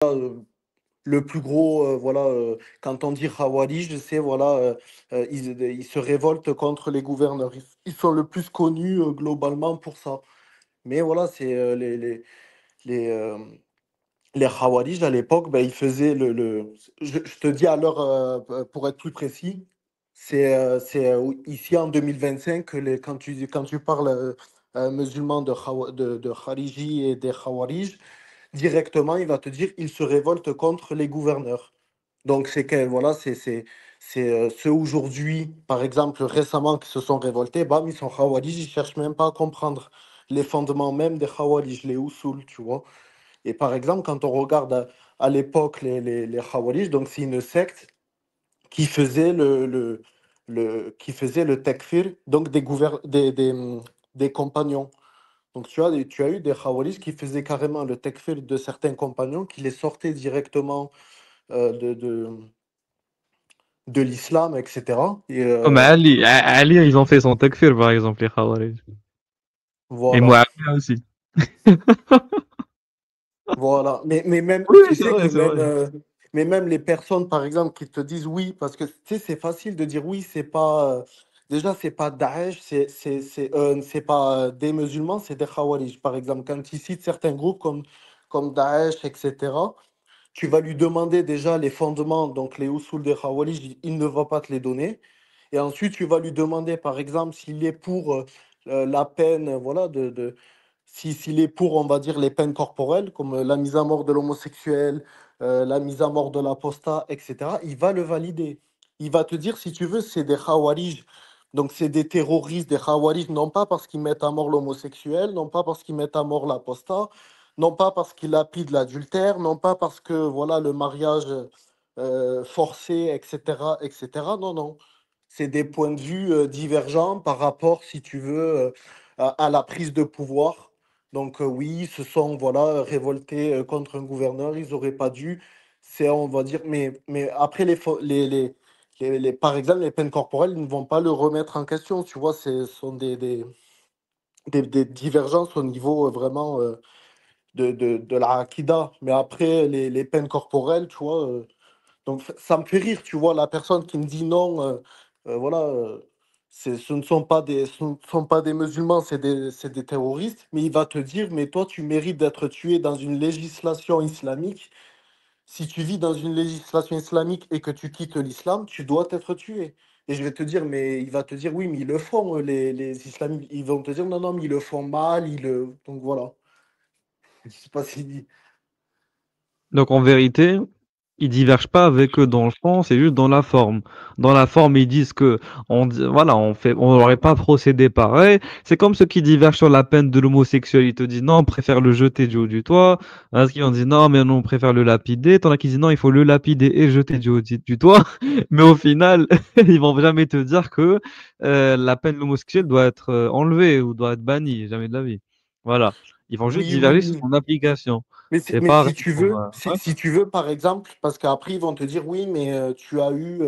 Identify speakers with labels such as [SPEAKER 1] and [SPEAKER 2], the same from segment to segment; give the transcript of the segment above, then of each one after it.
[SPEAKER 1] le plus gros, quand on dit Khawarij, c'est voilà, ils se révoltent contre les gouverneurs. Ils sont le plus connus globalement pour ça. Mais voilà, c'est les, euh, les Khawarij à l'époque, ben, ils faisaient je te dis à l'heure, pour être plus précis, c'est ici en 2025 que quand tu parles musulman de Khariji et des Khawarij, directement, il va te dire il se révolte contre les gouverneurs. Donc, voilà, c'est ceux aujourd'hui, par exemple, récemment, qui se sont révoltés, bam, ils sont Khawarij, ils cherchent même pas à comprendre les fondements même des Khawarij, les Usul, tu vois. Et par exemple, quand on regarde à l'époque les Khawarij, donc c'est une secte qui faisait qui faisait le takfir, donc des compagnons. Donc tu as eu des Khawarij qui faisaient carrément le takfir de certains compagnons, qui les sortaient directement de l'islam, etc. Et
[SPEAKER 2] Comme Ali. Ali, ils ont fait son takfir, par exemple, les Khawarij. Et
[SPEAKER 1] voilà.
[SPEAKER 2] Muawiyah aussi.
[SPEAKER 1] Voilà. Mais même,
[SPEAKER 2] Oui,
[SPEAKER 1] tu
[SPEAKER 2] c'est
[SPEAKER 1] sais que
[SPEAKER 2] vrai, c'est vrai.
[SPEAKER 1] même les personnes, par exemple, qui te disent oui, parce que tu sais, c'est facile de dire oui, c'est pas. Déjà, c'est pas Daesh, c'est pas des musulmans, c'est des Khawarij. Par exemple, quand ils citent certains groupes comme Daesh, etc., tu vas lui demander déjà les fondements, donc les usul des Khawarij, il ne va pas te les donner. Et ensuite, tu vas lui demander, par exemple, s'il est pour la peine, voilà, s'il est pour, on va dire, les peines corporelles, comme la mise à mort de l'homosexuel, la mise à mort de l'apostat, etc., il va le valider. Il va te dire, si tu veux, c'est des Khawarij. Donc, c'est des terroristes, des Khawarij, non pas parce qu'ils mettent à mort l'homosexuel, non pas parce qu'ils mettent à mort l'apostat, non pas parce qu'ils lapident l'adultère, non pas parce que, voilà, le mariage forcé, etc., etc. Non, non. C'est des points de vue divergents par rapport, si tu veux, à la prise de pouvoir. Donc oui, ils se sont voilà, révoltés contre un gouverneur, ils n'auraient pas dû. C'est, on va dire, mais après, par exemple, les peines corporelles, ils ne vont pas le remettre en question. Tu vois, ce sont des divergences au niveau vraiment de la Hakida. Mais après, les peines corporelles, tu vois, donc ça me fait rire, tu vois, la personne qui me dit non, voilà, ce ne sont pas des musulmans, c'est des terroristes, mais il va te dire, mais toi, tu mérites d'être tué dans une législation islamique. Si tu vis dans une législation islamique et que tu quittes l'islam, tu dois être tué. Et je vais te dire, mais il va te dire, oui, mais ils le font, les islamiques. Ils vont te dire, non, non, mais ils le font mal, donc voilà. Je sais pas si.
[SPEAKER 2] Donc en vérité, ils divergent pas avec eux dans le fond, c'est juste dans la forme. Dans la forme, ils disent que voilà, on n'aurait pas procédé pareil. C'est comme ceux qui divergent sur la peine de l'homosexuel. Ils te disent non, on préfère le jeter du haut du toit. Parce qu'ils ont dit non, mais non, on préfère le lapider. T'en as qui disent non, il faut le lapider et jeter du haut du toit. Mais au final, ils vont jamais te dire que la peine de l'homosexuel doit être enlevée ou doit être bannie, jamais de la vie. Voilà. Ils vont juste
[SPEAKER 1] Oui, oui,
[SPEAKER 2] diverger sur
[SPEAKER 1] oui.
[SPEAKER 2] son application.
[SPEAKER 1] Mais
[SPEAKER 2] Et pas
[SPEAKER 1] si
[SPEAKER 2] arrêter
[SPEAKER 1] tu
[SPEAKER 2] sur,
[SPEAKER 1] veux,
[SPEAKER 2] ouais.
[SPEAKER 1] si tu veux, par exemple, parce qu'après, ils vont te dire, oui, mais tu as eu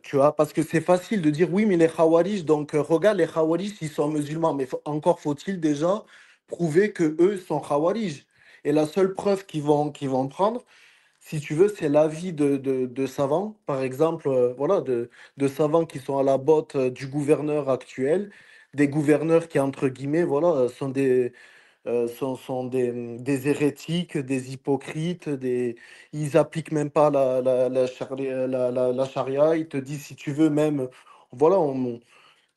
[SPEAKER 1] tu as, parce que c'est facile de dire, oui, mais les Khawarij, donc regarde, les Khawarij, ils sont musulmans, mais encore faut-il déjà prouver que eux sont Khawarij. Et la seule preuve qu'ils vont prendre, si tu veux, c'est l'avis de savants, par exemple, voilà, de savants qui sont à la botte du gouverneur actuel, des gouverneurs qui, entre guillemets, voilà, sont des hérétiques, des hypocrites, ils appliquent même pas la charia. Ils te disent, si tu veux, même, voilà,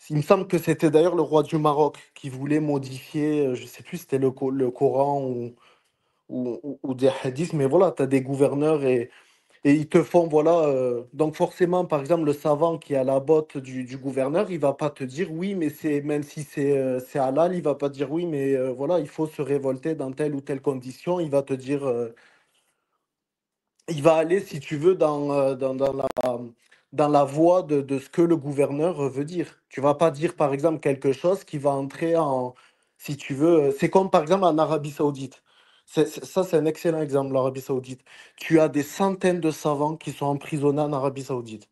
[SPEAKER 1] il me semble que c'était d'ailleurs le roi du Maroc qui voulait modifier, je sais plus, si c'était le Coran ou des hadiths, mais voilà, tu as des gouverneurs et ils te font, voilà. Donc, forcément, par exemple, le savant qui est à la botte du gouverneur, il va pas te dire oui, mais même si c'est halal, il va pas te dire oui, mais voilà, il faut se révolter dans telle ou telle condition. Il va te dire, il va aller, si tu veux, dans la voie de ce que le gouverneur veut dire. Tu vas pas dire, par exemple, quelque chose qui va entrer si tu veux, c'est comme par exemple en Arabie Saoudite. Ça, c'est un excellent exemple, l'Arabie Saoudite. Tu as des centaines de savants qui sont emprisonnés en Arabie Saoudite.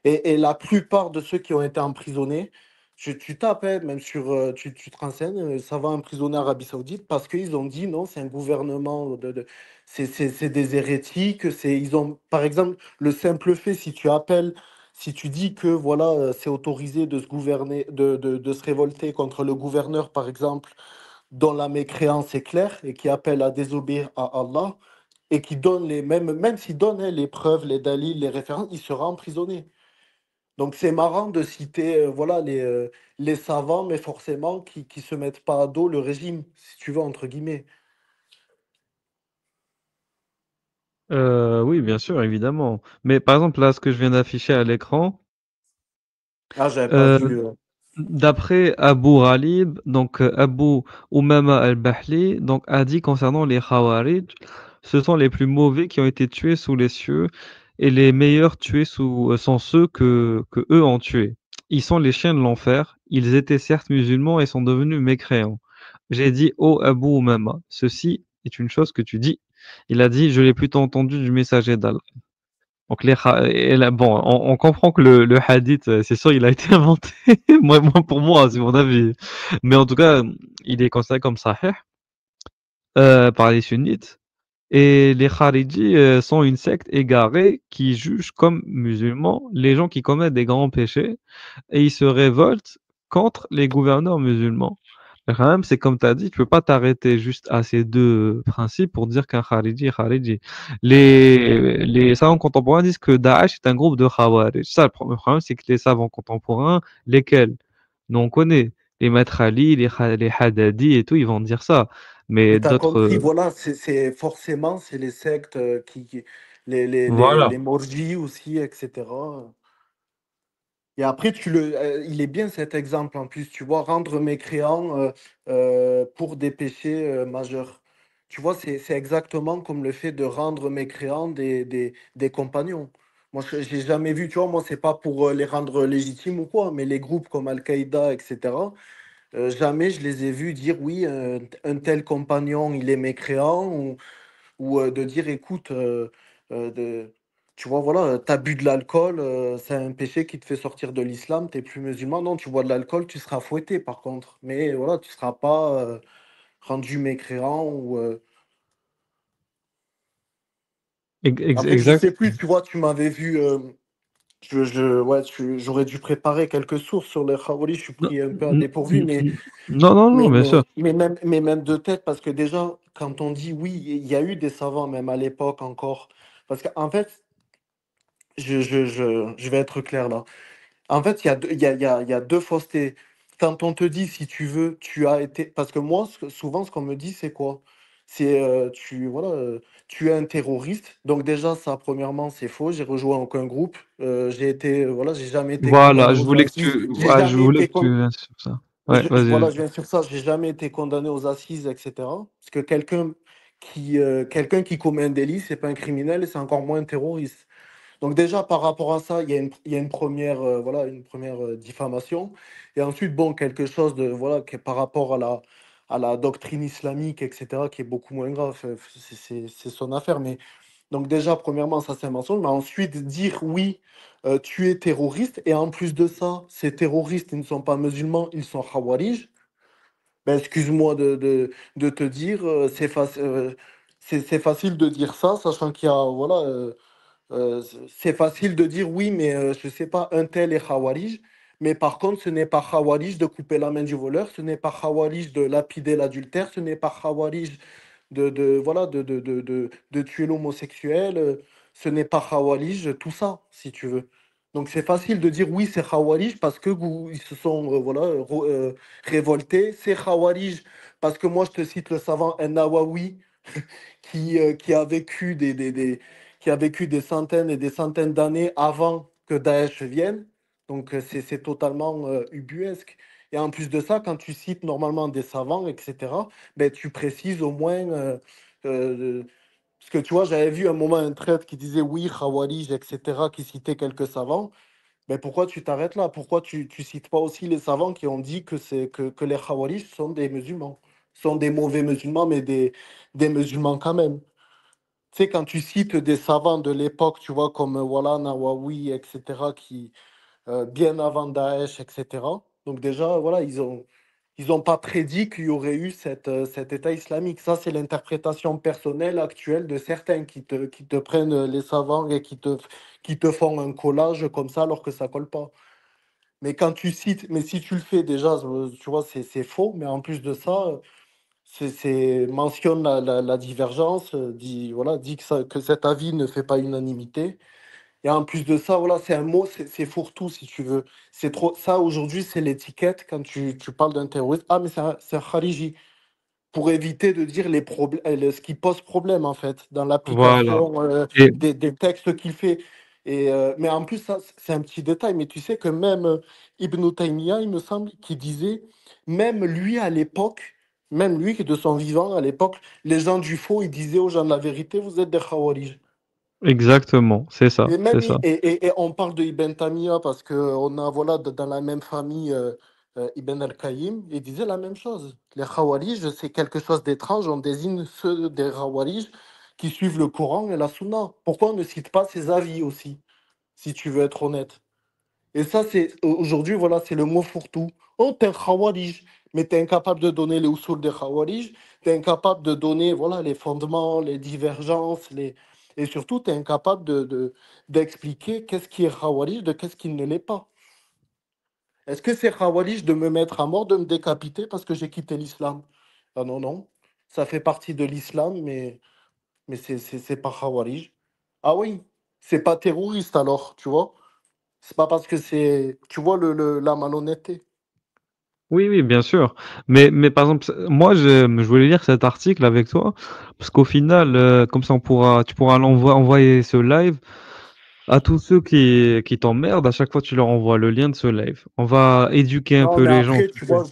[SPEAKER 1] Et la plupart de ceux qui ont été emprisonnés, Tu tapes, hein, même sur, tu te renseignes, savants emprisonnés en Arabie Saoudite, parce qu'ils ont dit non, c'est un gouvernement c'est des hérétiques. Ils ont, par exemple, le simple fait, si tu dis que voilà, c'est autorisé de se gouverner, de se révolter contre le gouverneur, par exemple, dont la mécréance est claire et qui appelle à désobéir à Allah, et qui donne même s'il donne hein, les preuves, les dalils, les références, il sera emprisonné. Donc c'est marrant de citer voilà, les savants, mais forcément qui se mettent pas à dos le régime, si tu veux, entre guillemets.
[SPEAKER 2] Oui, bien sûr, évidemment. Mais par exemple, là, ce que je viens d'afficher à l'écran,
[SPEAKER 1] Ah, j'avais pas
[SPEAKER 2] euh,
[SPEAKER 1] vu.
[SPEAKER 2] d'après Abu Ghalib, donc Abu Umama al-Bahli, donc a dit concernant les Khawarij, ce sont les plus mauvais qui ont été tués sous les cieux et les meilleurs tués sont ceux que eux ont tués. Ils sont les chiens de l'enfer. Ils étaient certes musulmans et sont devenus mécréants. J'ai dit, ô Abu Umama, ceci est une chose que tu dis. Il a dit, je l'ai plutôt entendu du messager d'Allah. Donc et là, bon, on comprend que le hadith, c'est sûr, il a été inventé. Pour moi, c'est mon avis. Mais en tout cas, il est considéré comme sahih par les sunnites. Et les Kharidis sont une secte égarée qui juge comme musulmans les gens qui commettent des grands péchés et ils se révoltent contre les gouverneurs musulmans. Le problème, c'est comme tu as dit, tu peux pas t'arrêter juste à ces deux principes pour dire qu'un Khariji est Khariji. Les savants contemporains disent que Daesh est un groupe de Khawarij. Ça, le problème, c'est que les savants contemporains, lesquels? Nous, on connaît les Maîtres Ali, les Haddadi et tout, ils vont dire ça. Mais
[SPEAKER 1] Mais tu as
[SPEAKER 2] d'autres,
[SPEAKER 1] compris, voilà, forcément, c'est les sectes
[SPEAKER 2] voilà.
[SPEAKER 1] les morjis aussi, etc. Et après, il est bien cet exemple en plus, tu vois, rendre mécréant pour des péchés majeurs. Tu vois, c'est exactement comme le fait de rendre mécréants des compagnons. Moi, je n'ai jamais vu, tu vois, moi, c'est pas pour les rendre légitimes ou quoi, mais les groupes comme Al-Qaïda, etc., jamais je les ai vus dire oui, un tel compagnon, il est mécréant, ou de dire écoute, tu vois, voilà, t'as bu de l'alcool, c'est un péché qui te fait sortir de l'islam, t'es plus musulman. Non, tu bois de l'alcool, tu seras fouetté par contre. Mais voilà, tu seras pas rendu mécréant ou. Après, je
[SPEAKER 2] Exact.
[SPEAKER 1] sais plus, tu vois, tu m'avais vu. Ouais, j'aurais dû préparer quelques sources sur les Khawaris, je suis
[SPEAKER 2] Non,
[SPEAKER 1] pris un peu à dépourvu,
[SPEAKER 2] non, non, non, bien sûr.
[SPEAKER 1] mais même de tête, parce que déjà, quand on dit oui, il y a eu des savants, même à l'époque encore. Parce qu'en fait, je vais être clair là. En fait, il y a deux faussetés. Quand on te dit, si tu veux, tu as été. Parce que moi, souvent, ce qu'on me dit, c'est quoi? C'est, voilà, tu es un terroriste. Donc, déjà, ça, premièrement, c'est faux. J'ai rejoint aucun groupe. Voilà, j'ai jamais été
[SPEAKER 2] Voilà,
[SPEAKER 1] condamné
[SPEAKER 2] je
[SPEAKER 1] aux
[SPEAKER 2] voulais que
[SPEAKER 1] assises.
[SPEAKER 2] tu, ouais, je voulais que tu viennes sur ça. Ouais, vas-y,
[SPEAKER 1] Voilà,
[SPEAKER 2] vas-y.
[SPEAKER 1] je viens sur ça. J'ai jamais été condamné aux assises, etc. Parce que quelqu'un qui commet un délit, c'est pas un criminel et c'est encore moins un terroriste. Donc déjà, par rapport à ça, il y a une première, voilà, une première diffamation. Et ensuite, bon, quelque chose de, voilà, qui est par rapport à la doctrine islamique, etc., qui est beaucoup moins grave. C'est son affaire. Mais donc déjà, premièrement, ça c'est un mensonge. Mais ensuite, dire oui, tu es terroriste. Et en plus de ça, ces terroristes, ils ne sont pas musulmans, ils sont khawarij. Ben, excuse-moi de te dire, c'est facile de dire ça, sachant qu'il y a, voilà. C'est facile de dire oui, mais je sais pas, un tel est Khawarij. Mais par contre, ce n'est pas Khawarij de couper la main du voleur, ce n'est pas Khawarij de lapider l'adultère, ce n'est pas Khawarij voilà, de tuer l'homosexuel, ce n'est pas Khawarij, tout ça, si tu veux. Donc c'est facile de dire oui, c'est Khawarij parce que ils se sont voilà, révoltés. C'est Khawarij parce que moi, je te cite le savant Nawawi qui a vécu qui a vécu des centaines et des centaines d'années avant que Daesh vienne. Donc c'est totalement ubuesque. Et en plus de ça, quand tu cites normalement des savants, etc., ben, tu précises au moins... euh, parce que tu vois, j'avais vu un moment un trade qui disait oui, Khawarij, etc., qui citait quelques savants. Mais pourquoi tu t'arrêtes là? Pourquoi tu cites pas aussi les savants qui ont dit que les Khawarij sont des musulmans? Sont des mauvais musulmans, mais des musulmans quand même. Tu sais, quand tu cites des savants de l'époque, tu vois, comme voilà, Nawawi, etc., bien avant Daesh, etc. Donc déjà, voilà, ils ont pas prédit qu'il y aurait eu cet État islamique. Ça, c'est l'interprétation personnelle actuelle de certains qui te prennent les savants et qui te font un collage comme ça alors que ça colle pas. Mais quand tu cites, mais si tu le fais déjà, tu vois, c'est faux. Mais en plus de ça, mentionne la divergence, dit, voilà, dit que cet avis ne fait pas unanimité. Et en plus de ça, voilà, c'est un mot, c'est fourre-tout si tu veux. C'est trop. Ça, aujourd'hui, c'est l'étiquette quand tu parles d'un terroriste. Ah, mais c'est un Khariji. Pour éviter de dire les problèmes, ce qui pose problème, en fait, dans
[SPEAKER 2] Voilà.
[SPEAKER 1] l'application
[SPEAKER 2] Et
[SPEAKER 1] des textes qu'il fait. Mais en plus, ça, c'est un petit détail. Mais tu sais que même Ibn Taymiyyah, il me semble, qui disait, même lui à l'époque, même lui qui de son vivant à l'époque, les gens du faux, il disait aux gens de la vérité, vous êtes des Khawarij.
[SPEAKER 2] exactement, c'est ça,
[SPEAKER 1] Et même
[SPEAKER 2] c'est ça.
[SPEAKER 1] et on parle de Ibn Tamiya parce que on a voilà dans la même famille Ibn al-Qayyim, il disait la même chose. Les Khawarij, c'est quelque chose d'étrange. On désigne ceux des Khawarij qui suivent le Coran et la Sunna. Pourquoi on ne cite pas ses avis aussi, si tu veux être honnête? Et ça, c'est aujourd'hui, voilà, c'est le mot fourre-tout. Oh, t'es un Khawarij, mais t'es incapable de donner les usul des Khawarij, t'es incapable de donner voilà, les fondements, les divergences, et surtout, t'es incapable d'expliquer qu'est-ce qui est Khawarij de qu'est-ce qui ne l'est pas. Est-ce que c'est Khawarij de me mettre à mort, de me décapiter parce que j'ai quitté l'islam? Ah non, non. Ça fait partie de l'islam, mais c'est pas Khawarij. Ah oui, c'est pas terroriste alors, tu vois? C'est pas parce que c'est, tu vois, la malhonnêteté.
[SPEAKER 2] Oui, oui, bien sûr. Mais par exemple, moi, je voulais lire cet article avec toi, parce qu'au final, comme ça, tu pourras envoyer ce live à tous ceux qui t'emmerdent. À chaque fois, tu leur envoies le lien de ce live. On va éduquer un
[SPEAKER 1] Non,
[SPEAKER 2] peu
[SPEAKER 1] mais
[SPEAKER 2] les gens,
[SPEAKER 1] après,
[SPEAKER 2] tu
[SPEAKER 1] tu
[SPEAKER 2] sais.
[SPEAKER 1] vois,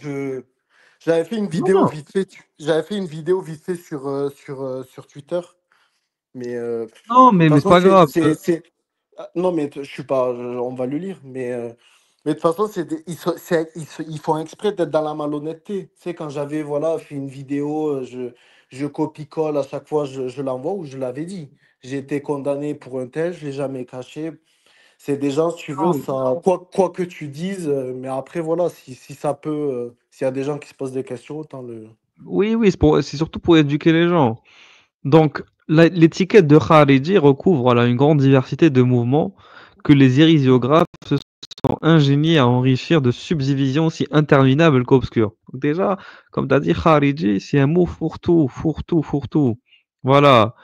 [SPEAKER 1] j'avais fait une
[SPEAKER 2] Non,
[SPEAKER 1] vidéo
[SPEAKER 2] non.
[SPEAKER 1] vite fait, j'avais fait une vidéo vite fait sur Twitter. Mais de toute
[SPEAKER 2] Non, mais c'est
[SPEAKER 1] façon,
[SPEAKER 2] pas grave.
[SPEAKER 1] ah, non, mais je suis pas, on va le lire. Mais de toute façon, ils font exprès d'être dans la malhonnêteté. Tu sais, quand j'avais voilà, fait une vidéo, je copie-colle à chaque fois, je l'envoie où je l'avais dit. J'ai été condamné pour un tel, je l'ai jamais caché. C'est des gens, si tu veux,
[SPEAKER 2] Non.
[SPEAKER 1] ça, quoi que tu dises, mais après, voilà, si ça peut, s'il y a des gens qui se posent des questions, autant le.
[SPEAKER 2] Oui, oui, c'est surtout pour éduquer les gens. Donc, l'étiquette de Khariji recouvre voilà, une grande diversité de mouvements que les hérésiographes se sont ingéniés à enrichir de subdivisions aussi interminables qu'obscures. Donc déjà, comme tu as dit, Khariji, c'est un mot fourre-tout, fourre-tout, fourre-tout. Voilà.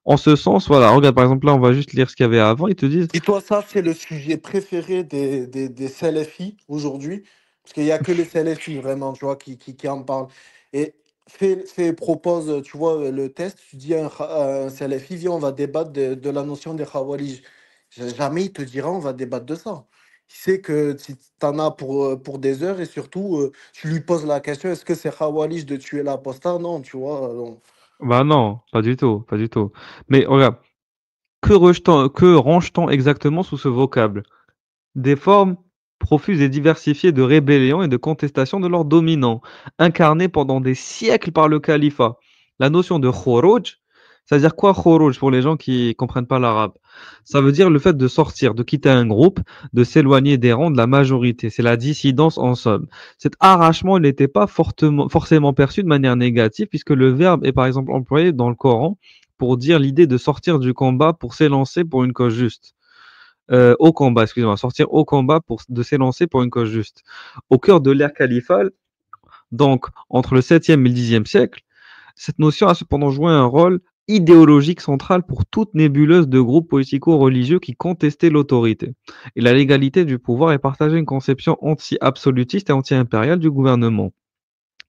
[SPEAKER 2] En ce sens, voilà, regarde, par exemple, là, on va juste lire ce qu'il y avait avant. Ils te disent,
[SPEAKER 1] Dis-toi, ça, c'est le sujet préféré des Salafis aujourd'hui, parce qu'il n'y a que les Salafis vraiment, tu vois, qui en parlent. Et propose, tu vois, le test, tu dis à un Salafi, viens, on va débattre de la notion des Khawarij. Jamais il te dira, on va débattre de ça. Il sait que tu en as pour des heures et surtout, tu lui poses la question, est-ce que c'est Khawarij de tuer l'apostat? Non, tu vois. Non.
[SPEAKER 2] bah non, pas du tout, pas du tout. Mais regarde, que range-t-on exactement sous ce vocable? Des formes profuses et diversifiées de rébellion et de contestation de leurs dominants, incarnées pendant des siècles par le califat. La notion de khuruj, c'est-à-dire quoi khuruj pour les gens qui comprennent pas l'arabe? Ça veut dire le fait de sortir, de quitter un groupe, de s'éloigner des rangs de la majorité. C'est la dissidence en somme. Cet arrachement n'était pas forcément perçu de manière négative puisque le verbe est par exemple employé dans le Coran pour dire l'idée de sortir du combat pour s'élancer pour une cause juste. Au combat, excusez-moi, sortir au combat pour de s'élancer pour une cause juste. Au cœur de l'ère califale, donc entre le 7e et le 10e siècle, cette notion a cependant joué un rôle idéologique central pour toute nébuleuse de groupes politico-religieux qui contestaient l'autorité. Et la légalité du pouvoir est partagée une conception anti-absolutiste et anti-impériale du gouvernement.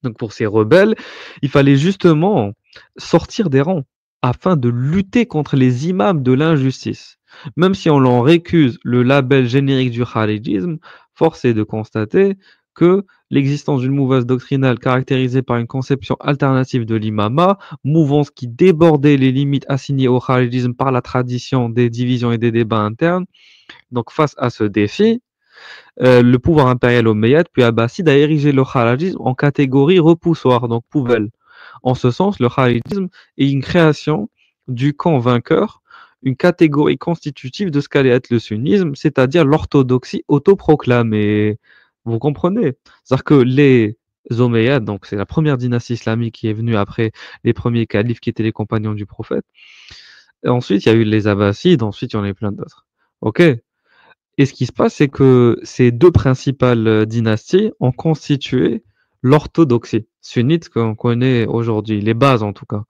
[SPEAKER 2] Donc pour ces rebelles, il fallait justement sortir des rangs afin de lutter contre les imams de l'injustice. Même si on leur récuse le label générique du kharidjisme, force est de constater que l'existence d'une mouvance doctrinale caractérisée par une conception alternative de l'imama, mouvance qui débordait les limites assignées au kharidjisme par la tradition des divisions et des débats internes. Donc face à ce défi, le pouvoir impérial omeyyade puis abbasside a érigé le kharijisme en catégorie repoussoire, donc poubelle. En ce sens, le kharijisme est une création du camp vainqueur, une catégorie constitutive de ce qu'allait être le sunnisme, c'est-à-dire l'orthodoxie autoproclamée. Vous comprenez? C'est-à-dire que les Omeyyades, donc c'est la première dynastie islamique qui est venue après les premiers califes qui étaient les compagnons du prophète. Et ensuite, il y a eu les Abbassides, ensuite, il y en a eu plein d'autres. OK? Et ce qui se passe, c'est que ces deux principales dynasties ont constitué l'orthodoxie sunnite qu'on connaît aujourd'hui, les bases en tout cas.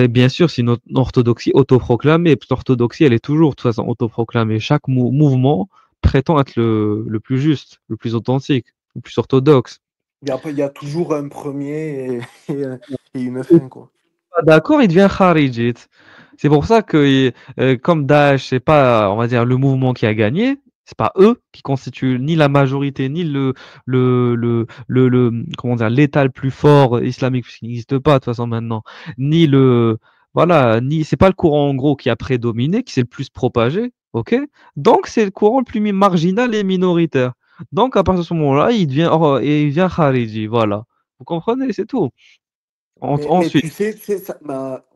[SPEAKER 2] Bien sûr, c'est une orthodoxie autoproclamée. L'orthodoxie, elle est toujours de toute façon autoproclamée. Chaque mouvement prétend être le plus juste, le plus authentique, le plus orthodoxe.
[SPEAKER 1] Il y a toujours un premier et une fin, quoi.
[SPEAKER 2] Pas d'accord, il devient kharijite. C'est pour ça que, comme Daesh, c'est pas, on va dire, le mouvement qui a gagné, c'est pas eux qui constituent ni la majorité, ni comment dire, l'État le plus fort islamique, puisqu'il n'existe pas de toute façon maintenant, ni voilà, c'est pas le courant en gros qui a prédominé, qui s'est le plus propagé, ok? Donc c'est le courant le plus marginal et minoritaire. Donc à partir de ce moment-là, il devient khariji, voilà. Vous comprenez, c'est tout.
[SPEAKER 1] Mais
[SPEAKER 2] Ensuite.
[SPEAKER 1] tu sais, ça,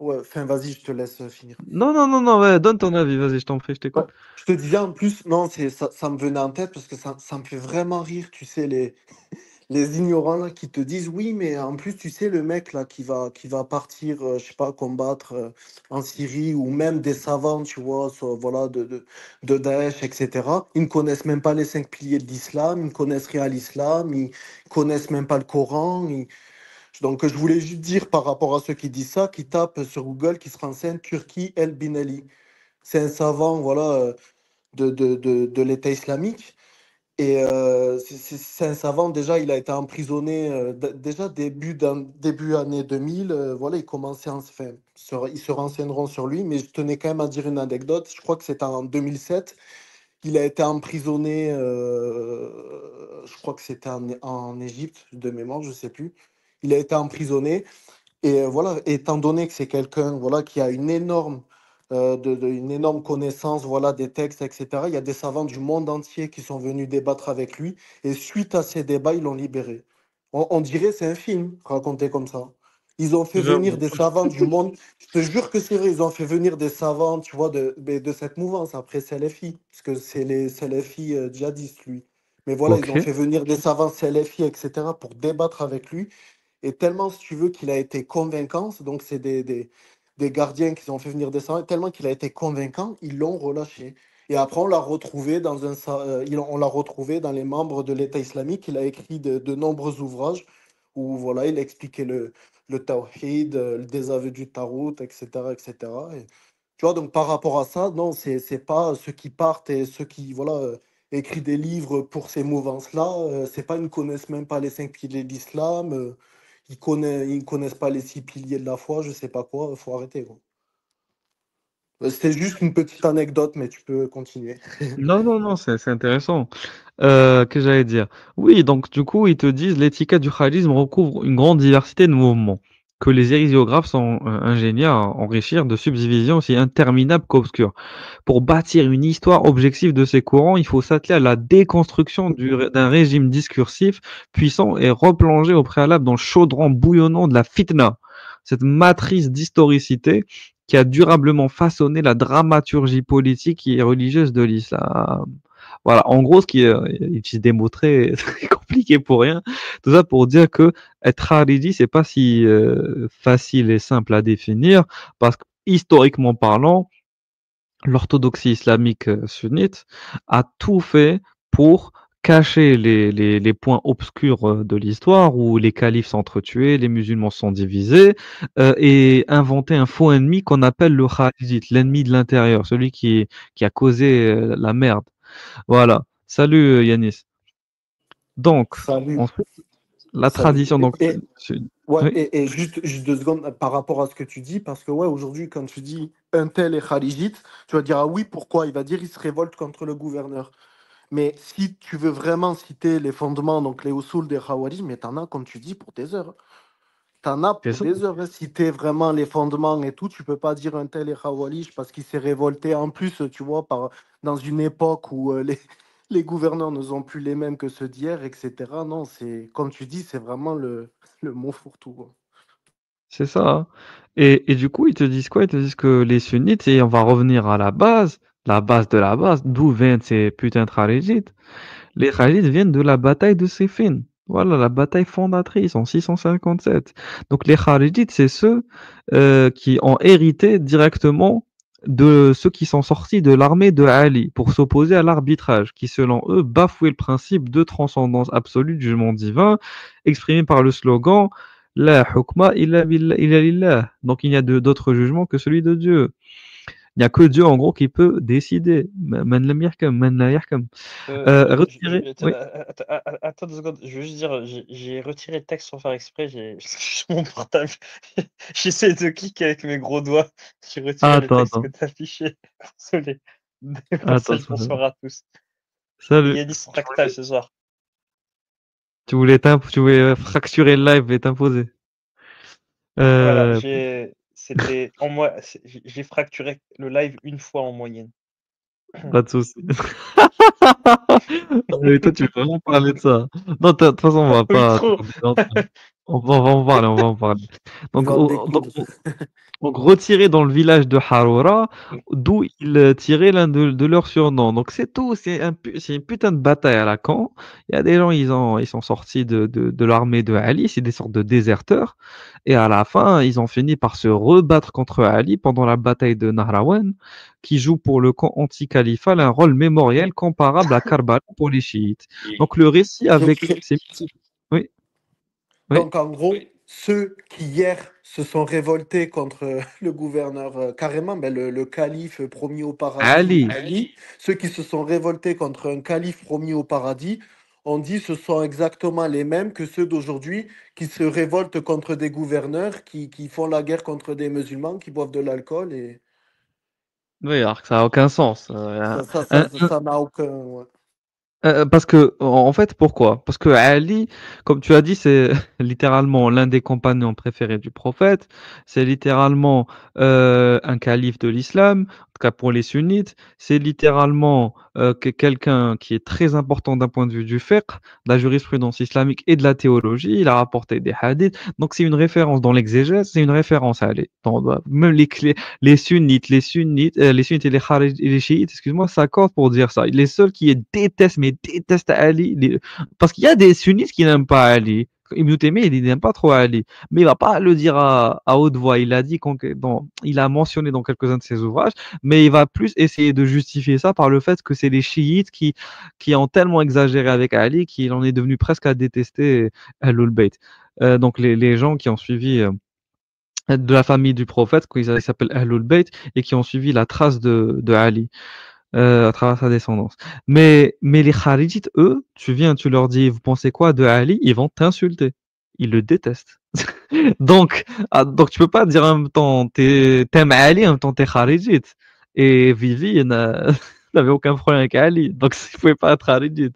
[SPEAKER 1] ouais, enfin, vas-y, je te laisse finir.
[SPEAKER 2] Non, non, non, non, ouais, donne ton avis, vas-y, je t'en prie, je
[SPEAKER 1] Ouais.
[SPEAKER 2] t'écoute.
[SPEAKER 1] Je te disais en plus, non, ça me venait en tête parce que ça me fait vraiment rire, tu sais, les ignorants là qui te disent oui, mais en plus, tu sais, le mec là qui va partir, je sais pas, combattre en Syrie ou même des savants, tu vois, voilà, de Daesh, etc. Ils ne connaissent même pas les 5 piliers de l'islam, ils ne connaissent rien à l'islam, ils connaissent même pas le Coran. Donc, je voulais juste dire par rapport à ceux qui disent ça, qui tapent sur Google, qui se renseignent Turki El Binali. C'est un savant, voilà, de l'État islamique. Et c'est un savant, déjà, il a été emprisonné déjà début année 2000. Voilà, il commençait enfin, ils se renseigneront sur lui, mais je tenais quand même à dire une anecdote. Je crois que c'était en 2007. Il a été emprisonné, je crois que c'était en Égypte, de mémoire, je sais plus. Il a été emprisonné. Et voilà, étant donné que c'est quelqu'un voilà, qui a une énorme, une énorme connaissance voilà, des textes, etc., il y a des savants du monde entier qui sont venus débattre avec lui. Et suite à ces débats, ils l'ont libéré. On dirait c'est un film raconté comme ça. Ils ont fait venir
[SPEAKER 2] J'avoue.
[SPEAKER 1] des savants du monde. Je te jure que c'est vrai, ils ont fait venir des savants, tu vois, de cette mouvance. Après, Salafi, parce que c'est les Salafi djihadistes, lui. Mais voilà, ils
[SPEAKER 2] Ok.
[SPEAKER 1] ont fait venir des savants Salafi, etc., pour débattre avec lui. Et tellement, si tu veux, qu'il a été convaincant, donc c'est des gardiens qui ont fait venir des savants, tellement qu'il a été convaincant, ils l'ont relâché. Et après, on l'a retrouvé on l'a retrouvé dans les membres de l'État islamique. Il a écrit de nombreux ouvrages où voilà, il expliquait le tawhid, le désaveu du tarout, etc., etc. Et, tu vois, donc par rapport à ça, non, c'est pas ceux qui partent et ceux qui voilà, écrivent des livres pour ces mouvances-là. C'est pas, ils ne connaissent même pas les 5 piliers de l'islam. Ils ne connaissent pas les 6 piliers de la foi, je sais pas quoi, il faut arrêter, quoi. C'était juste une petite anecdote, mais tu peux continuer.
[SPEAKER 2] Non, non, non, c'est intéressant. Que j'allais dire? Oui, donc du coup, ils te disent l'étiquette du khalijisme recouvre une grande diversité de mouvements, que les hérésiographes sont ingénieux à enrichir de subdivisions aussi interminables qu'obscures. Pour bâtir une histoire objective de ces courants, il faut s'atteler à la déconstruction d'un régime discursif puissant et replonger au préalable dans le chaudron bouillonnant de la fitna, cette matrice d'historicité qui a durablement façonné la dramaturgie politique et religieuse de l'islam. Voilà, en gros, il utilise des mots très, très compliqués pour rien. Tout ça pour dire que être haredi, c'est pas si facile et simple à définir, parce que historiquement parlant, l'orthodoxie islamique sunnite a tout fait pour cacher les points obscurs de l'histoire où les califes s'entretuaient, les musulmans sont divisés, et inventer un faux ennemi qu'on appelle le kharijite, l'ennemi de l'intérieur, celui qui a causé la merde. Voilà. Salut Yanis. Donc,
[SPEAKER 1] Salut,
[SPEAKER 2] ensuite, la
[SPEAKER 1] salut.
[SPEAKER 2] tradition. Donc,
[SPEAKER 1] Ouais,
[SPEAKER 2] oui,
[SPEAKER 1] et juste 2 secondes par rapport à ce que tu dis, parce que ouais, aujourd'hui, quand tu dis un tel est khalijite, tu vas dire ah oui, pourquoi? Il va dire il se révolte contre le gouverneur. Mais si tu veux vraiment citer les fondements, donc les usul des Khawarij, mais t'en as, comme tu dis, pour des heures. T'en as
[SPEAKER 2] c'est
[SPEAKER 1] pour
[SPEAKER 2] ça.
[SPEAKER 1] des heures. Citer vraiment les fondements et tout. Tu peux pas dire un tel est Khawarij parce qu'il s'est révolté. En plus, tu vois, dans une époque où les gouverneurs ne sont plus les mêmes que ceux d'hier, etc. Non, c'est, comme tu dis, c'est vraiment le mot fourre-tout, quoi.
[SPEAKER 2] C'est ça, hein. Et du coup, ils te disent quoi? Ils te disent que les sunnites, et on va revenir à la base de la base, d'où viennent ces putains de kharidjites. Les Khalides viennent de la bataille de Siffin. Voilà, la bataille fondatrice en 657. Donc les Kharijites, c'est ceux qui ont hérité directement de ceux qui sont sortis de l'armée de Ali pour s'opposer à l'arbitrage, qui selon eux bafouait le principe de transcendance absolue du jugement divin, exprimé par le slogan La hukma illa lillah. Donc il n'y a d'autre jugement que celui de Dieu. Il n'y a que Dieu en gros qui peut décider. Man lam yahkam, man la yahkam. Retirer, oui.
[SPEAKER 3] Attends 2 secondes, je veux juste dire, j'ai retiré le texte sans faire exprès, j'ai sur mon portable, j'essaie de cliquer avec mes gros doigts, j'ai retiré le
[SPEAKER 2] Attends,
[SPEAKER 3] texte que
[SPEAKER 2] attends,
[SPEAKER 3] tu as affiché. Désolé. Des
[SPEAKER 2] attends,
[SPEAKER 3] passages, bonsoir à tous.
[SPEAKER 2] salut.
[SPEAKER 3] Yanis Fractal ce soir.
[SPEAKER 2] Tu voulais fracturer le live et t'imposer.
[SPEAKER 3] Voilà,
[SPEAKER 2] Euh,
[SPEAKER 3] c'était en moi, j'ai fracturé le live une fois en moyenne.
[SPEAKER 2] Pas de souci. Mais toi, tu veux vraiment parler de ça? Non, de toute façon, on va
[SPEAKER 3] Oui,
[SPEAKER 2] pas
[SPEAKER 3] trop.
[SPEAKER 2] trop on va en parler, on va en parler.
[SPEAKER 1] Il
[SPEAKER 2] Donc,
[SPEAKER 1] va en découdre.
[SPEAKER 2] retiré dans le village de Harora, d'où ils tiraient l'un de leurs surnoms. Donc, c'est tout. C'est une putain de bataille à la camp. Il y a des gens, ils sont sortis de l'armée de Ali. C'est des sortes de déserteurs. Et à la fin, ils ont fini par se rebattre contre Ali pendant la bataille de Nahrawan, qui joue pour le camp anti-califal un rôle mémoriel comparable à Karbala pour les chiites. Donc, le récit avec ces... Oui, oui.
[SPEAKER 1] Donc, en gros, ceux qui hier se sont révoltés contre le gouverneur, carrément, ben, le calife promis au paradis,
[SPEAKER 2] Ali.
[SPEAKER 1] Ali, ceux qui se sont révoltés contre un calife promis au paradis, on dit ce sont exactement les mêmes que ceux d'aujourd'hui qui se révoltent contre des gouverneurs, qui font la guerre contre des musulmans, qui boivent de l'alcool. Et
[SPEAKER 2] Oui, alors que ça n'a aucun sens.
[SPEAKER 1] ça n'a aucun. Ouais.
[SPEAKER 2] Parce que, en fait, pourquoi? Parce que Ali, comme tu as dit, c'est littéralement l'un des compagnons préférés du prophète. C'est littéralement un calife de l'islam, en tout cas pour les sunnites. C'est littéralement quelqu'un qui est très important d'un point de vue du fiqh, de la jurisprudence islamique et de la théologie. Il a rapporté des hadiths. Donc, c'est une référence dans l'exégèse, c'est une référence à Ali. Même les sunnites et et les chiites, excuse-moi, s'accordent pour dire ça. Les seuls qui détestent, mais détestent Ali, parce qu'il y a des sunnites qui n'aiment pas Ali. Ibn Taymiyyah, il n'aime pas trop Ali, mais il va pas le dire à haute voix. Il a dit il a mentionné dans quelques-uns de ses ouvrages, mais il va plus essayer de justifier ça par le fait que c'est les chiites qui ont tellement exagéré avec Ali qu'il en est devenu presque à détester Ahlul Bayt. Donc les gens qui ont suivi de la famille du prophète, qu'ils s'appellent Ahlul Bayt, et qui ont suivi la trace de Ali à travers sa descendance. Mais les Kharijites, eux, tu leur dis, vous pensez quoi de Ali? Ils vont t'insulter. Ils le détestent. Donc tu peux pas dire en même temps, t'aimes Ali, en même temps t'es Kharijite. Et Vivi n'avait aucun problème avec Ali. Donc il pouvait pas être Kharijite.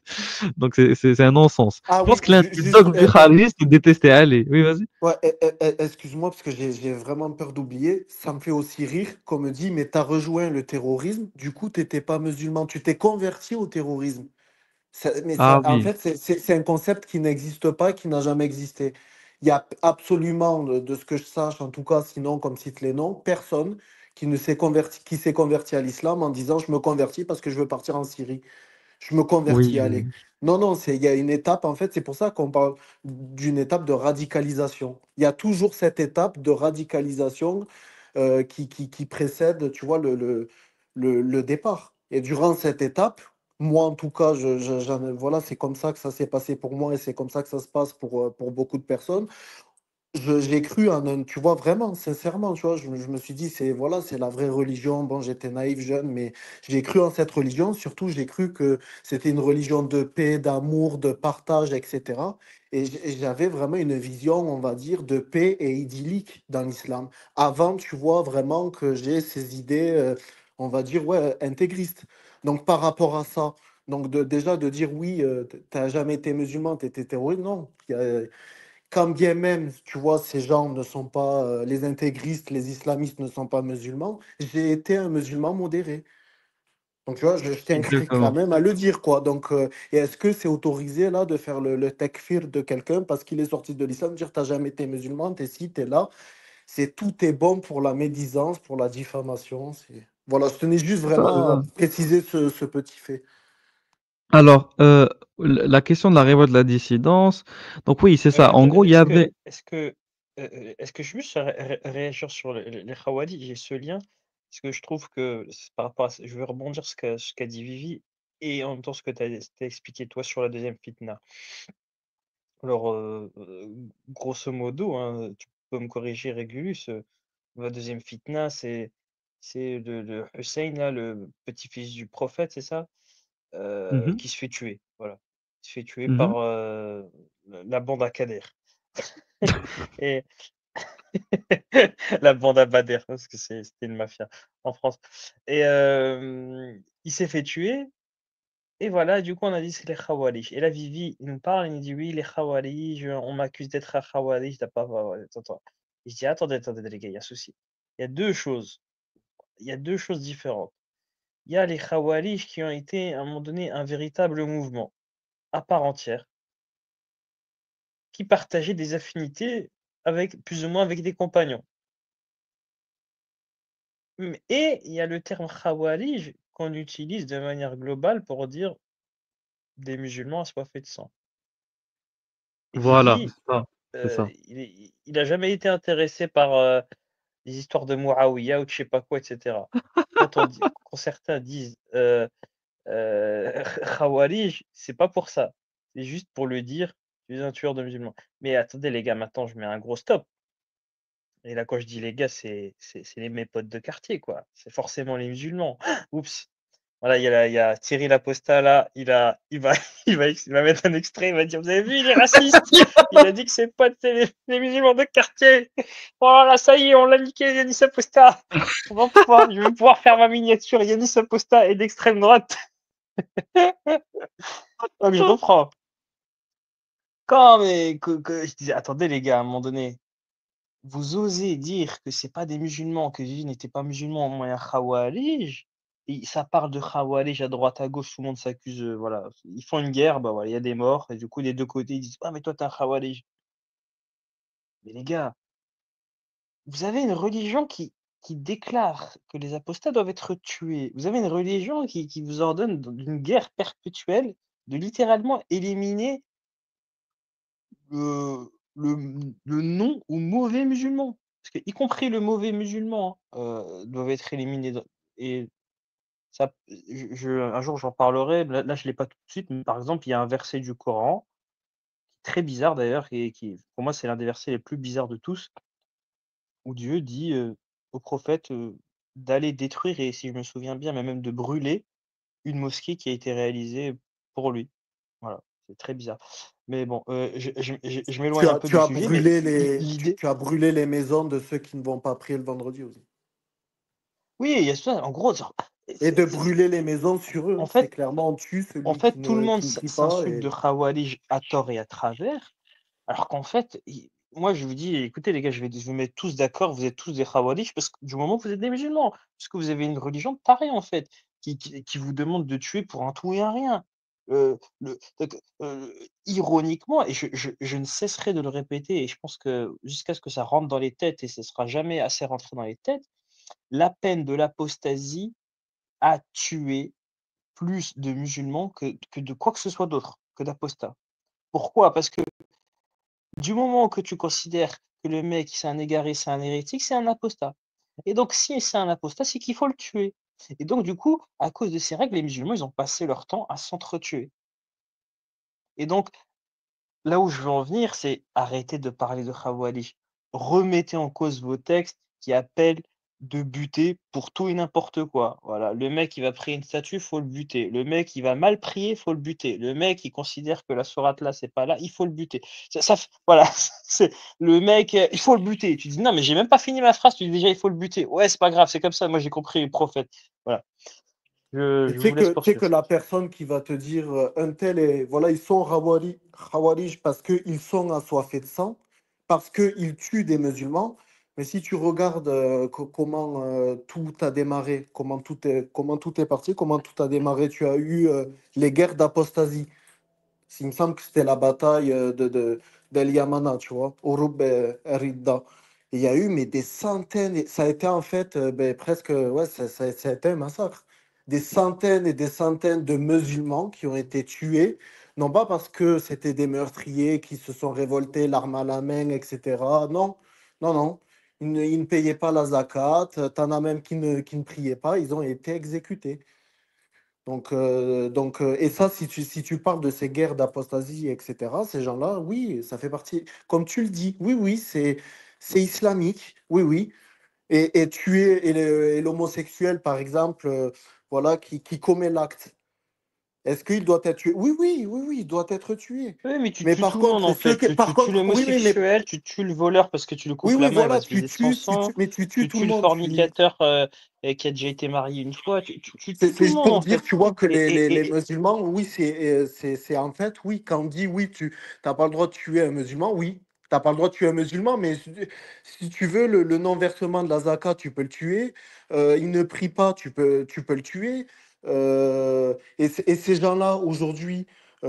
[SPEAKER 2] Donc c'est un non-sens.
[SPEAKER 1] Ah
[SPEAKER 2] Je pense
[SPEAKER 1] oui,
[SPEAKER 2] que l'un des
[SPEAKER 1] juste,
[SPEAKER 2] dogmes du Kharijite, c'est de détester Ali. Oui, vas-y.
[SPEAKER 1] ouais, excuse-moi parce que j'ai vraiment peur d'oublier. Ça me fait aussi rire qu'on me dit, mais tu as rejoint le terrorisme, du coup, tu n'étais pas musulman, tu t'es converti au terrorisme.
[SPEAKER 2] Ah
[SPEAKER 1] En
[SPEAKER 2] oui.
[SPEAKER 1] fait, c'est un concept qui n'existe pas, qui n'a jamais existé. Il y a absolument, de ce que je sache, en tout cas, sinon, comme cite les noms, personne qui s'est converti à l'islam en disant je me convertis parce que je veux partir en Syrie. Je me convertis,
[SPEAKER 2] Oui,
[SPEAKER 1] allez.
[SPEAKER 2] oui.
[SPEAKER 1] Non, non, il y a une étape, en fait, c'est pour ça qu'on parle d'une étape de radicalisation. Il y a toujours cette étape de radicalisation qui précède, tu vois, le départ. Et durant cette étape, moi, en tout cas, voilà, c'est comme ça que ça s'est passé pour moi et c'est comme ça que ça se passe pour beaucoup de personnes. J'ai cru en un, tu vois, vraiment, sincèrement, tu vois, je me suis dit, c'est voilà, c'est la vraie religion. Bon, j'étais naïf, jeune, mais j'ai cru en cette religion. Surtout, j'ai cru que c'était une religion de paix, d'amour, de partage, etc. Et j'avais vraiment une vision, on va dire, de paix et idyllique dans l'islam. Avant, tu vois, vraiment que j'ai ces idées, on va dire, ouais, intégristes. Donc, par rapport à ça, donc déjà de dire, oui, t'as jamais été musulman, t'étais terroriste, non. Quand bien même, tu vois, ces gens ne sont pas, les intégristes, les islamistes ne sont pas musulmans, j'ai été un musulman modéré. Donc, tu vois, je tiens quand
[SPEAKER 2] Exactement.
[SPEAKER 1] même à le dire, quoi. Donc, et est-ce que c'est autorisé, là, de faire le takfir de quelqu'un parce qu'il est sorti de l'islam, dire t'as jamais été musulman, t'es ci, t'es là. Tout est bon pour la médisance, pour la diffamation. Voilà, je tenais juste
[SPEAKER 2] C'est ça, c'est
[SPEAKER 1] vraiment à
[SPEAKER 2] ça.
[SPEAKER 1] préciser ce petit fait.
[SPEAKER 2] Alors, la question de la révolte de la dissidence, donc oui, c'est ça. En
[SPEAKER 3] Attends,
[SPEAKER 2] gros, il y avait...
[SPEAKER 3] est-ce que je peux juste réagir sur les Khawaris? J'ai ce lien, parce que je trouve que par rapport à je vais rebondir sur ce qu'a dit Vivi et en même temps ce que tu as expliqué toi sur la deuxième fitna. Alors, grosso modo, hein, tu peux me corriger Régulus, la deuxième fitna, c'est le Hussein, là, le petit-fils du prophète, c'est ça?
[SPEAKER 2] Mhm,
[SPEAKER 3] Qui se fait tuer, voilà. Il se fait tuer
[SPEAKER 2] mhm.
[SPEAKER 3] par la bande à Kader. Et la bande à Bader, parce que c'était une mafia en France. Et il s'est fait tuer. Et voilà, du coup, on a dit c'est les Khawarij. Et là, Vivi, il nous parle, il nous dit oui, les Khawarij, on m'accuse d'être un Khawarij, t'as pas. Attends, attends. Et je dis attendez, les gars, il y a un souci. Il y a deux choses. Il y a deux choses différentes. Il y a les Khawarij qui ont été à un moment donné un véritable mouvement à part entière, qui partageait des affinités avec plus ou moins avec des compagnons. Et il y a le terme Khawarij qu'on utilise de manière globale pour dire des musulmans assoiffés de sang. Et
[SPEAKER 2] Voilà,
[SPEAKER 3] Vivi,
[SPEAKER 2] c'est ça.
[SPEAKER 3] il a jamais été intéressé par, les histoires de Muawiya ou de je sais pas quoi, et cetera. Quand certains disent, Khawarij, c'est pas pour ça. C'est juste pour le dire: «Tu es un tueur de musulmans». Mais attendez les gars, maintenant je mets un gros stop. Et là, quand je dis les gars, c'est mes potes de quartier, quoi. C'est forcément les musulmans. Oups! Voilà, il y a Thierry Laposta là, il va mettre un extrait, il va dire: «Vous avez vu, il est raciste! Il a dit que ses potes, c'est les musulmans de quartier! Voilà, ça y est, on l'a niqué, Yanis Aposta! Je vais pouvoir faire ma miniature Yanis Aposta et d'extrême droite!» Donc je reprends. Quand mais que je disais: «Attendez les gars, à un moment donné, vous osez dire que c'est pas des musulmans, que Jésus n'était pas musulman, au moins un khawarij, et ça parle de khawarij à droite, à gauche, tout le monde s'accuse, voilà. Ils font une guerre, bah voilà, il y a des morts, et du coup, des deux côtés, ils disent: «Ah, mais toi, t'es un khawarij». Mais les gars, vous avez une religion qui déclare que les apostats doivent être tués. Vous avez une religion qui vous ordonne d'une guerre perpétuelle, de littéralement éliminer le non aux mauvais musulmans. Parce que, y compris le mauvais musulman, doivent être éliminés et ça un jour j'en parlerai, là je l'ai pas tout de suite, mais par exemple, il y a un verset du Coran, très bizarre d'ailleurs et qui pour moi c'est l'un des versets les plus bizarres de tous, où Dieu dit, au prophète, d'aller détruire et si je me souviens bien, mais même de brûler une mosquée qui a été réalisée pour lui. Voilà, c'est très bizarre. Mais bon, je m'éloigne un peu
[SPEAKER 1] Tu
[SPEAKER 3] du
[SPEAKER 1] as
[SPEAKER 3] sujet, mais
[SPEAKER 1] brûlé
[SPEAKER 3] l'idée
[SPEAKER 1] tu as brûlé les maisons de ceux qui ne vont pas prier le vendredi aussi.
[SPEAKER 3] oui, il y a ça, en gros, genre,
[SPEAKER 1] Et de
[SPEAKER 3] c'est
[SPEAKER 1] brûler les maisons sur eux,
[SPEAKER 3] en
[SPEAKER 1] hein. C'est
[SPEAKER 3] fait
[SPEAKER 1] clairement on tue
[SPEAKER 3] en
[SPEAKER 1] celui
[SPEAKER 3] fait, tout le monde
[SPEAKER 1] qui ne prie pas.
[SPEAKER 3] s'insulte de Khawarij à tort et à travers, alors qu'en fait, moi, je vous dis: «Écoutez les gars, je vais mettre tous d'accord, vous êtes tous des Khawarij parce que du moment que vous êtes des musulmans, parce que vous avez une religion de tarés, en fait, qui vous demande de tuer pour un tout et un rien». Ironiquement et je ne cesserai de le répéter et je pense que jusqu'à ce que ça rentre dans les têtes et ce sera jamais assez rentré dans les têtes, la peine de l'apostasie a tué plus de musulmans que de quoi que ce soit d'autre, que d'apostats. Pourquoi? Parce que du moment que tu considères que le mec, c'est un égaré, c'est un hérétique, c'est un apostat. Et donc, si c'est un apostat, c'est qu'il faut le tuer. Et donc, du coup, à cause de ces règles, les musulmans, ils ont passé leur temps à s'entretuer. Et donc, là où je veux en venir, c'est arrêter de parler de Khawali. Remettez en cause vos textes qui appellent de buter pour tout et n'importe quoi. Voilà, le mec, il va prier une statue, faut le buter. Le mec, il va mal prier, faut le buter. Le mec, il considère que la sourate là, c'est pas là, il faut le buter. Voilà, c'est le mec, il faut le buter. Tu dis non, mais j'ai même pas fini ma phrase. Tu dis déjà, il faut le buter. Ouais, c'est pas grave, c'est comme ça. Moi, j'ai compris le prophète. Voilà.
[SPEAKER 1] Et
[SPEAKER 3] Je vous laisse
[SPEAKER 1] tu sais
[SPEAKER 3] poursuivre.
[SPEAKER 1] que la personne qui va te dire un tel est, voilà, ils sont Khawarij parce qu'ils sont assoiffés de sang, parce qu'ils tuent des musulmans. Mais si tu regardes comment tout a démarré, comment tout est parti, comment tout a démarré, tu as eu les guerres d'apostasie. Il me semble que c'était la bataille d'El Yamana, tu vois, Urub et Ridda. Il y a eu mais des centaines, ça a été en fait presque, ouais, ça a été un massacre. des centaines et des centaines de musulmans qui ont été tués, non pas parce que c'était des meurtriers qui se sont révoltés, l'arme à la main, etc. Non, non, non. Ils ne payaient pas la zakat. T'en as même qui ne priaient pas. Ils ont été exécutés. Et ça, si tu parles de ces guerres d'apostasie, etc., ces gens-là, oui, ça fait partie, comme tu le dis, oui, oui, c'est islamique, oui, oui. Et tuer et l'homosexuel, par exemple, voilà, qui commet l'acte, est-ce qu'il doit être tué? Oui, oui, oui, oui, il doit être tué.
[SPEAKER 3] Oui, mais tu
[SPEAKER 1] Mais
[SPEAKER 3] tues
[SPEAKER 1] par
[SPEAKER 3] tout le monde
[SPEAKER 1] contre,
[SPEAKER 3] en fait.
[SPEAKER 1] par
[SPEAKER 3] Tu tues
[SPEAKER 1] contre, oui, oui, mais
[SPEAKER 3] l'homosexuel, tu tues le voleur parce que tu lui
[SPEAKER 1] oui,
[SPEAKER 3] coupes
[SPEAKER 1] oui,
[SPEAKER 3] la main, il va
[SPEAKER 1] voilà,
[SPEAKER 3] se vider de son sang.
[SPEAKER 1] mais tu tues
[SPEAKER 3] Tu
[SPEAKER 1] tout le
[SPEAKER 3] tues le
[SPEAKER 1] monde.
[SPEAKER 3] fornicateur qui a déjà été marié une fois. Tu tues tout
[SPEAKER 1] C'est
[SPEAKER 3] le
[SPEAKER 1] juste
[SPEAKER 3] monde
[SPEAKER 1] pour
[SPEAKER 3] en
[SPEAKER 1] dire,
[SPEAKER 3] fait.
[SPEAKER 1] tu vois, que
[SPEAKER 3] Et, et,
[SPEAKER 1] les
[SPEAKER 3] et,
[SPEAKER 1] musulmans, oui, c'est en fait, oui, quand on dit, oui, tu n'as pas le droit de tuer un musulman, oui, tu n'as pas le droit de tuer un musulman, mais si tu veux, le non-versement de la zakat, tu peux le tuer. Il ne prie pas, tu peux le tuer. Et ces gens-là, aujourd'hui,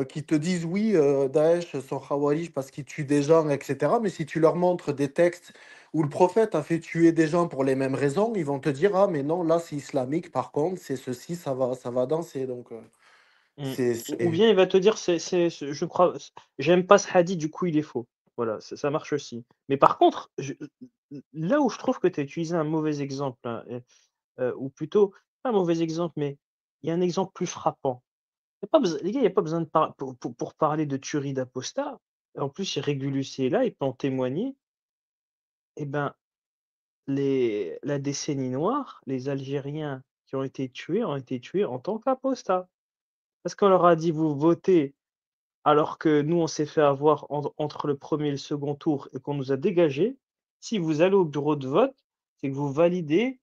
[SPEAKER 1] qui te disent, oui, Daesh sont khawarij parce qu'ils tuent des gens, etc. Mais si tu leur montres des textes où le prophète a fait tuer des gens pour les mêmes raisons, ils vont te dire, ah, mais non, là, c'est islamique, par contre, c'est ceci, ça va danser. Donc,
[SPEAKER 3] mm.
[SPEAKER 1] c'est,
[SPEAKER 3] Ou
[SPEAKER 1] c'est-
[SPEAKER 3] bien il va te dire, je crois, j'aime pas ce hadith, du coup il est faux. Voilà, ça marche aussi. Mais par contre, là où je trouve que tu as utilisé un mauvais exemple, hein, ou plutôt, pas un mauvais exemple, mais il y a un exemple plus frappant. Les gars, il n'y a pas besoin de pour parler de tuerie d'apostat. En plus, Régulus est là, il peut en témoigner. Eh ben, la décennie noire, les Algériens qui ont été tués en tant qu'apostats. Parce qu'on leur a dit, vous votez, alors que nous, on s'est fait avoir entre le premier et le second tour et qu'on nous a dégagés. Si vous allez au bureau de vote, c'est que vous validez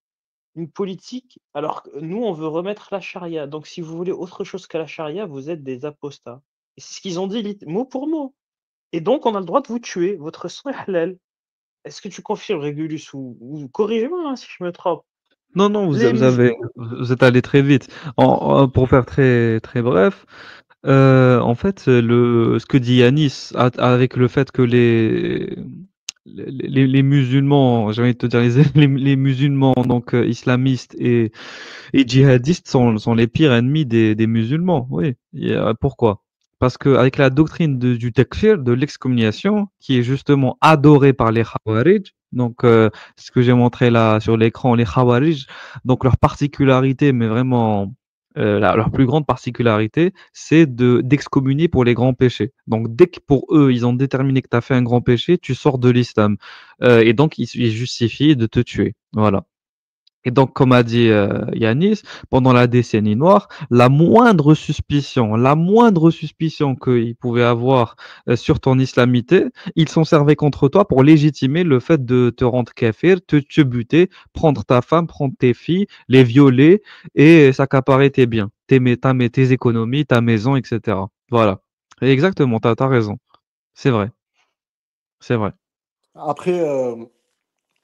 [SPEAKER 3] une politique, alors que nous, on veut remettre la charia. Donc, si vous voulez autre chose que la charia, vous êtes des apostats. Et c'est ce qu'ils ont dit mot pour mot. Et donc, on a le droit de vous tuer. Votre sang est halal. Est-ce que tu confirmes, Régulus, ou corrigez-moi hein, si je me trompe.
[SPEAKER 2] Non, non,
[SPEAKER 3] Les musulmans.
[SPEAKER 2] vous êtes allé très vite. Pour faire très, très bref, en fait, ce que dit Yanis, avec le fait que les musulmans, j'ai envie de te dire, les musulmans, donc islamistes et djihadistes sont les pires ennemis des musulmans. Oui. Pourquoi? Parce qu'avec la doctrine du takfir, de l'excommunication, qui est justement adorée par les Khawarij, donc ce que j'ai montré là sur l'écran, les Khawarij, donc leur particularité, mais vraiment leur plus grande particularité, c'est d'excommunier pour les grands péchés. Donc dès que pour eux, ils ont déterminé que tu as fait un grand péché, tu sors de l'islam. Et donc il est justifié de te tuer. Voilà. Et donc, comme a dit Yanis, pendant la décennie noire, la moindre suspicion qu'ils pouvaient avoir sur ton islamité, ils s'en servaient contre toi pour légitimer le fait de te rendre kafir, te buter, prendre ta femme, prendre tes filles, les violer et s'accaparer tes biens, tes économies, ta maison, etc. Voilà. Et exactement, t'as raison. C'est vrai, c'est vrai.
[SPEAKER 1] Après,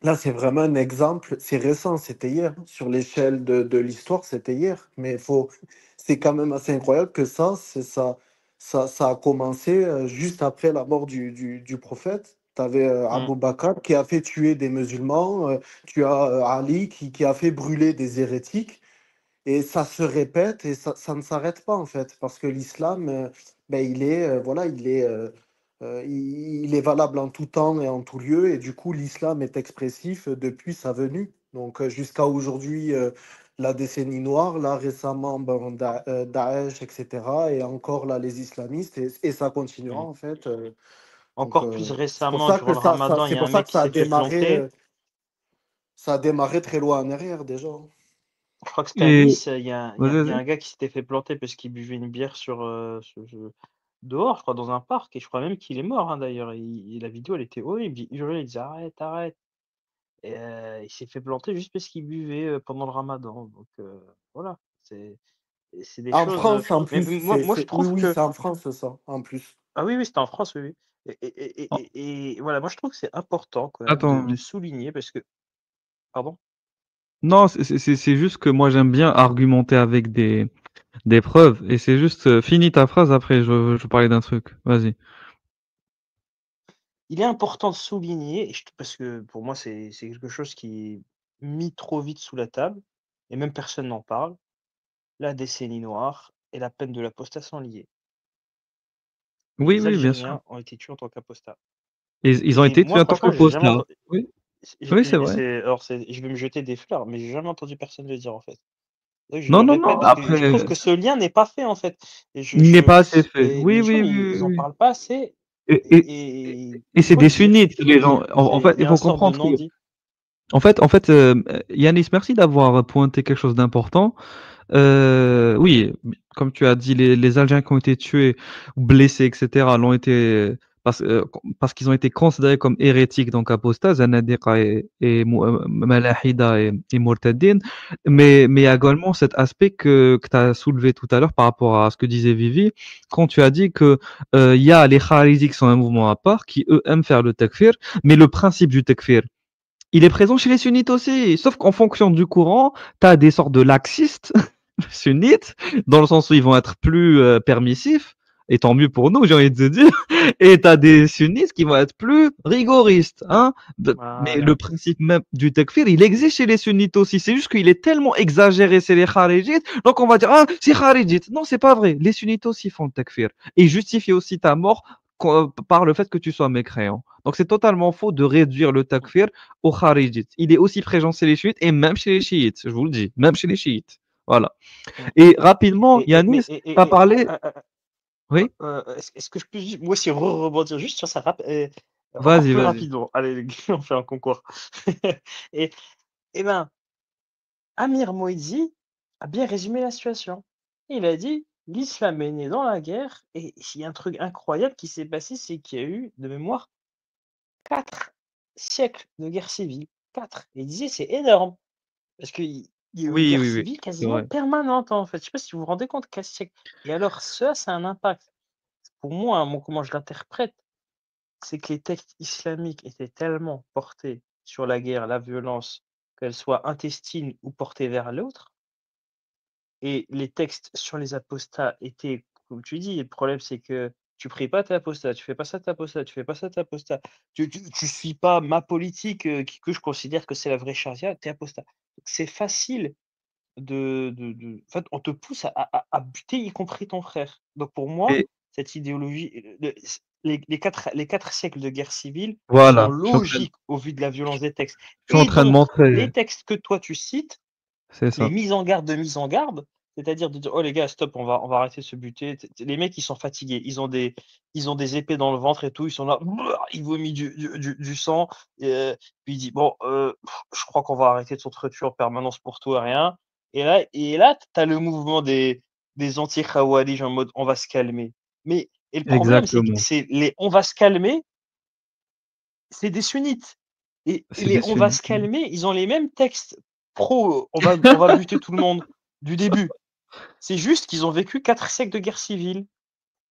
[SPEAKER 1] là, c'est vraiment un exemple, c'est récent, c'était hier. Sur l'échelle de l'histoire, c'était hier. Mais c'est quand même assez incroyable que ça a commencé juste après la mort du prophète. Tu avais
[SPEAKER 3] Mm,
[SPEAKER 1] Abu Bakr qui a fait tuer des musulmans, tu as Ali qui a fait brûler des hérétiques. Et ça se répète et ça ne s'arrête pas en fait, parce que l'islam, ben, voilà, il est valable en tout temps et en tout lieu, et du coup, l'islam est expressif depuis sa venue. Donc, jusqu'à aujourd'hui, la décennie noire, là récemment, ben, Daesh, etc., et encore là, les islamistes, et ça continuera
[SPEAKER 3] mm.
[SPEAKER 1] en fait. Donc,
[SPEAKER 3] Encore plus
[SPEAKER 1] c'est pour
[SPEAKER 3] récemment,
[SPEAKER 1] ça que
[SPEAKER 3] durant le ramadan, il y a un mec qui
[SPEAKER 1] ça a
[SPEAKER 3] s'est fait planter.
[SPEAKER 1] démarré très loin en arrière déjà.
[SPEAKER 3] Je crois que c'était à
[SPEAKER 2] Et
[SPEAKER 3] Nice,
[SPEAKER 2] vas-y,
[SPEAKER 3] il y a
[SPEAKER 2] vas-y.
[SPEAKER 3] un gars qui s'était fait planter parce qu'il buvait une bière dehors, je crois, dans un parc. Et je crois même qu'il est mort, hein, d'ailleurs. Et la vidéo, elle était horrible. Il hurlait, il disait arrête, arrête. Et il s'est fait planter juste parce qu'il buvait pendant le ramadan. Donc voilà, c'est des
[SPEAKER 1] En
[SPEAKER 3] choses.
[SPEAKER 1] France, en
[SPEAKER 3] Mais
[SPEAKER 1] plus,
[SPEAKER 3] moi, je
[SPEAKER 1] oui,
[SPEAKER 3] trouve
[SPEAKER 1] oui,
[SPEAKER 3] que.
[SPEAKER 1] c'est en France, ça, en plus.
[SPEAKER 3] Ah oui, oui, c'était en France, oui, oui. Et voilà, moi, je trouve que c'est important quand même de
[SPEAKER 2] Attends.
[SPEAKER 3] souligner parce que. Pardon?
[SPEAKER 2] Non, c'est juste que moi j'aime bien argumenter avec des preuves. Et c'est juste, finis ta phrase après, je parlais d'un truc. Vas-y.
[SPEAKER 3] Il est important de souligner, parce que pour moi, c'est quelque chose qui est mis trop vite sous la table, et même personne n'en parle. la décennie noire et la peine de l'apostat sont liées.
[SPEAKER 2] Oui,
[SPEAKER 3] Les
[SPEAKER 2] oui, bien sûr.
[SPEAKER 3] Algériens ont été tués en tant qu'apostats.
[SPEAKER 2] Ils ont
[SPEAKER 3] Et
[SPEAKER 2] été tués
[SPEAKER 3] moi,
[SPEAKER 2] en tant
[SPEAKER 3] franchement, j'ai jamais
[SPEAKER 2] qu'apostats.
[SPEAKER 3] entendu.
[SPEAKER 2] Oui, oui, c'est vrai.
[SPEAKER 3] Je vais me jeter des fleurs, mais j'ai jamais entendu personne le dire en fait. Oui, je
[SPEAKER 2] Non,
[SPEAKER 3] le
[SPEAKER 2] non, non.
[SPEAKER 3] répète parce que je trouve
[SPEAKER 2] Après,
[SPEAKER 3] que ce lien n'est pas fait en fait. Et
[SPEAKER 2] il n'est pas assez fait.
[SPEAKER 3] et
[SPEAKER 2] Oui,
[SPEAKER 3] les gens,
[SPEAKER 2] oui, oui,
[SPEAKER 3] ils
[SPEAKER 2] oui,
[SPEAKER 3] en
[SPEAKER 2] oui.
[SPEAKER 3] parlent pas assez.
[SPEAKER 2] Et, et,
[SPEAKER 3] Et
[SPEAKER 2] et
[SPEAKER 3] des
[SPEAKER 2] c'est
[SPEAKER 3] fois,
[SPEAKER 2] des sunnites, les gens. En fait,
[SPEAKER 3] il y
[SPEAKER 2] il
[SPEAKER 3] a un
[SPEAKER 2] faut
[SPEAKER 3] sort de
[SPEAKER 2] comprendre que,
[SPEAKER 3] non-dit.
[SPEAKER 2] Yanis, merci d'avoir pointé quelque chose d'important. Oui, comme tu as dit, les Algériens qui ont été tués ou blessés, etc., l'ont été parce qu'ils ont été considérés comme hérétiques, donc apostats, Zanadiqa et Malahida et Murtadine. Mais il y a également cet aspect que tu as soulevé tout à l'heure par rapport à ce que disait Vivi, quand tu as dit que il y a les Kharizis qui sont un mouvement à part, qui eux aiment faire le takfir, mais le principe du takfir, il est présent chez les sunnites aussi. Sauf qu'en fonction du courant, tu as des sortes de laxistes sunnites, dans le sens où ils vont être plus permissifs, et tant mieux pour nous, j'ai envie de te dire, et tu as des sunnites qui vont être plus rigoristes. Hein. Mais le
[SPEAKER 3] Voilà.
[SPEAKER 2] principe même du takfir, il existe chez les sunnites aussi. C'est juste qu'il est tellement exagéré chez les kharijites, donc on va dire, ah, c'est kharijite. Non, c'est pas vrai. Les sunnites aussi font le takfir. Et justifient aussi ta mort par le fait que tu sois mécréant. Donc c'est totalement faux de réduire le takfir aux kharijites. Il est aussi présent chez les chiites et même chez les chiites, je vous le dis, même chez les chiites. Voilà.
[SPEAKER 3] Mm.
[SPEAKER 2] Et rapidement,
[SPEAKER 3] Mais
[SPEAKER 2] Yanis, tu as parlé. Oui,
[SPEAKER 3] est-ce que je peux moi aussi rebondir juste sur ça encore
[SPEAKER 2] vas-y,
[SPEAKER 3] plus
[SPEAKER 2] vas-y.
[SPEAKER 3] rapidement? Allez, les gars, on fait un concours. Et, et ben, Amir Moïdi a bien résumé la situation. Il a dit l'islam est né dans la guerre et il y a un truc incroyable qui s'est passé, c'est qu'il y a eu, de mémoire, 4 siècles de guerre civile. 4. Et il disait c'est énorme parce qu'il y a eu une
[SPEAKER 2] Oui,
[SPEAKER 3] guerre
[SPEAKER 2] oui, oui,
[SPEAKER 3] civile
[SPEAKER 2] c'est
[SPEAKER 3] quasiment
[SPEAKER 2] vrai.
[SPEAKER 3] permanente en fait. Je sais pas si vous vous rendez compte, 4 siècles. Et alors ça, c'est un impact. Pour moi, comment je l'interprète, c'est que les textes islamiques étaient tellement portés sur la guerre, la violence, qu'elle soit intestine ou portée vers l'autre. Et les textes sur les apostats étaient, comme tu dis, le problème c'est que tu pries pas, tu apostat, tu fais pas ça, tu apostat, tu fais pas ça, tu apostat. Tu suis pas ma politique, que je considère que c'est la vraie charia, tu apostat. Donc c'est facile en fait, on te pousse à buter y compris ton frère. Donc pour moi,
[SPEAKER 2] Et
[SPEAKER 3] cette idéologie, les 4 siècles de guerre civile sont
[SPEAKER 2] voilà,
[SPEAKER 3] logiques au vu de la violence des textes.
[SPEAKER 2] je suis en
[SPEAKER 3] Et
[SPEAKER 2] train de
[SPEAKER 3] donc,
[SPEAKER 2] montrer.
[SPEAKER 3] les textes que toi tu cites,
[SPEAKER 2] C'est
[SPEAKER 3] les
[SPEAKER 2] ça.
[SPEAKER 3] mises en garde de mise en garde, c'est-à-dire de dire: «Oh les gars, stop, on va arrêter de se buter». Les mecs, ils sont fatigués, ils ont des épées dans le ventre et tout, ils sont là, ils vomissent du sang, puis il dit: «Bon, je crois qu'on va arrêter de s'entretuer en permanence pour tout et rien». Et là, tu as le mouvement des anti-khawarij en mode: «On va se calmer». Le problème, c'est que
[SPEAKER 2] Exactement.
[SPEAKER 3] c'est les «on va se calmer», c'est des sunnites et
[SPEAKER 2] C'est
[SPEAKER 3] les
[SPEAKER 2] des
[SPEAKER 3] «on va se
[SPEAKER 2] sunnites.
[SPEAKER 3] calmer», ils ont les mêmes textes pro, on va buter tout le monde du début. C'est juste qu'ils ont vécu 4 siècles de guerre civile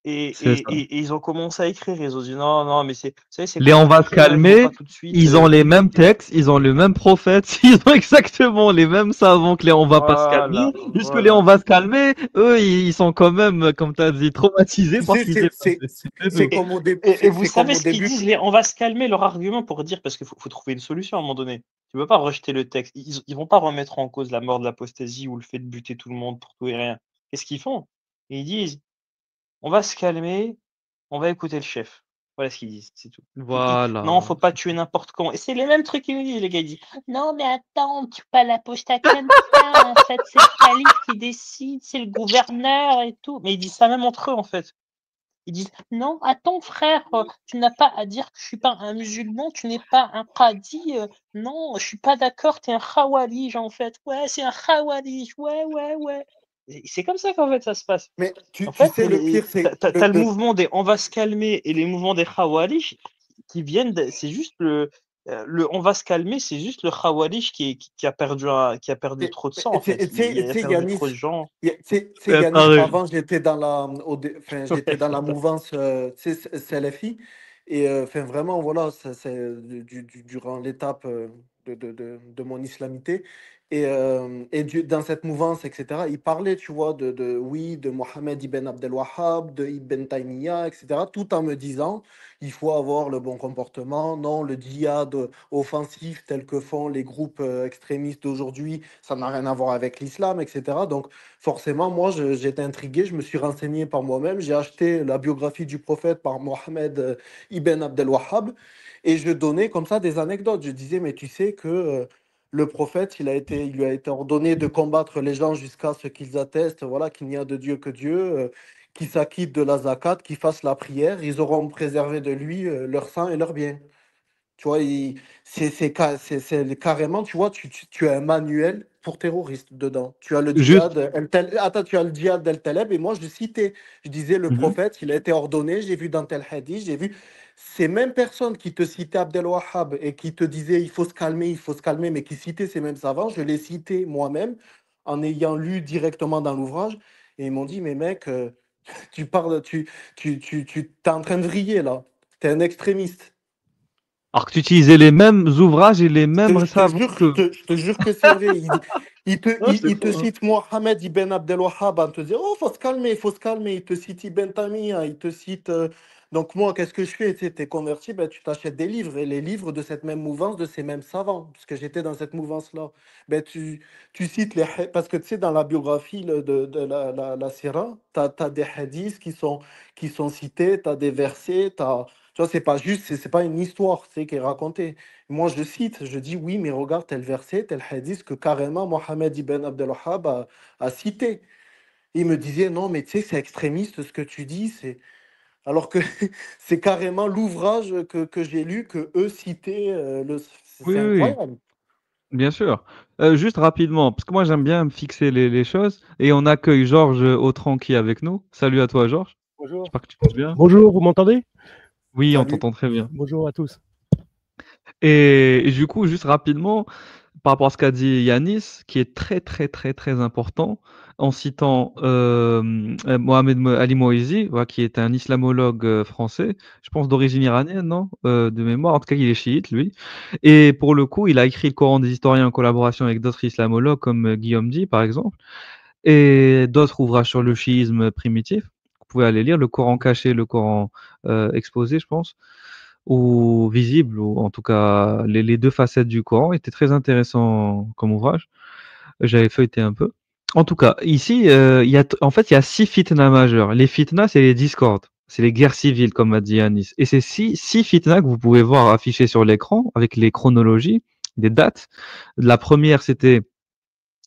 [SPEAKER 3] et
[SPEAKER 2] C'est
[SPEAKER 3] et
[SPEAKER 2] ça.
[SPEAKER 3] et et ils ont commencé à écrire. Ils ont dit: «Non, non, mais vous savez, c'est
[SPEAKER 2] Les on va se
[SPEAKER 3] compliqué là, il faut pas
[SPEAKER 2] calmer.
[SPEAKER 3] tout de suite,
[SPEAKER 2] Ils ont les mêmes textes, ils ont le même prophète, ils ont exactement les mêmes savants que les on va pas se calmer.
[SPEAKER 3] Voilà,
[SPEAKER 2] Juste que les on
[SPEAKER 3] voilà».
[SPEAKER 2] va se calmer, eux, ils sont quand même, comme tu as dit, traumatisés
[SPEAKER 1] Tu
[SPEAKER 2] par
[SPEAKER 1] sais,
[SPEAKER 2] ce qui s'est passé. C'est tout.
[SPEAKER 3] Et vous
[SPEAKER 1] c'est comme
[SPEAKER 3] savez
[SPEAKER 1] au
[SPEAKER 3] ce qu'ils
[SPEAKER 1] début.
[SPEAKER 3] disent, les «on va se calmer», leur argument pour dire parce qu'il faut trouver une solution à un moment donné. Tu peux pas rejeter le texte. Ils vont pas remettre en cause la mort de l'apostasie ou le fait de buter tout le monde pour tout et rien. Qu'est-ce qu'ils font? Ils disent: «On va se calmer, on va écouter le chef». Voilà ce qu'ils disent, c'est tout. Non,
[SPEAKER 2] Voilà.
[SPEAKER 3] faut pas tuer n'importe comment. Et c'est les mêmes trucs qu'ils nous disent, les gars. Ils disent: «Non, mais attends, tue pas l'apostat comme ça. En fait, c'est le calife qui décide, c'est le gouverneur et tout». Mais ils disent ça même entre eux, en fait. Ils disent: «Non, attends frère, tu n'as pas à dire que je suis pas un musulman, tu n'es pas un qadi, non, je suis pas d'accord, tu es un khawarij en fait. Ouais, c'est un khawarij, ouais, ouais, ouais». Et c'est comme ça qu'en fait ça se passe.
[SPEAKER 1] Mais
[SPEAKER 3] En
[SPEAKER 1] tu
[SPEAKER 3] fait,
[SPEAKER 1] sais, le pire,
[SPEAKER 3] tu
[SPEAKER 1] c'est
[SPEAKER 3] as le mouvement des «on va se calmer» et les mouvements des khawarij qui viennent c'est juste le «on va se calmer», c'est juste le khawarij qui a perdu trop de sang en fait. Il a perdu trop de
[SPEAKER 1] Yanis,
[SPEAKER 3] gens.
[SPEAKER 1] Yanis,
[SPEAKER 2] Pareil.
[SPEAKER 1] avant, j'étais dans j'étais
[SPEAKER 3] Ouais,
[SPEAKER 1] dans la
[SPEAKER 3] c'est ça.
[SPEAKER 1] mouvance Salafi. Et enfin, vraiment, voilà, durant l'étape de mon islamité. Dans cette mouvance, etc., il parlait, tu vois, oui, de Mohammed ibn Abdel Wahhab, de Ibn Taymiyyah, etc., tout en me disant, il faut avoir le bon comportement. Non, le djihad offensif tel que font les groupes extrémistes d'aujourd'hui, ça n'a rien à voir avec l'islam, etc. Donc, forcément, moi, j'étais intrigué, je me suis renseigné par moi-même, j'ai acheté la biographie du prophète par Mohammed ibn Abdel Wahhab, et je donnais comme ça des anecdotes. Je disais, mais tu sais que le prophète, il lui a été ordonné de combattre les gens jusqu'à ce qu'ils attestent, voilà, qu'il n'y a de Dieu que Dieu, qu'ils s'acquittent de la zakat, qu'ils fassent la prière, ils auront préservé de lui leur sang et leurs biens. Tu vois, carrément, tu vois, tu as un manuel pour terroristes dedans. Tu as le
[SPEAKER 2] Juste.
[SPEAKER 1] djihad, attends, tu as le djihad d'El-Taleb, et moi je citais, je disais le
[SPEAKER 2] Mhm.
[SPEAKER 1] prophète, il a été ordonné, j'ai vu dans tel hadith, j'ai vu ces mêmes personnes qui te citaient Abdel Wahhab et qui te disaient il faut se calmer, mais qui citaient ces mêmes savants, je les citais moi-même en ayant lu directement dans l'ouvrage, et ils m'ont dit, mais mec, tu parles, t'es en train de vriller là, t'es un extrémiste.
[SPEAKER 2] Alors que tu utilisais les mêmes ouvrages et les mêmes
[SPEAKER 1] Je te
[SPEAKER 2] savants
[SPEAKER 1] jure,
[SPEAKER 2] que.
[SPEAKER 1] je te jure que c'est vrai.
[SPEAKER 2] Ah, c'est
[SPEAKER 1] Il te
[SPEAKER 2] fou, hein.
[SPEAKER 1] cite Mohamed ibn Abdel Wahhab en te disant, oh, faut se calmer, faut se calmer. Il te cite Ibn Taymiyyah, il te cite. Donc, moi, qu'est-ce que je fais? Tu sais, t'es converti, ben, tu t'achètes des livres, et les livres de cette même mouvance, de ces mêmes savants, parce que j'étais dans cette mouvance-là. Ben, tu cites parce que tu sais, dans la biographie de la Sira, tu as, des hadiths qui sont cités, tu as des versets, tu vois, c'est pas juste, c'est pas une histoire, c'est qui est racontée. Moi, je cite, je dis oui, mais regarde tel verset, tel hadith que carrément Mohammed ibn Abdel Wahhab a cité. Il me disait non, mais tu sais, c'est extrémiste ce que tu dis, alors que c'est carrément l'ouvrage que j'ai lu que eux citaient.
[SPEAKER 2] Oui,
[SPEAKER 1] C'est
[SPEAKER 2] oui, oui,
[SPEAKER 1] incroyable.
[SPEAKER 2] bien sûr. Juste rapidement, parce que moi j'aime bien me fixer les choses, et on accueille Georges Autran qui est avec nous. Salut à toi, Georges.
[SPEAKER 4] Bonjour.
[SPEAKER 2] J'espère que tu vas bien.
[SPEAKER 4] Bonjour, vous m'entendez?
[SPEAKER 2] Oui, on
[SPEAKER 1] Salut.
[SPEAKER 2] t'entend très bien.
[SPEAKER 4] Bonjour à tous.
[SPEAKER 2] Et du coup, juste rapidement, par rapport à ce qu'a dit Yanis, qui est très très très très important, en citant Mohamed Ali Moïsi, voilà, qui est un islamologue français, je pense d'origine iranienne, non? De mémoire, en tout cas il est chiite, lui. Et pour le coup, il a écrit le Coran des historiens en collaboration avec d'autres islamologues comme Guillaume Di, par exemple, et d'autres ouvrages sur le chiisme primitif. Vous pouvez aller lire le Coran caché, le Coran exposé, je pense, ou visible, ou en tout cas les deux facettes du Coran étaient très intéressants comme ouvrage. J'avais feuilleté un peu. En tout cas, ici, en fait, il y a 6 fitnas majeures. Les fitnas, c'est les discordes, c'est les guerres civiles, comme a dit Anis. Et c'est six fitnas que vous pouvez voir affichées sur l'écran avec les chronologies, des dates. La première, c'était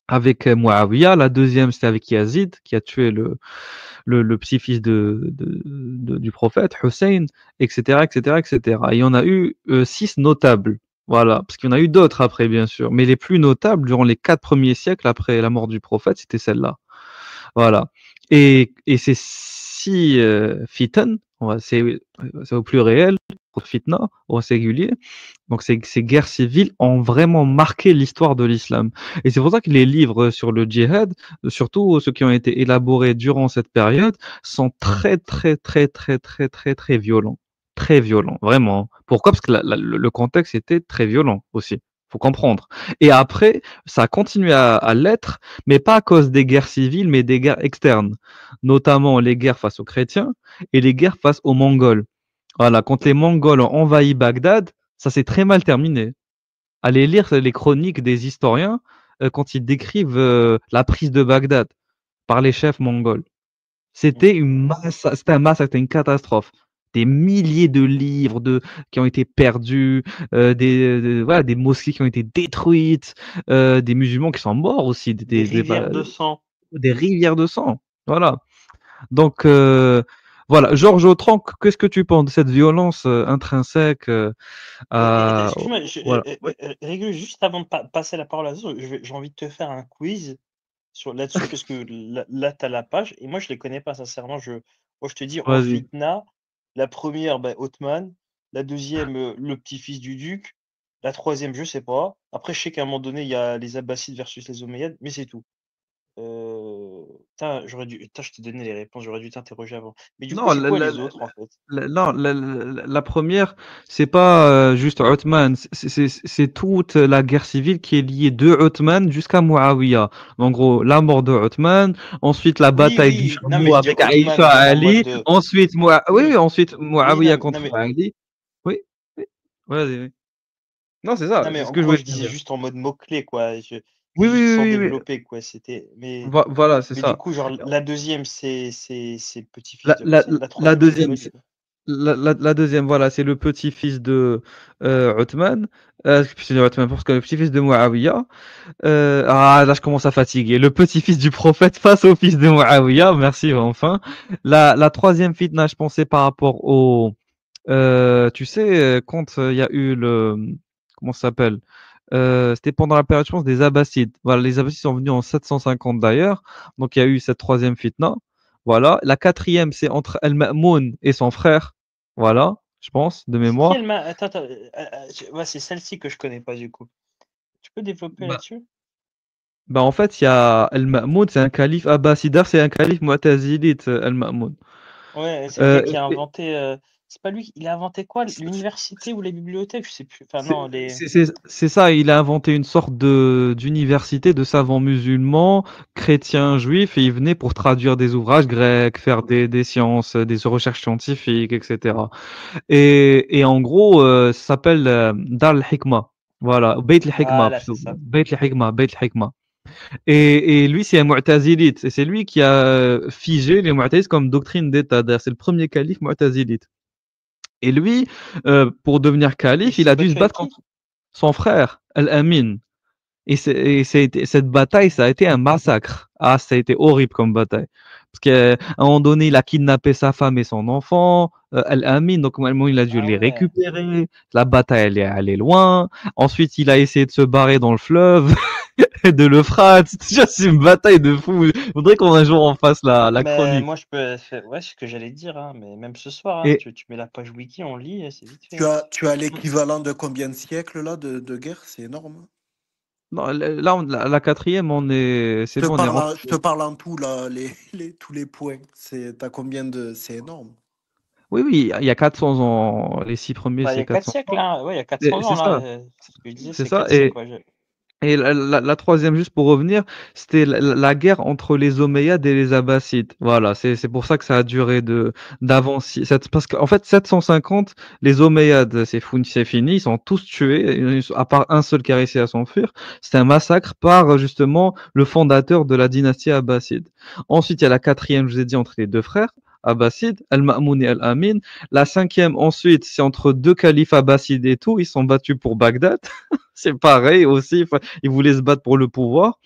[SPEAKER 2] avec Muawiyah. La deuxième, c'était avec Yazid, qui a tué le petit-fils du prophète, Hussein, etc., etc., etc. Et il y en a eu 6 notables. Voilà, parce qu'il y en a eu d'autres après, bien sûr. Mais les plus notables, durant les 4 premiers siècles après la mort du prophète, c'était celle-là. Voilà. Et ces 6 fitan, c'est au pluriel, fitna, au singulier. Donc ces guerres civiles ont vraiment marqué l'histoire de l'islam. Et c'est pour ça que les livres sur le djihad, surtout ceux qui ont été élaborés durant cette période, sont très très très très très très très violents. Très violents, vraiment. Pourquoi? Parce que le contexte était très violent aussi. Faut comprendre. Et après, ça a continué à l'être, mais pas à cause des guerres civiles, mais des guerres externes, notamment les guerres face aux chrétiens et les guerres face aux Mongols. Voilà, quand les Mongols ont envahi Bagdad, ça s'est très mal terminé. Allez lire les chroniques des historiens quand ils décrivent la prise de Bagdad par les chefs mongols. C'était un massacre, c'était une catastrophe. Des milliers de livres qui ont été perdus, voilà, des mosquées qui ont été détruites, des musulmans qui sont morts aussi,
[SPEAKER 3] Des rivières de sang.
[SPEAKER 2] des rivières de sang. Voilà. Donc, voilà. Georges Autran, qu'est-ce que tu penses de cette violence intrinsèque à...
[SPEAKER 3] Excuse-moi,
[SPEAKER 2] Voilà. Oui,
[SPEAKER 3] Régul, juste avant de passer la parole à ça, j'ai envie de te faire un quiz là-dessus, parce que là, tu as la page, et moi, je les connais pas, sincèrement. Moi, je te dis, en
[SPEAKER 2] vas-y.
[SPEAKER 3] fitna, la première, ben, Othman, la deuxième, le petit-fils du duc, la troisième, je sais pas. Après, je sais qu'à un moment donné, il y a les Abbassides versus les Omeyyades, mais c'est tout. Putain, je t'ai donné les réponses, j'aurais dû t'interroger avant. Mais du coup,
[SPEAKER 2] Non,
[SPEAKER 3] c'est quoi les autres, en fait?
[SPEAKER 2] non, la première, c'est pas juste Othman, c'est toute la guerre civile qui est liée de Othman jusqu'à Muawiyah. En gros, la mort de Othman, ensuite la
[SPEAKER 3] Oui,
[SPEAKER 2] bataille du
[SPEAKER 3] oui, non, mais
[SPEAKER 2] chameau
[SPEAKER 3] je veux dire
[SPEAKER 2] avec
[SPEAKER 3] Ottoman,
[SPEAKER 2] Aïcha
[SPEAKER 3] genre en
[SPEAKER 2] Ali,
[SPEAKER 3] mode.
[SPEAKER 2] ensuite, oui,
[SPEAKER 3] Oui,
[SPEAKER 2] ensuite
[SPEAKER 3] oui,
[SPEAKER 2] Muawiyah
[SPEAKER 3] non,
[SPEAKER 2] contre Ali. Oui, oui, vas-y, oui. Non, c'est ça,
[SPEAKER 3] non, mais
[SPEAKER 2] c'est ce
[SPEAKER 3] en
[SPEAKER 2] que je
[SPEAKER 3] gros,
[SPEAKER 2] voulais
[SPEAKER 3] je disais
[SPEAKER 2] dire.
[SPEAKER 3] juste en mode mot-clé, quoi.
[SPEAKER 2] Oui, oui,
[SPEAKER 3] Juste sans
[SPEAKER 2] oui, oui, oui.
[SPEAKER 3] développer, quoi. C'était.
[SPEAKER 2] Voilà, c'est
[SPEAKER 3] Mais du
[SPEAKER 2] ça.
[SPEAKER 3] coup, genre, la deuxième, c'est le petit-fils
[SPEAKER 2] La,
[SPEAKER 3] de
[SPEAKER 2] la,
[SPEAKER 3] Hussein. La
[SPEAKER 2] la
[SPEAKER 3] troisième, c'était quoi,
[SPEAKER 2] deuxième,
[SPEAKER 3] du coup?
[SPEAKER 2] la deuxième, voilà, c'est le petit-fils de Othman. C'est Othman, parce que le petit-fils de Muawiyah. Là, je commence à fatiguer. Le petit-fils du prophète face au fils de Muawiyah. Merci, enfin. La troisième fitna, je pensais par rapport au. Tu sais, quand il y a eu le. Comment ça s'appelle? C'était pendant la période, je pense, des Abbassides. Voilà, les Abbassides sont venus en 750 d'ailleurs. Donc, il y a eu cette troisième fitna. Voilà. La quatrième, c'est entre Al-Ma'moun et son frère. Voilà, je pense, de
[SPEAKER 3] C'est qui, elle
[SPEAKER 2] mémoire.
[SPEAKER 3] m'a. Attends, attends. Ouais, c'est celle-ci que je connais pas, du coup. Tu peux développer
[SPEAKER 2] Bah,
[SPEAKER 3] là-dessus?
[SPEAKER 2] bah, en fait, il y a Al-Ma'moun, c'est un calife abbasside, c'est un calife mu'tazilite, Al-Ma'moun.
[SPEAKER 3] Ouais, c'est le gars
[SPEAKER 2] Euh,
[SPEAKER 3] qui a
[SPEAKER 2] et-
[SPEAKER 3] inventé. C'est pas lui, il a inventé quoi? L'université ou les bibliothèques? Je sais plus. Enfin, non, les.
[SPEAKER 2] c'est ça, il a inventé une sorte d'université de savants musulmans, chrétiens, juifs, et il venait pour traduire des ouvrages grecs, faire des sciences, des recherches scientifiques, etc. Et en gros, ça s'appelle Dar al-Hikma. Voilà, Beit al-Hikma
[SPEAKER 3] Voilà, c'est
[SPEAKER 2] plutôt.
[SPEAKER 3] ça.
[SPEAKER 2] Beit al-Hikma, Beit al-Hikma. Et lui, c'est un mu'tazilite. Et c'est lui qui a figé les mu'taziles comme doctrine d'État. D'ailleurs, c'est le premier calife mu'tazilite. Et lui, pour devenir
[SPEAKER 3] Il
[SPEAKER 2] calife, il
[SPEAKER 3] s'est
[SPEAKER 2] a dû se
[SPEAKER 3] battu avec
[SPEAKER 2] battre
[SPEAKER 3] qui?
[SPEAKER 2] contre son frère, Al-Amin. Cette bataille, ça a été un massacre. Ah, ça a été horrible comme bataille. Parce qu'à un moment donné, il a kidnappé sa femme et son enfant, Al-Amin, donc normalement, il a dû
[SPEAKER 3] Ah
[SPEAKER 2] les
[SPEAKER 3] ouais.
[SPEAKER 2] récupérer. La bataille, elle est allée loin. Ensuite, il a essayé de se barrer dans le fleuve de l'Euphrate. C'est une bataille de fou. Je voudrais qu'on un jour en fasse la
[SPEAKER 3] Mais
[SPEAKER 2] chronique.
[SPEAKER 3] moi, je peux faire. Ouais, c'est ce que j'allais dire, hein. Mais même ce soir, hein,
[SPEAKER 2] Et
[SPEAKER 3] tu mets la page wiki, on lit, et c'est vite fait,
[SPEAKER 1] Tu
[SPEAKER 3] hein.
[SPEAKER 1] as, tu as l'équivalent de combien de siècles là de guerre? C'est énorme.
[SPEAKER 2] non, là, la quatrième, c'est bon, on est rentré.
[SPEAKER 1] Je te parle en tout là, tous les points. T'as combien de. C'est énorme.
[SPEAKER 2] Oui, oui, il y a 400 ans. Les 6 premiers,
[SPEAKER 3] Bah, il y
[SPEAKER 2] c'est
[SPEAKER 3] a 4
[SPEAKER 2] 400
[SPEAKER 3] siècles,
[SPEAKER 2] ans.
[SPEAKER 3] hein. Ouais, il y a 400 ans,
[SPEAKER 2] C'est
[SPEAKER 3] là.
[SPEAKER 2] ça,
[SPEAKER 3] Ce que je disais,
[SPEAKER 2] c'est
[SPEAKER 3] c'est
[SPEAKER 2] ça.
[SPEAKER 3] 4 siècles, ouais.
[SPEAKER 2] Et la troisième, juste pour revenir, c'était la guerre entre les Omeyyades et les Abbassides. Voilà, c'est pour ça que ça a duré d'avant. Parce qu'en fait, 750, les Omeyyades, c'est fini, ils sont tous tués, à part un seul qui a réussi à s'enfuir. C'était un massacre par justement le fondateur de la dynastie abbasside. Ensuite, il y a la quatrième, je vous ai dit, entre les deux frères abbassides, Al-Ma'moun et Al-Amin. La cinquième, ensuite, c'est entre deux califes abbassides et tout, ils sont battus pour Bagdad. C'est pareil aussi. Ils voulaient se battre pour le pouvoir.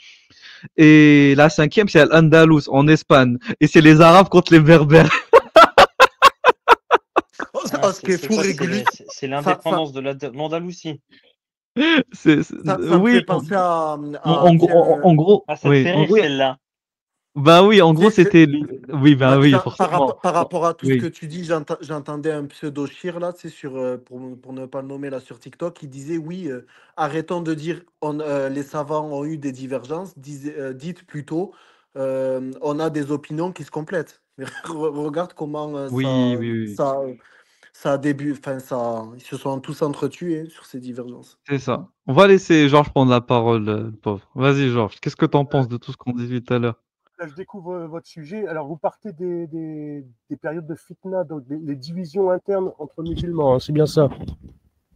[SPEAKER 2] Et la cinquième, c'est Al-Andalus, en Espagne. Et c'est les Arabes contre les Berbères.
[SPEAKER 3] Ah,
[SPEAKER 1] Ce qui est
[SPEAKER 3] c'est
[SPEAKER 1] fou,
[SPEAKER 3] quoi?
[SPEAKER 1] Régulus,
[SPEAKER 3] C'est
[SPEAKER 1] ça, ça,
[SPEAKER 3] l'indépendance de l'Andalousie.
[SPEAKER 1] ça me fait
[SPEAKER 2] Oui,
[SPEAKER 1] penser à tiens,
[SPEAKER 2] en gros,
[SPEAKER 3] Ah, ça te
[SPEAKER 2] oui,
[SPEAKER 3] fait
[SPEAKER 2] en
[SPEAKER 3] rire,
[SPEAKER 2] gros,
[SPEAKER 3] celle-là.
[SPEAKER 2] ben oui, en gros,
[SPEAKER 1] tu sais,
[SPEAKER 2] c'était, oui, ben
[SPEAKER 1] Bah,
[SPEAKER 2] oui,
[SPEAKER 1] par
[SPEAKER 2] forcément.
[SPEAKER 1] rapport à tout ce que
[SPEAKER 2] Oui,
[SPEAKER 1] tu dis, j'entendais un pseudo Shir là, tu sais, pour ne pas le nommer là sur TikTok, qui disait oui, arrêtons de dire les savants ont eu des divergences, dites plutôt on a des opinions qui se complètent. Mais regarde comment
[SPEAKER 2] oui, oui, oui.
[SPEAKER 1] ça a début, enfin ça, ils se sont tous entretués sur ces divergences.
[SPEAKER 2] C'est ça. On va laisser Georges prendre la parole, le pauvre. Vas-y, Georges. Qu'est-ce que t'en
[SPEAKER 4] Euh,
[SPEAKER 2] penses de tout ce qu'on dit tout à l'heure?
[SPEAKER 4] Là, je découvre votre sujet. Alors, vous partez des périodes de fitna, donc les divisions internes entre musulmans, hein, c'est bien ça.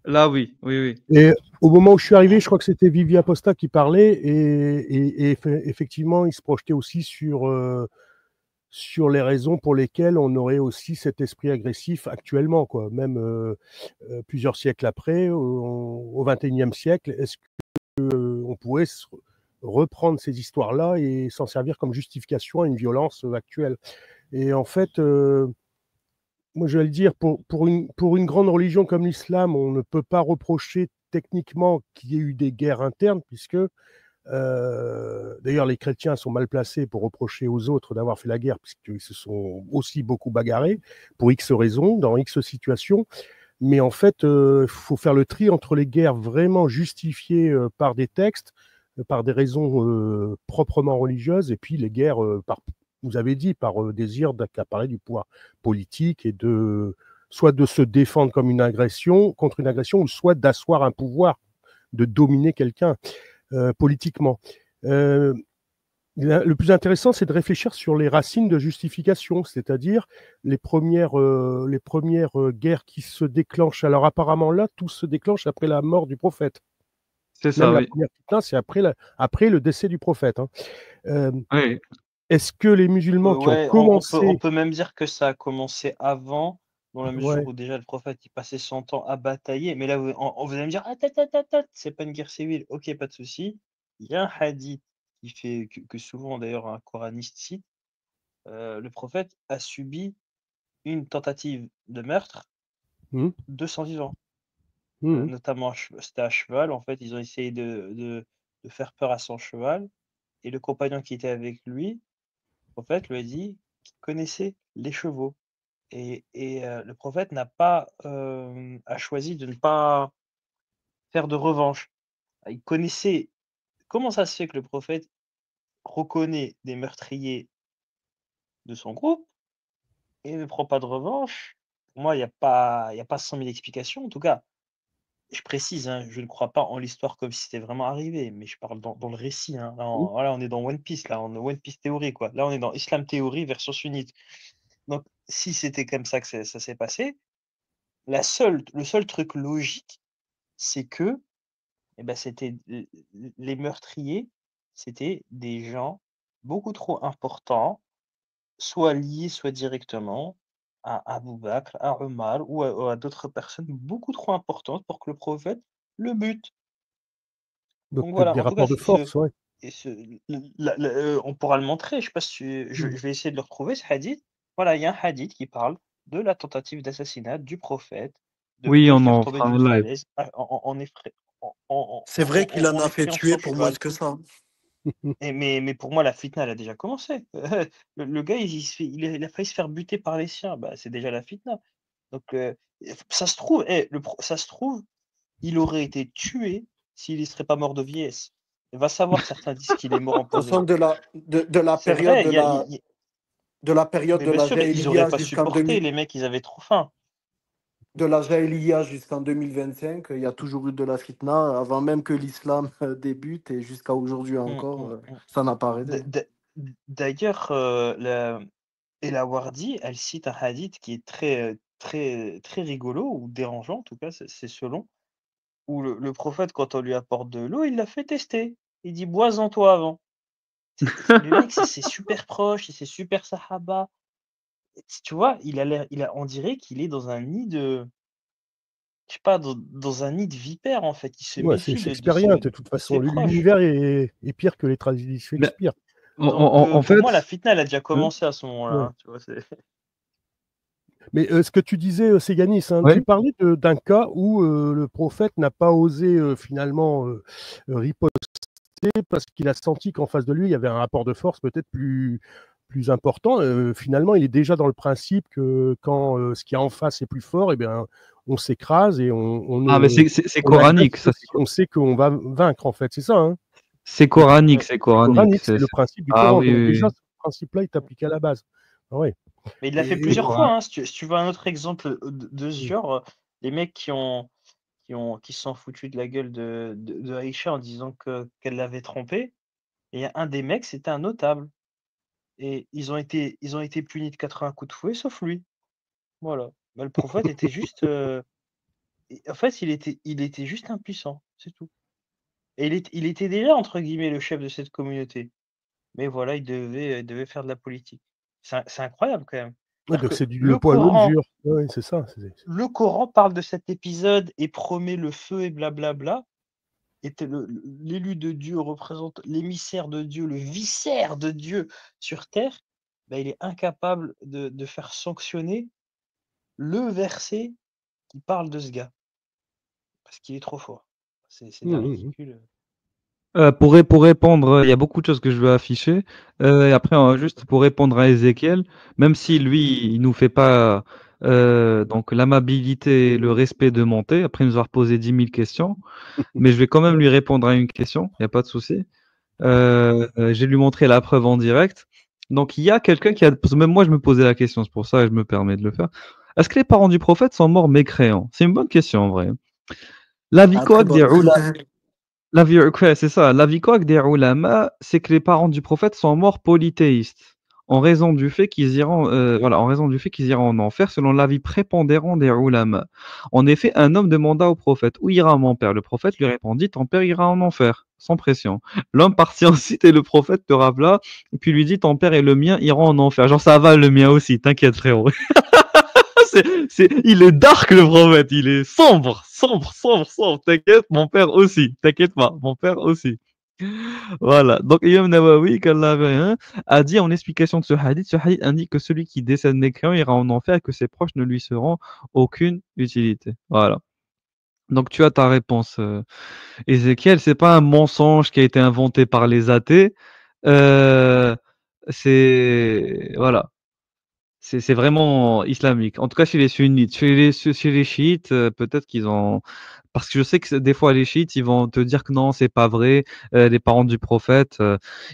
[SPEAKER 2] Là, oui, oui, oui.
[SPEAKER 4] Et au moment où je suis arrivé, je crois que c'était Vivi Aposta qui parlait, et effectivement, il se projetait aussi sur les raisons pour lesquelles on aurait aussi cet esprit agressif actuellement, quoi. Même plusieurs siècles après, au XXIe siècle, est-ce qu'on pourrait reprendre ces histoires-là et s'en servir comme justification à une violence actuelle? Et en fait, moi je vais le dire, pour une grande religion comme l'islam, on ne peut pas reprocher techniquement qu'il y ait eu des guerres internes, puisque d'ailleurs les chrétiens sont mal placés pour reprocher aux autres d'avoir fait la guerre, puisqu'ils se sont aussi beaucoup bagarrés pour X raisons, dans X situations. Mais en fait, il faut faire le tri entre les guerres vraiment justifiées par des textes, par des raisons proprement religieuses, et puis les guerres, vous avez dit, par désir d'accaparer du pouvoir politique et soit de se défendre contre une agression, ou soit d'asseoir un pouvoir, de dominer quelqu'un politiquement. Le plus intéressant, c'est de réfléchir sur les racines de justification, c'est-à-dire les premières guerres qui se déclenchent. Alors apparemment là, tout se déclenche après la mort du prophète.
[SPEAKER 2] C'est
[SPEAKER 4] Même
[SPEAKER 2] ça,
[SPEAKER 4] la
[SPEAKER 2] oui.
[SPEAKER 4] première fitna, c'est après le décès du prophète.
[SPEAKER 2] Oui.
[SPEAKER 4] Est-ce que les musulmans qui ont
[SPEAKER 3] Ouais,
[SPEAKER 4] commencé...
[SPEAKER 3] on peut même dire que ça a commencé avant, dans la mesure
[SPEAKER 4] Ouais.
[SPEAKER 3] où déjà le prophète il passait son temps à batailler. Mais là, vous allez me dire, attends, c'est pas une guerre civile. Ok, pas de souci. Il y a un hadith qui fait que souvent d'ailleurs un coraniste cite. Le prophète a subi une tentative de meurtre
[SPEAKER 4] Mhm.
[SPEAKER 3] 210 ans.
[SPEAKER 4] Mhm.
[SPEAKER 3] Notamment, c'était à cheval. En fait, ils ont essayé de faire peur à son cheval. Et le compagnon qui était avec lui, le prophète lui a dit qu'il connaissait les chevaux. Et le prophète a choisi de ne pas faire de revanche. Il connaissait. Comment ça se fait que le prophète reconnaît des meurtriers de son groupe et ne prend pas de revanche? Pour moi, il y a pas 100 000 explications. En tout cas, je précise, hein, je ne crois pas en l'histoire comme si c'était vraiment arrivé, mais je parle dans le récit. Hein. Là,
[SPEAKER 4] Mhm.
[SPEAKER 3] voilà, on est dans One Piece, là, on est One Piece théorie, quoi. Là, on est dans Islam théorie version sunnite. Donc, si c'était comme ça que ça s'est passé, le seul truc logique, c'est que eh ben, c'était les meurtriers, c'était des gens beaucoup trop importants, soit liés, soit directement à Abou Bakr, à Omar ou à d'autres personnes beaucoup trop importantes pour que le prophète le bute.
[SPEAKER 4] Donc
[SPEAKER 3] Donc
[SPEAKER 4] peut-être
[SPEAKER 3] voilà,
[SPEAKER 4] des
[SPEAKER 3] en tout cas,
[SPEAKER 4] rapports de force, ouais.
[SPEAKER 3] on pourra le montrer. Je sais pas si je vais essayer de le retrouver, ce hadith. Voilà, il y a un hadith qui parle de la tentative d'assassinat du prophète,
[SPEAKER 2] Oui,
[SPEAKER 3] de le
[SPEAKER 2] on
[SPEAKER 3] faire
[SPEAKER 2] en
[SPEAKER 3] tomber
[SPEAKER 2] fera un
[SPEAKER 3] d'une
[SPEAKER 2] live.
[SPEAKER 3] falaise en
[SPEAKER 1] C'est vrai qu'il en a fait
[SPEAKER 3] effrayant
[SPEAKER 1] tuer
[SPEAKER 3] son
[SPEAKER 1] pour moins
[SPEAKER 3] cheval.
[SPEAKER 1] que ça.
[SPEAKER 3] Mais pour moi, la fitna, elle a déjà commencé. Le gars, il a failli se faire buter par les siens. Bah, c'est déjà la fitna. Donc, ça se trouve, ça se trouve, il aurait été tué s'il ne serait pas mort de vieillesse. Va savoir, certains disent qu'il est mort
[SPEAKER 1] De toute façon,
[SPEAKER 3] empoisonné.
[SPEAKER 1] de la
[SPEAKER 3] C'est
[SPEAKER 1] période
[SPEAKER 3] vrai,
[SPEAKER 1] de
[SPEAKER 3] mais bien
[SPEAKER 1] la
[SPEAKER 3] sûr, ils n'auraient
[SPEAKER 1] Jahiliya
[SPEAKER 3] pas
[SPEAKER 1] jusqu'en
[SPEAKER 3] supporté,
[SPEAKER 1] 2000
[SPEAKER 3] les mecs, ils avaient trop faim.
[SPEAKER 1] de la Jahiliya jusqu'en 2025, il y a toujours eu de la fitna, avant même que l'islam débute et jusqu'à aujourd'hui
[SPEAKER 3] Hum,
[SPEAKER 1] encore,
[SPEAKER 3] hum, hum.
[SPEAKER 1] ça n'a pas arrêté.
[SPEAKER 3] D'ailleurs, Ella Wardi, elle cite un hadith qui est très rigolo ou dérangeant, en tout cas, c'est selon, où le prophète, quand on lui apporte de l'eau, il l'a fait tester. Il dit: «Bois-en toi avant». Le mec, c'est super proche, c'est super sahaba. Tu vois, on dirait qu'il est dans un nid de, je sais pas, dans un nid de vipères, en fait. Il se
[SPEAKER 4] Ouais, c'est
[SPEAKER 3] méfie
[SPEAKER 4] shakespearien, de toute
[SPEAKER 3] de
[SPEAKER 4] façon.
[SPEAKER 3] ses proches.
[SPEAKER 4] L'univers est pire que les tragédies de
[SPEAKER 2] Mais
[SPEAKER 4] Shakespeare.
[SPEAKER 3] Donc,
[SPEAKER 2] en
[SPEAKER 3] pour moi, la
[SPEAKER 2] fait,
[SPEAKER 3] fitna, elle a déjà
[SPEAKER 2] euh,
[SPEAKER 3] commencé à ce moment-là,
[SPEAKER 4] Ouais.
[SPEAKER 3] hein, tu vois?
[SPEAKER 4] Mais ce que tu disais, Séganis, hein, tu
[SPEAKER 2] ouais.
[SPEAKER 4] parlais d'un cas où le prophète n'a pas osé finalement riposter parce qu'il a senti qu'en face de lui, il y avait un rapport de force peut-être plus important. Finalement, il est déjà dans le principe que quand ce qui est en face est plus fort, eh bien, on s'écrase et
[SPEAKER 2] Ah, mais c'est
[SPEAKER 4] on agresse
[SPEAKER 2] coranique, ça,
[SPEAKER 4] parce qu'on sait qu'on va vaincre, en fait. C'est ça, hein.
[SPEAKER 2] c'est coranique,
[SPEAKER 3] Mmh.
[SPEAKER 2] c'est
[SPEAKER 4] C'est
[SPEAKER 2] coranique.
[SPEAKER 4] coranique, c'est le principe du
[SPEAKER 2] Ah
[SPEAKER 4] Coran.
[SPEAKER 2] oui,
[SPEAKER 4] Donc
[SPEAKER 2] oui,
[SPEAKER 4] déjà,
[SPEAKER 2] oui.
[SPEAKER 4] ce principe-là est appliqué à la base. Ah ouais.
[SPEAKER 3] Mais il l'a fait
[SPEAKER 2] C'est
[SPEAKER 3] plusieurs
[SPEAKER 2] coranique.
[SPEAKER 3] fois, hein. Si tu veux un autre exemple de ce genre, les mecs qui se sont foutus de la gueule de Aïcha en disant qu'elle l'avait trompé. Et il y a un des mecs, c'était un notable. Et ils ont été punis de 80 coups de fouet, sauf lui. Voilà. Bah, le prophète était juste, en fait, il était juste impuissant, c'est tout. Et il était déjà, entre guillemets, «le chef» de cette communauté. Mais voilà, il devait faire de la politique. C'est incroyable quand même.
[SPEAKER 4] Ouais,
[SPEAKER 3] C'est-à-dire
[SPEAKER 4] donc
[SPEAKER 3] que
[SPEAKER 4] c'est du poids à mesure. Ouais, c'est ça.
[SPEAKER 3] Le Coran parle de cet épisode et promet le feu et blablabla. Et l'élu de Dieu représente l'émissaire de Dieu, le viscère de Dieu sur terre. Bah, il est incapable de faire sanctionner le verset qui parle de ce gars, parce qu'il est trop fort. C'est d'un ridicule.
[SPEAKER 2] Pour répondre, il y a beaucoup de choses que je veux afficher. Et après, juste pour répondre à Ézéchiel, même si lui, il nous fait pas donc l'amabilité et le respect de monter, après nous avoir posé 10 000 questions. Mais je vais quand même lui répondre à une question, il n'y a pas de souci. Je vais lui montrer la preuve en direct. Donc il y a quelqu'un qui a... parce que même moi je me posais la question, c'est pour ça que je me permets de le faire. Est-ce que les parents du prophète sont morts mécréants? C'est une bonne question en vrai. L'avis
[SPEAKER 1] Ah, très
[SPEAKER 2] correct des
[SPEAKER 1] bonne.
[SPEAKER 2] ouais, c'est ça. L'avis correct des ulama, c'est que les parents du prophète sont morts polythéistes, en raison du fait qu'ils iront, voilà, en raison du fait qu'ils iront en enfer, selon l'avis prépondérant des ulama. En effet, un homme demanda au prophète: Où ira mon père? Le prophète lui répondit: Ton père ira en enfer, sans pression. L'homme partit ensuite et le prophète le rappela, et puis lui dit: Ton père et le mien iront en enfer. Genre, ça va, le mien aussi, t'inquiète, frérot. Il est dark le prophète, il est sombre, sombre, sombre, sombre. T'inquiète, mon père aussi. T'inquiète pas, mon père aussi. Voilà. Donc, Imam Nawawi, qu'Allah hein, a dit en explication de ce hadith indique que celui qui décède mécréant ira en enfer et que ses proches ne lui seront aucune utilité. Voilà. Donc, tu as ta réponse, Ézéchiel. C'est pas un mensonge qui a été inventé par les athées. Euh, c'est, voilà. C'est vraiment islamique. En tout cas, chez les sunnites. Chez les chiites, peut-être qu'ils ont... Parce que je sais que des fois, les chiites, ils vont te dire que non, c'est pas vrai. Les parents du prophète,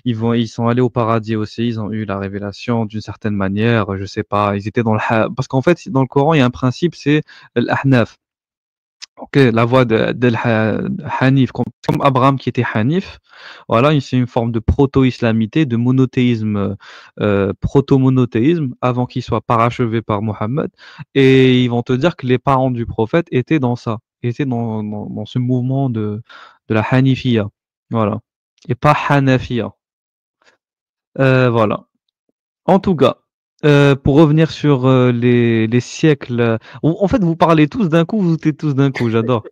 [SPEAKER 2] ils sont allés au paradis aussi. Ils ont eu la révélation d'une certaine manière. Je sais pas. Ils étaient dans parce qu'en fait, dans le Coran, il y a un principe, c'est l'ahnaf. Ok, la voie Hanif, comme Abraham qui était Hanif, voilà, c'est une forme de proto-islamité, de monothéisme, proto-monothéisme, avant qu'il soit parachevé par Mohammed. Et ils vont te dire que les parents du prophète étaient dans ça, étaient dans ce mouvement de la Hanifiyya, voilà, et pas Hanafiya. Voilà. En tout cas, pour revenir sur les siècles, en fait, vous parlez tous d'un coup, vous êtes tous d'un coup, j'adore.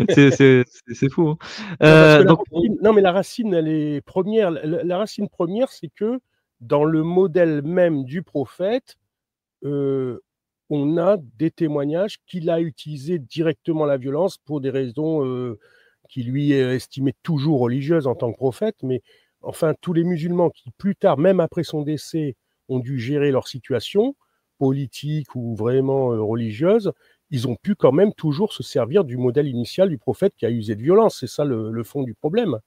[SPEAKER 2] C'est fou, hein.
[SPEAKER 4] Non, parce que
[SPEAKER 2] Donc,
[SPEAKER 4] mais la racine, elle est première. La racine première, c'est que dans le modèle même du prophète, on a des témoignages qu'il a utilisé directement la violence pour des raisons qui lui estimait toujours religieuses en tant que prophète. Mais enfin, tous les musulmans qui, plus tard, même après son décès, ont dû gérer leur situation politique ou vraiment religieuse, ils ont pu quand même toujours se servir du modèle initial du prophète qui a usé de violence. C'est ça le fond du problème.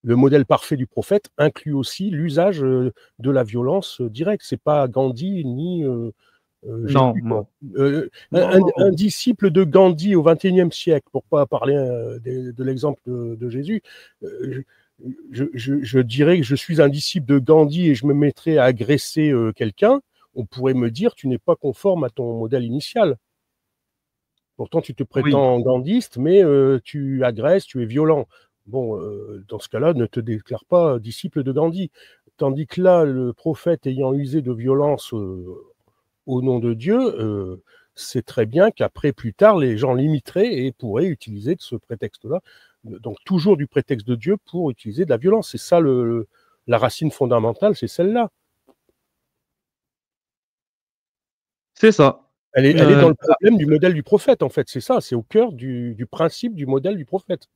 [SPEAKER 4] Le modèle parfait du prophète inclut aussi l'usage de la violence directe. C'est pas Gandhi ni
[SPEAKER 2] non,
[SPEAKER 4] Jésus, quoi.
[SPEAKER 2] non.
[SPEAKER 4] Un disciple de Gandhi au XXIe siècle, pour pas parler de l'exemple de Jésus, je dirais que je suis un disciple de Gandhi et je me mettrais à agresser quelqu'un, on pourrait me dire tu n'es pas conforme à ton modèle initial. Pourtant, tu te
[SPEAKER 2] Oui,
[SPEAKER 4] prétends gandhiste, mais tu agresses, tu es violent. Bon, dans ce cas-là, ne te déclare pas disciple de Gandhi. Tandis que là, le prophète ayant usé de violence au nom de Dieu, c'est très bien qu'après, plus tard, les gens l'imiteraient et pourraient utiliser de ce prétexte-là. Donc, toujours du prétexte de Dieu pour utiliser de la violence. C'est ça la racine fondamentale, c'est celle-là.
[SPEAKER 2] c'est ça.
[SPEAKER 4] Elle est dans le problème du modèle du prophète, en fait. C'est ça, c'est au cœur du principe du modèle du prophète.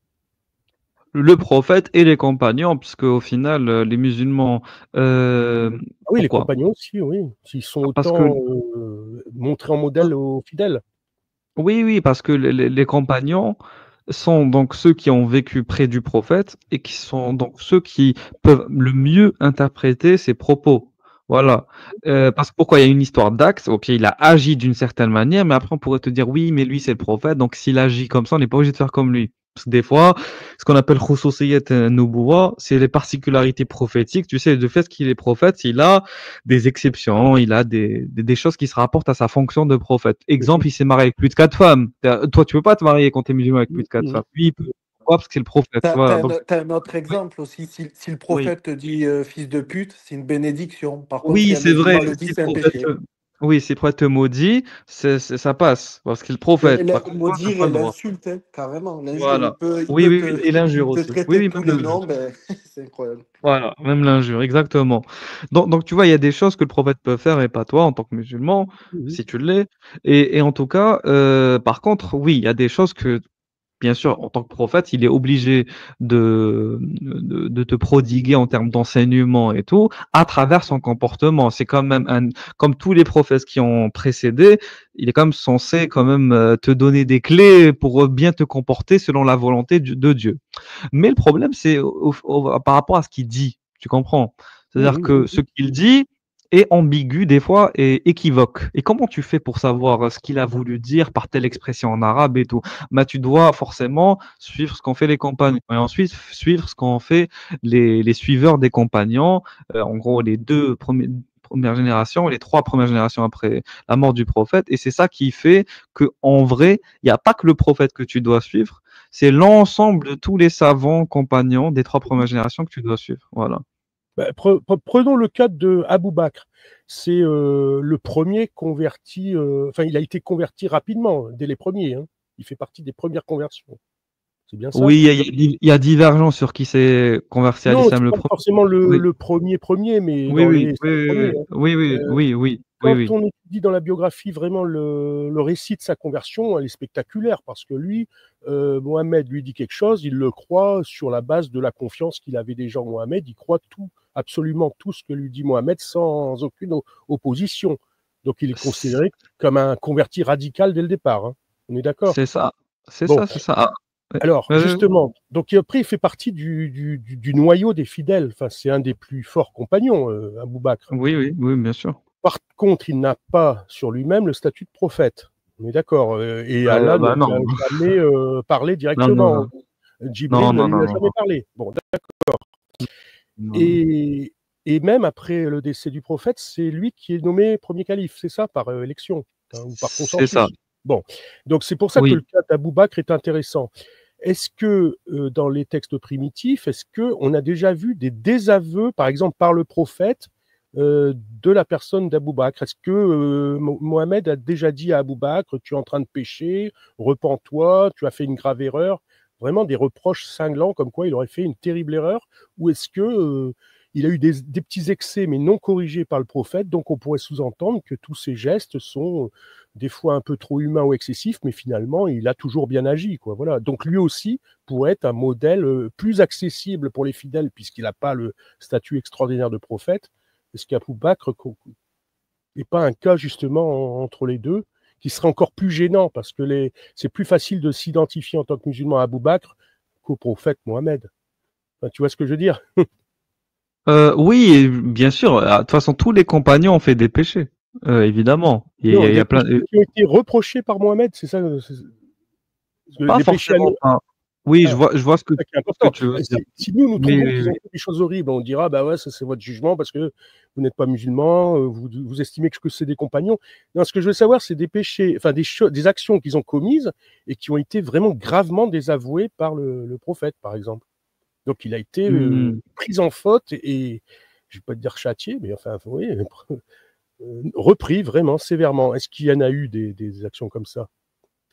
[SPEAKER 2] Le prophète et les compagnons, puisque au final, les musulmans,
[SPEAKER 4] Ah oui, les
[SPEAKER 2] pourquoi?
[SPEAKER 4] compagnons aussi, oui. S'ils sont
[SPEAKER 2] Parce que,
[SPEAKER 4] autant montrés en modèle aux fidèles.
[SPEAKER 2] oui, parce que les compagnons sont donc ceux qui ont vécu près du prophète et qui sont donc ceux qui peuvent le mieux interpréter ses propos. Voilà. Parce que pourquoi il y a une histoire d'Axe, ok, il a agi d'une certaine manière, mais après on pourrait te dire oui, mais lui c'est le prophète, donc s'il agit comme ça, on n'est pas obligé de faire comme lui. Parce que des fois, ce qu'on appelle khususiyat nubuwa, c'est les particularités prophétiques. Tu sais, de fait qu'il est prophète, il a des exceptions, il a des choses qui se rapportent à sa fonction de prophète. Exemple, il s'est marié avec plus de 4 femmes. Toi, tu peux pas te marier quand tu es musulman avec plus de 4 femmes. Lui, il peut. Pourquoi? Parce que c'est le prophète. Voilà. Donc,
[SPEAKER 1] T'as un autre exemple aussi. Si le
[SPEAKER 2] oui.
[SPEAKER 1] prophète te dit fils de pute, c'est une bénédiction. Par contre,
[SPEAKER 2] Oui,
[SPEAKER 1] si un
[SPEAKER 2] c'est vrai.
[SPEAKER 1] musulman le dit,
[SPEAKER 2] Si le
[SPEAKER 1] c'est un
[SPEAKER 2] prophète,
[SPEAKER 1] péché.
[SPEAKER 2] oui, si le prophète te maudit, ça passe. Parce qu'il est le prophète. Par contre, toi, t'as
[SPEAKER 1] Maudire
[SPEAKER 2] pas
[SPEAKER 1] et
[SPEAKER 2] le droit.
[SPEAKER 1] l'insulte, hein, carrément. L'injure,
[SPEAKER 2] Voilà.
[SPEAKER 1] il
[SPEAKER 2] Oui,
[SPEAKER 1] peut
[SPEAKER 2] oui, oui. Et l'injure
[SPEAKER 1] te
[SPEAKER 2] aussi. Oui,
[SPEAKER 1] traiter de
[SPEAKER 2] oui,
[SPEAKER 1] tous
[SPEAKER 2] même
[SPEAKER 1] les
[SPEAKER 2] l'injure.
[SPEAKER 1] noms, ben, c'est incroyable.
[SPEAKER 2] Voilà, même l'injure, exactement. Donc, tu vois, il y a des choses que le prophète peut faire et pas toi en tant que musulman,
[SPEAKER 4] Mhm.
[SPEAKER 2] si tu l'es. Et en tout cas, par contre, oui, il y a des choses que bien sûr, en tant que prophète, il est obligé de te prodiguer en termes d'enseignement et tout, à travers son comportement. C'est quand même comme tous les prophètes qui ont précédé, il est quand même censé quand même te donner des clés pour bien te comporter selon la volonté de Dieu. Mais le problème, c'est par rapport à ce qu'il dit. Tu comprends? C'est-à-dire que ce qu'il dit est ambigu des fois et équivoque. Et comment tu fais pour savoir ce qu'il a voulu dire par telle expression en arabe et tout? Bah, tu dois forcément suivre ce qu'ont fait les compagnons et ensuite suivre ce qu'ont fait les suiveurs des compagnons. En gros, les deux premières générations, les trois premières générations après la mort du prophète. Et c'est ça qui fait que, en vrai, il n'y a pas que le prophète que tu dois suivre, c'est l'ensemble de tous les savants compagnons des trois premières générations que tu dois suivre. Voilà.
[SPEAKER 4] Bah, prenons le cas de Abou Bakr. C'est le premier converti, enfin, il a été converti rapidement, dès les premiers. Hein. Il fait partie des premières conversions. C'est bien ça?
[SPEAKER 2] Oui, il y a divergence sur qui s'est converti à
[SPEAKER 4] Non,
[SPEAKER 2] l'islam
[SPEAKER 4] c'est
[SPEAKER 2] le
[SPEAKER 4] pas
[SPEAKER 2] premier.
[SPEAKER 4] forcément
[SPEAKER 2] Oui,
[SPEAKER 4] le premier, mais
[SPEAKER 2] oui,
[SPEAKER 4] dans
[SPEAKER 2] oui,
[SPEAKER 4] les
[SPEAKER 2] oui,
[SPEAKER 4] 5 premiers. Hein.
[SPEAKER 2] oui, oui, oui, oui, oui,
[SPEAKER 4] Quand
[SPEAKER 2] oui.
[SPEAKER 4] on étudie dans la biographie vraiment le récit de sa conversion, elle est spectaculaire parce que lui, Mohamed lui dit quelque chose, il le croit sur la base de la confiance qu'il avait déjà en Mohamed. Il croit tout, absolument tout ce que lui dit Mohamed sans aucune opposition. Donc il est considéré comme un converti radical dès le départ. Hein. On est d'accord?
[SPEAKER 2] C'est ça, c'est
[SPEAKER 4] Bon,
[SPEAKER 2] ça, c'est ça. Ah,
[SPEAKER 4] alors
[SPEAKER 2] ouais, ouais, ouais.
[SPEAKER 4] justement, donc après il fait partie du noyau des fidèles. Enfin, c'est un des plus forts compagnons, Abou Bakr.
[SPEAKER 2] Oui, oui, oui, bien sûr.
[SPEAKER 4] Par contre, il n'a pas sur lui-même le statut de prophète. On est d'accord. Et Allah ne
[SPEAKER 2] Bah
[SPEAKER 4] lui a
[SPEAKER 2] non,
[SPEAKER 4] jamais parlé
[SPEAKER 2] non, non,
[SPEAKER 4] directement.
[SPEAKER 2] non,
[SPEAKER 4] Djibril
[SPEAKER 2] non,
[SPEAKER 4] ne
[SPEAKER 2] non,
[SPEAKER 4] lui
[SPEAKER 2] non,
[SPEAKER 4] a
[SPEAKER 2] non,
[SPEAKER 4] jamais parlé. Bon,
[SPEAKER 2] non, non.
[SPEAKER 4] et, et même après le décès du prophète, c'est lui qui est nommé premier calife, c'est ça, par élection hein, ou par
[SPEAKER 2] C'est ça.
[SPEAKER 4] consensus. Bon, donc c'est pour ça que le
[SPEAKER 2] Oui,
[SPEAKER 4] cas d'Abou Bakr est intéressant. Est-ce que dans les textes primitifs, est-ce qu'on a déjà vu des désaveux, par exemple par le prophète, de la personne d'Abou Bakr? Est-ce que Mohamed a déjà dit à Abou Bakr, tu es en train de pécher, repens-toi, tu as fait une grave erreur? Vraiment des reproches cinglants comme quoi il aurait fait une terrible erreur? Ou est-ce que il a eu des petits excès mais non corrigés par le prophète, donc on pourrait sous-entendre que tous ces gestes sont des fois un peu trop humains ou excessifs, mais finalement il a toujours bien agi, quoi. Voilà. Donc lui aussi pourrait être un modèle plus accessible pour les fidèles puisqu'il n'a pas le statut extraordinaire de prophète. Est-ce qu'Abou Bakr n'est pas un cas justement entre les deux qui serait encore plus gênant parce que c'est plus facile de s'identifier en tant que musulman à Abou Bakr qu'au prophète Mohammed. Enfin, tu vois ce que je veux dire?
[SPEAKER 2] oui, et bien sûr. De toute façon, tous les compagnons ont fait des péchés, évidemment.
[SPEAKER 4] Non,
[SPEAKER 2] Il y
[SPEAKER 4] des
[SPEAKER 2] a plein,
[SPEAKER 4] péchés qui ont été reprochés par Mohamed, c'est ça?
[SPEAKER 2] pas
[SPEAKER 4] Les péchés
[SPEAKER 2] forcément. Enfin, oui,
[SPEAKER 4] ah,
[SPEAKER 2] je vois
[SPEAKER 4] ça qui est
[SPEAKER 2] ce que
[SPEAKER 4] important.
[SPEAKER 2] tu veux dire.
[SPEAKER 4] Si nous
[SPEAKER 2] Oui,
[SPEAKER 4] trouvons
[SPEAKER 2] oui,
[SPEAKER 4] qu'ils ont
[SPEAKER 2] oui.
[SPEAKER 4] fait des choses horribles, on dira, bah ouais, ça c'est votre jugement parce que vous n'êtes pas musulman, vous estimez que c'est des compagnons. Non, ce que je veux savoir, c'est des péchés, enfin des actions qu'ils ont commises et qui ont été vraiment gravement désavouées par le prophète, par exemple. Donc il a été
[SPEAKER 2] Hmm.
[SPEAKER 4] pris en faute et je ne vais pas te dire châtié, mais enfin, oui, repris vraiment sévèrement. Est-ce qu'il y en a eu des actions comme ça?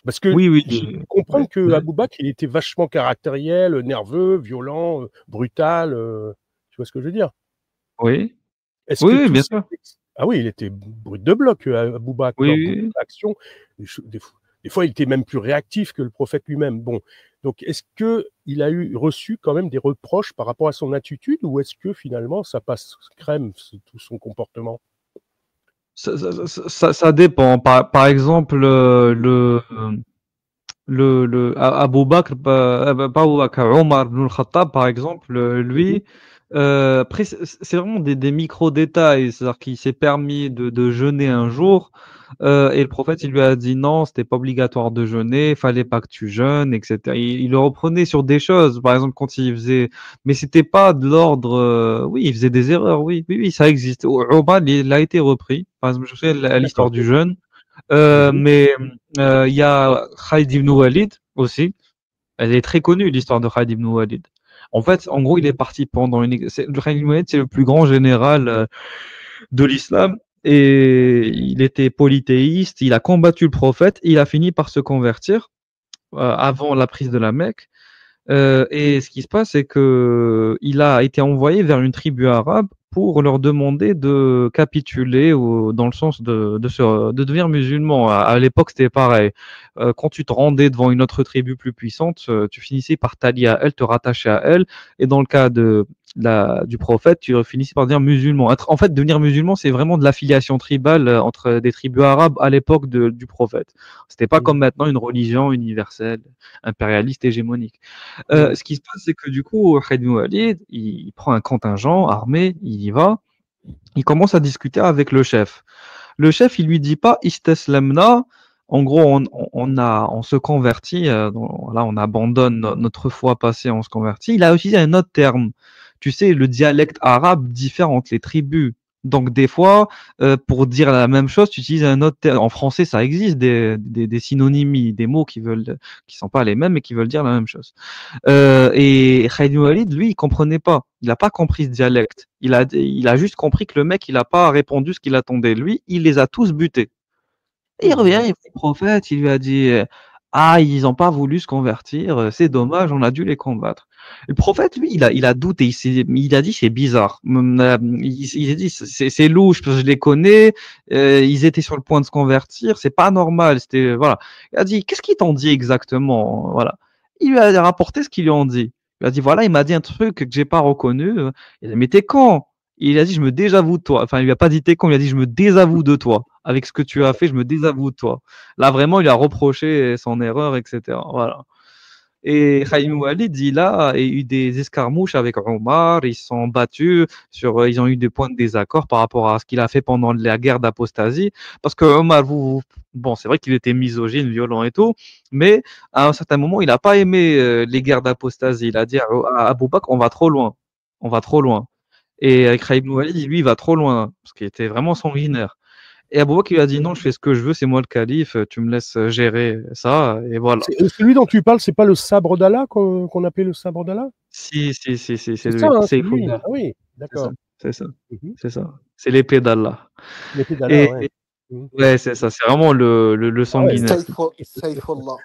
[SPEAKER 4] Parce que
[SPEAKER 2] Oui, oui.
[SPEAKER 4] j'ai pu comprendre
[SPEAKER 2] Ouais,
[SPEAKER 4] que
[SPEAKER 2] ouais.
[SPEAKER 4] Abou Bakr, il était vachement caractériel, nerveux, violent, brutal. Tu vois ce que je veux dire?
[SPEAKER 2] Oui,
[SPEAKER 4] Est-ce
[SPEAKER 2] oui,
[SPEAKER 4] que
[SPEAKER 2] oui,
[SPEAKER 4] tous
[SPEAKER 2] bien
[SPEAKER 4] ces
[SPEAKER 2] sûr.
[SPEAKER 4] ah oui, il était brut de bloc, Abou Bakr,
[SPEAKER 2] Oui,
[SPEAKER 4] dans
[SPEAKER 2] oui,
[SPEAKER 4] beaucoup
[SPEAKER 2] oui.
[SPEAKER 4] d'actions. Des fois, il était même plus réactif que le prophète lui-même. Bon, donc est-ce qu'il a reçu quand même des reproches par rapport à son attitude ou est-ce que finalement ça passe crème, tout son comportement?
[SPEAKER 2] Ça dépend. Par exemple, Abou Bakr, pas Abou Bakr, Omar ibn al-Khattab, par exemple,
[SPEAKER 4] Mhm.
[SPEAKER 2] lui, après, c'est vraiment des micro-détails. C'est-à-dire qu'il s'est permis de jeûner un jour, et le prophète, il lui a dit non, c'était pas obligatoire de jeûner, fallait pas que tu jeûnes, etc. Il le reprenait sur des choses, par exemple, quand il faisait, mais c'était pas de l'ordre, oui, il faisait des erreurs, oui, oui, oui, ça existe. Omar, il a été repris. Par exemple, je sais l'histoire
[SPEAKER 4] D'accord.
[SPEAKER 2] du jeûne.
[SPEAKER 4] Mhm.
[SPEAKER 2] Mais il y a Khalid ibn Walid aussi. Elle est très connue, l'histoire de Khalid ibn Walid. En fait, en gros, il est parti pendant le Khalid ibn Walid, c'est le plus grand général de l'islam. Et il était polythéiste, il a combattu le prophète, et il a fini par se convertir avant la prise de la Mecque. Et ce qui se passe, c'est que il a été envoyé vers une tribu arabe pour leur demander de capituler ou dans le sens de devenir musulman. À l'époque, c'était pareil. Quand tu te rendais devant une autre tribu plus puissante, tu finissais par t'allier à elle, te rattacher à elle. Et dans le cas du prophète, tu finissais par devenir musulman. En fait, devenir musulman, c'est vraiment de l'affiliation tribale entre des tribus arabes à l'époque du prophète. C'était pas comme maintenant une religion universelle, impérialiste, hégémonique. Ce qui se passe, c'est que du coup, Khalid bin Walid, il prend un contingent armé, il y va, il commence à discuter avec le chef. Le chef, il lui dit pas istaslamna. En gros, on se convertit, là, on abandonne notre foi passée, on se convertit. Il a utilisé un autre terme. Tu sais, le dialecte arabe diffère entre les tribus. Donc, des fois, pour dire la même chose, tu utilises un autre terme. En français, ça existe des synonymies, des mots qui sont pas les mêmes, mais qui veulent dire la même chose. Et Khalid bin Walid, lui, il comprenait pas. Il n'a pas compris ce dialecte. Il a juste compris que le mec, il n'a pas répondu ce qu'il attendait. Lui, il les a tous butés. Et il revient, il voit le prophète, il lui a dit ah, ils n'ont pas voulu se convertir, c'est dommage, on a dû les combattre. Le prophète, lui, il a douté, il a dit c'est bizarre. Il a dit c'est louche, parce que je les connais, ils étaient sur le point de se convertir, c'est pas normal. Voilà. Il a dit qu'est-ce qu'ils t'ont dit exactement? Voilà. Il lui a rapporté ce qu'ils lui ont dit. Il a dit voilà, il m'a dit un truc que j'ai pas reconnu. Il a dit mais t'es con. Il a dit je me désavoue de toi. Enfin, il lui a pas dit t'es con, il a dit je me désavoue de toi. Avec ce que tu as fait, je me désavoue de toi. Là, vraiment, il a reproché son erreur, etc. Voilà. Et Khaïm Walid, il a eu des escarmouches avec Omar, ils se sont battus, ils ont eu des points de désaccord par rapport à ce qu'il a fait pendant la guerre d'apostasie. Parce que Omar, bon, c'est vrai qu'il était misogyne, violent et tout, mais à un certain moment, il n'a pas aimé les guerres d'apostasie. Il a dit à Abou Bakr, on va trop loin. On va trop loin. Et avec Khaïm Walid, lui, il va trop loin, parce qu'il était vraiment sanguinaire. Et Abou Bakr, il a dit non, je fais ce que je veux, c'est moi le calife, tu me laisses gérer ça, et voilà.
[SPEAKER 4] Celui dont tu parles, c'est pas le sabre d'Allah qu'on appelait le sabre d'Allah?
[SPEAKER 2] Si, c'est
[SPEAKER 4] C'est
[SPEAKER 2] lui.
[SPEAKER 4] ça, hein,
[SPEAKER 2] C'est
[SPEAKER 4] c'est lui. Ah oui,
[SPEAKER 2] c'est ça,
[SPEAKER 4] d'accord.
[SPEAKER 2] c'est ça,
[SPEAKER 4] Mhm.
[SPEAKER 2] c'est ça. C'est l'épée d'Allah.
[SPEAKER 4] L'épée d'Allah,
[SPEAKER 2] Et
[SPEAKER 4] ouais. Mhm.
[SPEAKER 2] ouais, c'est ça, c'est vraiment le
[SPEAKER 4] Ah ouais,
[SPEAKER 2] sanguinaire.
[SPEAKER 1] Saifullah.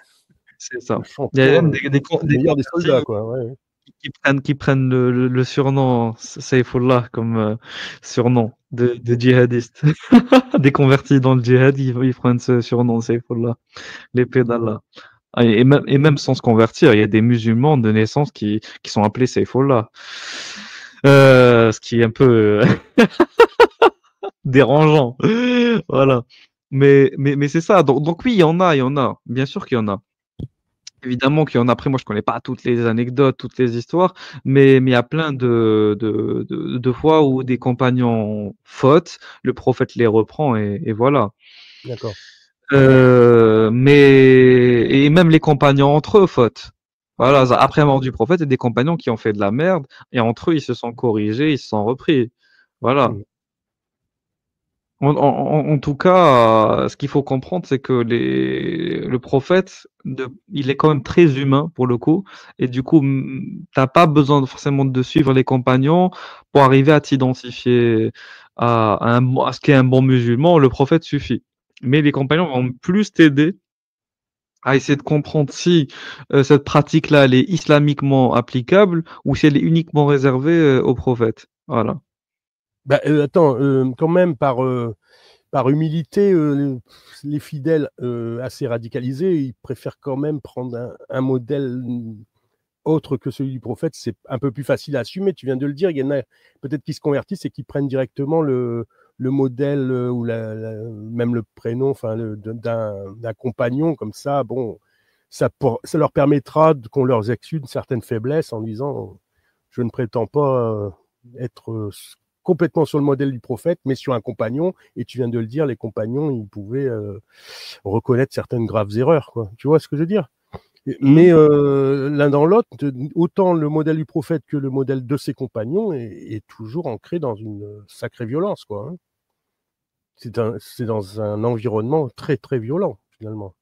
[SPEAKER 2] C'est ça.
[SPEAKER 4] le
[SPEAKER 2] Il y a
[SPEAKER 4] champion,
[SPEAKER 2] même
[SPEAKER 4] le
[SPEAKER 2] des
[SPEAKER 4] meilleur des
[SPEAKER 2] convertis
[SPEAKER 4] soldats, quoi. Ouais.
[SPEAKER 2] qui prennent le surnom Saifullah comme surnom de djihadiste. Des convertis dans le djihad, ils prennent ce surnom Saifullah, l'épée d'Allah. Ah, et même sans se convertir, il y a des musulmans de naissance qui sont appelés Saifullah. Ce qui est un peu dérangeant. Voilà. Mais c'est ça. Donc oui, il y en a. Bien sûr qu'il y en a. Évidemment qu'il y en a. Après, moi, je connais pas toutes les anecdotes, toutes les histoires, mais il y a plein de fois où des compagnons fautent, le prophète les reprend et voilà.
[SPEAKER 4] D'accord.
[SPEAKER 2] Et même les compagnons entre eux fautent. Voilà, après la mort du prophète, il y a des compagnons qui ont fait de la merde, et entre eux, ils se sont corrigés, ils se sont repris. Voilà.
[SPEAKER 4] Mhm.
[SPEAKER 2] En tout cas, ce qu'il faut comprendre, c'est que le prophète, il est quand même très humain pour le coup, et du coup, t'as pas besoin forcément de suivre les compagnons pour arriver à t'identifier à ce qu'est un bon musulman. Le prophète suffit. Mais les compagnons vont plus t'aider à essayer de comprendre si cette pratique-là, elle est islamiquement applicable ou si elle est uniquement réservée au prophète. Voilà.
[SPEAKER 4] Bah, attends, quand même, par humilité, les fidèles assez radicalisés, ils préfèrent quand même prendre un modèle autre que celui du prophète. C'est un peu plus facile à assumer. Tu viens de le dire, il y en a peut-être qui se convertissent et qui prennent directement le modèle ou même le prénom d'un compagnon comme ça. Bon, ça leur permettra qu'on leur exude une certaine faiblesse en disant je ne prétends pas être complètement sur le modèle du prophète, mais sur un compagnon. Et tu viens de le dire, les compagnons, ils pouvaient reconnaître certaines graves erreurs, quoi. Tu vois ce que je veux dire? Mais l'un dans l'autre, autant le modèle du prophète que le modèle de ses compagnons est toujours ancré dans une sacrée violence, quoi. Hein. C'est dans un environnement très, très violent, finalement,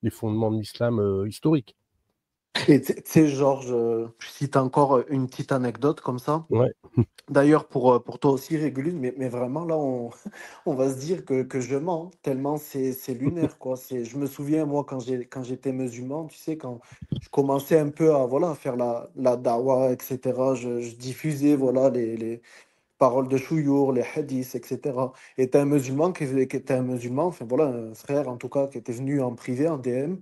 [SPEAKER 4] les fondements de l'islam historique.
[SPEAKER 1] Et tu sais, Georges, je cite encore une petite anecdote comme ça.
[SPEAKER 4] Ouais.
[SPEAKER 1] D'ailleurs, pour toi aussi, Régulus, mais vraiment, là, on va se dire que je mens, tellement c'est lunaire, quoi. Je me souviens, moi, quand j'étais musulman, tu sais, quand je commençais un peu à, voilà, à faire la dawa, etc., je diffusais, voilà, paroles de Chouyour, les hadiths, etc. Et tu un musulman qui était un musulman, enfin voilà, un frère en tout cas, qui était venu en privé, en DM,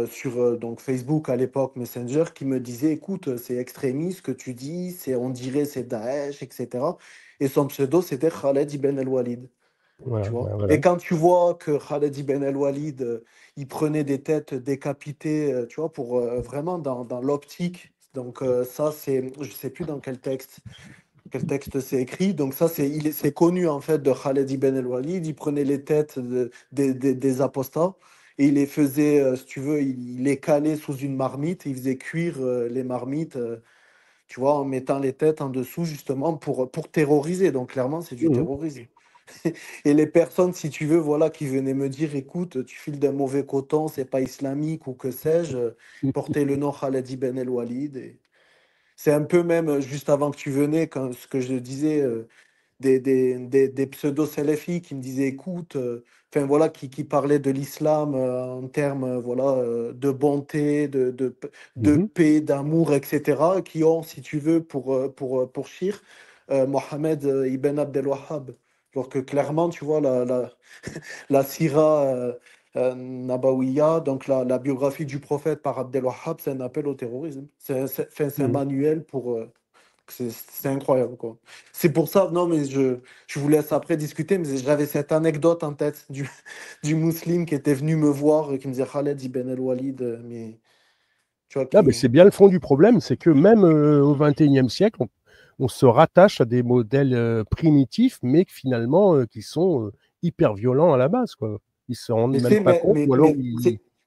[SPEAKER 1] sur donc Facebook à l'époque, Messenger, qui me disait, écoute, c'est extrémiste ce que tu dis, on dirait c'est Daesh, etc. Et son pseudo, c'était Khaled ibn el-Walid.
[SPEAKER 4] Voilà,
[SPEAKER 1] Tu vois.
[SPEAKER 4] voilà.
[SPEAKER 1] Et quand tu vois que Khaled ibn el-Walid, il prenait des têtes décapitées, tu vois, pour vraiment dans l'optique. Donc ça, je sais plus dans quel texte c'est écrit. Donc ça, c'est connu en fait de Khaled ibn el-Walid. Il prenait les têtes des apostats et il les faisait, si tu veux, il les calait sous une marmite. Il faisait cuire les marmites, tu vois, en mettant les têtes en dessous justement pour terroriser. Donc clairement, c'est du
[SPEAKER 4] Mhm.
[SPEAKER 1] terrorisme. Et les personnes, si tu veux, voilà, qui venaient me dire, écoute, tu files d'un mauvais coton, c'est pas islamique ou que sais-je, portez le nom Khaled ibn el-Walid. C'est un peu même, juste avant que tu venais, quand, ce que je disais, des pseudo-salafis qui me disaient, écoute, enfin voilà, qui parlaient de l'islam en termes voilà, de bonté, de
[SPEAKER 4] Mhm.
[SPEAKER 1] paix, d'amour, etc., qui ont, si tu veux, pour shir, Mohamed ibn Abdel Wahhab. Alors que clairement, tu vois, la Sira Nabawiya, donc la biographie du prophète par Abdel Wahhab, c'est un appel au terrorisme. C'est un
[SPEAKER 4] Mhm.
[SPEAKER 1] manuel pour. C'est incroyable, quoi. C'est pour ça, non, mais je vous laisse après discuter, mais j'avais cette anecdote en tête du musulman qui était venu me voir et qui me disait Khaled ibn el-Walid, mais tu vois,
[SPEAKER 4] Ah, ben, c'est bien le fond du problème, c'est que même au XXIe siècle, on se rattache à des modèles primitifs, mais finalement qui sont hyper violents à la base, quoi. Ils se rendent
[SPEAKER 1] mais
[SPEAKER 4] même
[SPEAKER 1] c'est
[SPEAKER 4] pas compte,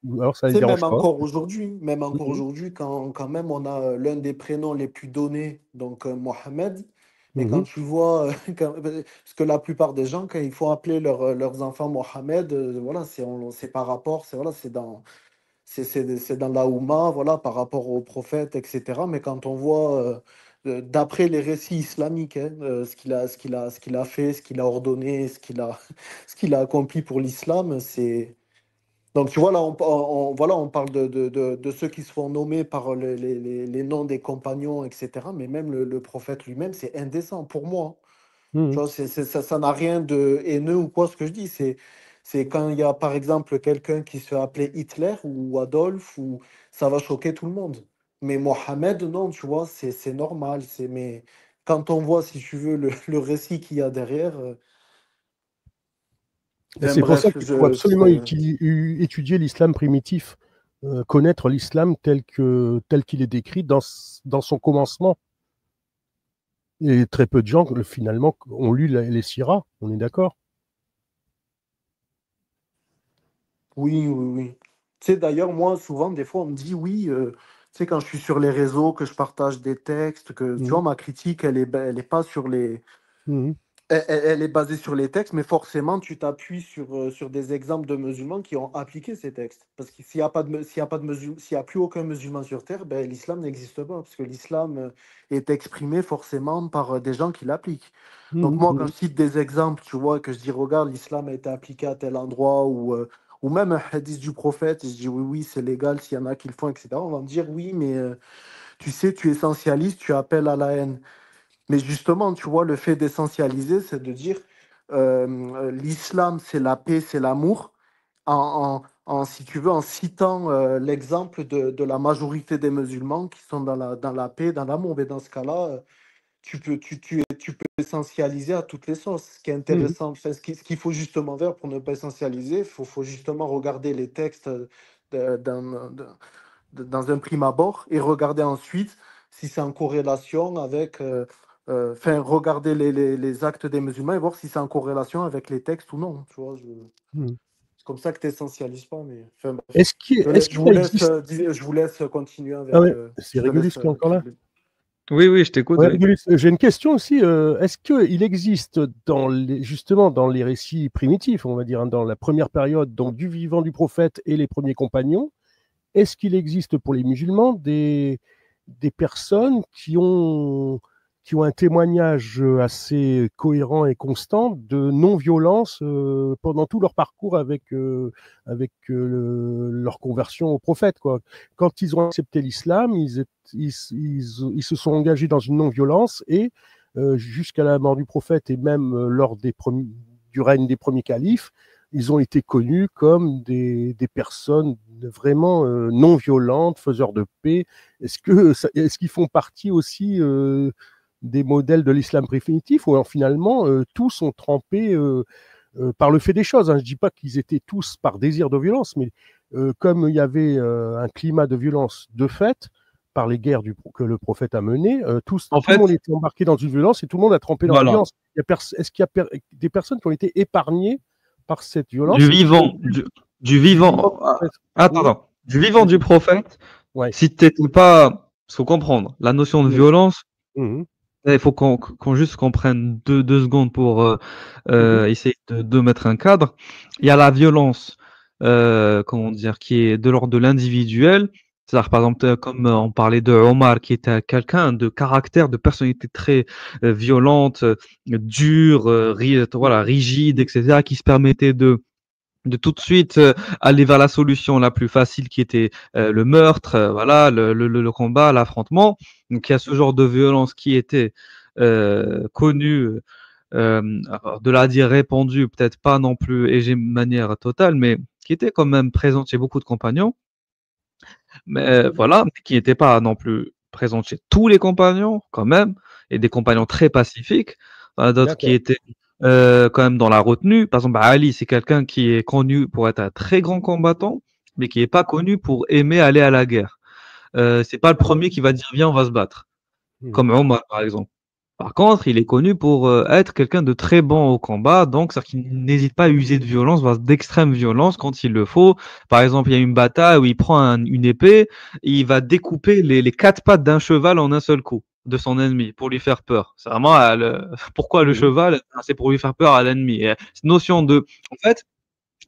[SPEAKER 4] ou alors ça les dérange pas.
[SPEAKER 1] même encore
[SPEAKER 4] Mhm.
[SPEAKER 1] aujourd'hui, quand même on a l'un des prénoms les plus donnés, donc Mohamed, mais quand
[SPEAKER 4] Mhm.
[SPEAKER 1] tu vois, parce que la plupart des gens, quand il faut appeler leurs enfants Mohamed, voilà, c'est par rapport, voilà, c'est dans la Oumma, voilà, par rapport au prophète, etc. Mais quand on voit, d'après les récits islamiques, hein, ce qu'il a fait, ce qu'il a ordonné, ce qu'il a accompli pour l'islam, c'est donc, tu vois, là, voilà, on parle de ceux qui se font nommer par les noms des compagnons, etc. Mais même le prophète lui-même, c'est indécent pour moi. Tu
[SPEAKER 4] Mhm.
[SPEAKER 1] vois, ça n'a rien de haineux ou quoi, ce que je dis. C'est quand il y a, par exemple, quelqu'un qui se fait appeler Hitler ou Adolphe, ou ça va choquer tout le monde. Mais Mohamed, non, tu vois, c'est normal. Mais quand on voit, si tu veux, le récit qu'il y a derrière,
[SPEAKER 4] Et
[SPEAKER 1] enfin
[SPEAKER 4] c'est pour ça
[SPEAKER 1] bref,
[SPEAKER 4] qu'il faut absolument étudier l'islam primitif, connaître l'islam tel qu'il est décrit dans son commencement. Et très peu de gens, finalement, ont lu les siras, on est d'accord.
[SPEAKER 1] Oui, oui, oui. Tu sais, d'ailleurs, moi, souvent, des fois, on me dit oui, tu sais, quand je suis sur les réseaux, que je partage des textes, que, tu
[SPEAKER 4] Mhm.
[SPEAKER 1] vois, ma critique, elle est pas sur les.
[SPEAKER 4] Mhm.
[SPEAKER 1] Elle est basée sur les textes, mais forcément, tu t'appuies sur des exemples de musulmans qui ont appliqué ces textes. Parce que s'il y a pas de s'il y a plus aucun musulman sur Terre, ben, l'islam n'existe pas. Parce que l'islam est exprimé forcément par des gens qui l'appliquent. Donc
[SPEAKER 4] Mhm.
[SPEAKER 1] moi, quand
[SPEAKER 4] Mhm.
[SPEAKER 1] je cite des exemples, tu vois, que je dis, regarde, l'islam a été appliqué à tel endroit, ou même un hadith du prophète, et je dis, oui, oui, c'est légal s'il y en a qui le font, etc. On va me dire, oui, mais tu sais, tu essentialises, tu appelles à la haine. Mais justement, tu vois, le fait d'essentialiser, c'est de dire l'islam, c'est la paix, c'est l'amour, si tu veux, en citant l'exemple de la majorité des musulmans qui sont dans la paix, dans l'amour. Mais dans ce cas-là, tu peux essentialiser à toutes les sauces. Ce qui est
[SPEAKER 4] Mhm.
[SPEAKER 1] intéressant, enfin, ce qu'il faut justement faire pour ne pas essentialiser, faut justement regarder les textes de- dans, de- dans un prime abord et regarder ensuite si c'est en corrélation avec, enfin, regarder les actes des musulmans et voir si c'est en corrélation avec les textes ou non. Tu vois,
[SPEAKER 4] Mhm.
[SPEAKER 1] c'est comme ça que tu n'essentialises pas, mais enfin, bref.
[SPEAKER 4] Est-ce qu'il existe...
[SPEAKER 1] Je vous laisse continuer
[SPEAKER 4] Ah
[SPEAKER 1] avec.
[SPEAKER 4] ouais, c'est
[SPEAKER 1] Je te
[SPEAKER 4] Régulus
[SPEAKER 1] laisse.
[SPEAKER 4] qui est encore là.
[SPEAKER 2] Oui, oui, je t'écoute,
[SPEAKER 4] Ouais,
[SPEAKER 2] oui.
[SPEAKER 4] Régulus, j'ai une question aussi. Est-ce qu'il existe justement dans les récits primitifs, on va dire, hein, dans la première période, donc du vivant du prophète et les premiers compagnons, est-ce qu'il existe pour les musulmans des personnes qui ont un témoignage assez cohérent et constant de non-violence pendant tout leur parcours avec leur conversion au prophète, quoi. Quand ils ont accepté l'islam, ils se sont engagés dans une non-violence et jusqu'à la mort du prophète et même lors du règne des premiers califes, ils ont été connus comme des personnes vraiment non violentes, faiseurs de paix. Est-ce qu'ils font partie aussi des modèles de l'islam primitif, ou finalement tous ont trempé par le fait des choses, hein. Je ne dis pas qu'ils étaient tous par désir de violence, mais comme il y avait un climat de violence de fait, par les guerres que le prophète a menées, tout
[SPEAKER 2] En
[SPEAKER 4] le monde
[SPEAKER 2] fait,
[SPEAKER 4] était embarqué dans une violence et tout le monde a trempé dans la
[SPEAKER 2] voilà,
[SPEAKER 4] violence. Est-ce qu'il y a des personnes qui ont été épargnées par cette
[SPEAKER 2] du
[SPEAKER 4] violence et qui ont
[SPEAKER 2] vivant, du
[SPEAKER 4] du vivant
[SPEAKER 2] vivant,
[SPEAKER 4] peut-être?
[SPEAKER 2] attends,
[SPEAKER 4] Mmh,
[SPEAKER 2] attends, du vivant du prophète,
[SPEAKER 4] ouais.
[SPEAKER 2] si t'étais pas, faut comprendre, la notion de
[SPEAKER 4] Mmh,
[SPEAKER 2] violence,
[SPEAKER 4] mmh,
[SPEAKER 2] il faut qu'on juste comprenne deux secondes pour
[SPEAKER 4] mmh,
[SPEAKER 2] essayer de mettre un cadre. Il y a la violence, comment dire, qui est de l'ordre de l'individuel. C'est-à-dire, par exemple, comme on parlait de Omar, qui était quelqu'un de caractère, de personnalité très violente, dure, voilà, rigide, etc., qui se permettait de tout de suite aller vers la solution la plus facile qui était le meurtre, voilà, le combat, l'affrontement. Donc il y a ce genre de violence qui était connue, alors, de la dire répandue, peut-être pas non plus et de manière totale, mais qui était quand même présente chez beaucoup de compagnons, mais voilà, mais qui n'était pas non plus présente chez tous les compagnons quand même, et des compagnons très pacifiques. Il y en a d'autres qui
[SPEAKER 4] d'accord.
[SPEAKER 2] étaient quand même dans la retenue. Par exemple, Ali, c'est quelqu'un qui est connu pour être un très grand combattant, mais qui n'est pas connu pour aimer aller à la guerre. C'est pas le premier qui va dire viens, on va se battre,
[SPEAKER 4] Mmh,
[SPEAKER 2] comme Omar par exemple. Par contre, il est connu pour être quelqu'un de très bon au combat, donc c'est-à-dire qu'il n'hésite pas à user de violence, voire d'extrême violence quand il le faut. Par exemple, il y a une bataille où il prend une épée, et il va découper les quatre pattes d'un cheval en un seul coup de son ennemi pour lui faire peur. C'est vraiment pourquoi le
[SPEAKER 4] mmh,
[SPEAKER 2] cheval, c'est pour lui faire peur à l'ennemi. Et cette notion en fait,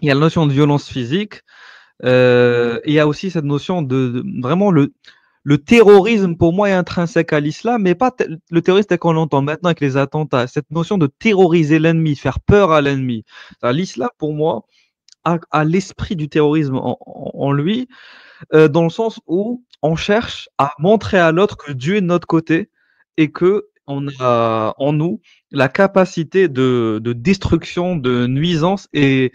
[SPEAKER 2] il y a la notion de violence physique, et il y a aussi cette notion vraiment le terrorisme, pour moi, est intrinsèque à l'islam, mais pas le terrorisme tel qu'on l'entend maintenant avec les attentats. Cette notion de terroriser l'ennemi, faire peur à l'ennemi. L'islam, pour moi, a l'esprit du terrorisme en lui, dans le sens où on cherche à montrer à l'autre que Dieu est de notre côté et que on a en nous la capacité de destruction, de nuisance et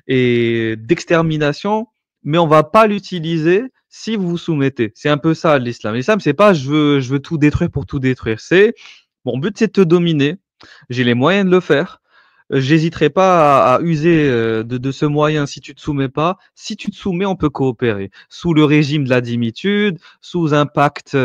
[SPEAKER 2] d'extermination, mais on va pas l'utiliser si vous vous soumettez. C'est un peu ça l'islam. L'islam, c'est pas je veux tout détruire pour tout détruire. C'est mon but, c'est de te dominer. J'ai les moyens de le faire. J'hésiterai pas à user de ce moyen si tu te soumets pas. Si tu te soumets, on peut coopérer. Sous le régime de la dimitude, sous un pacte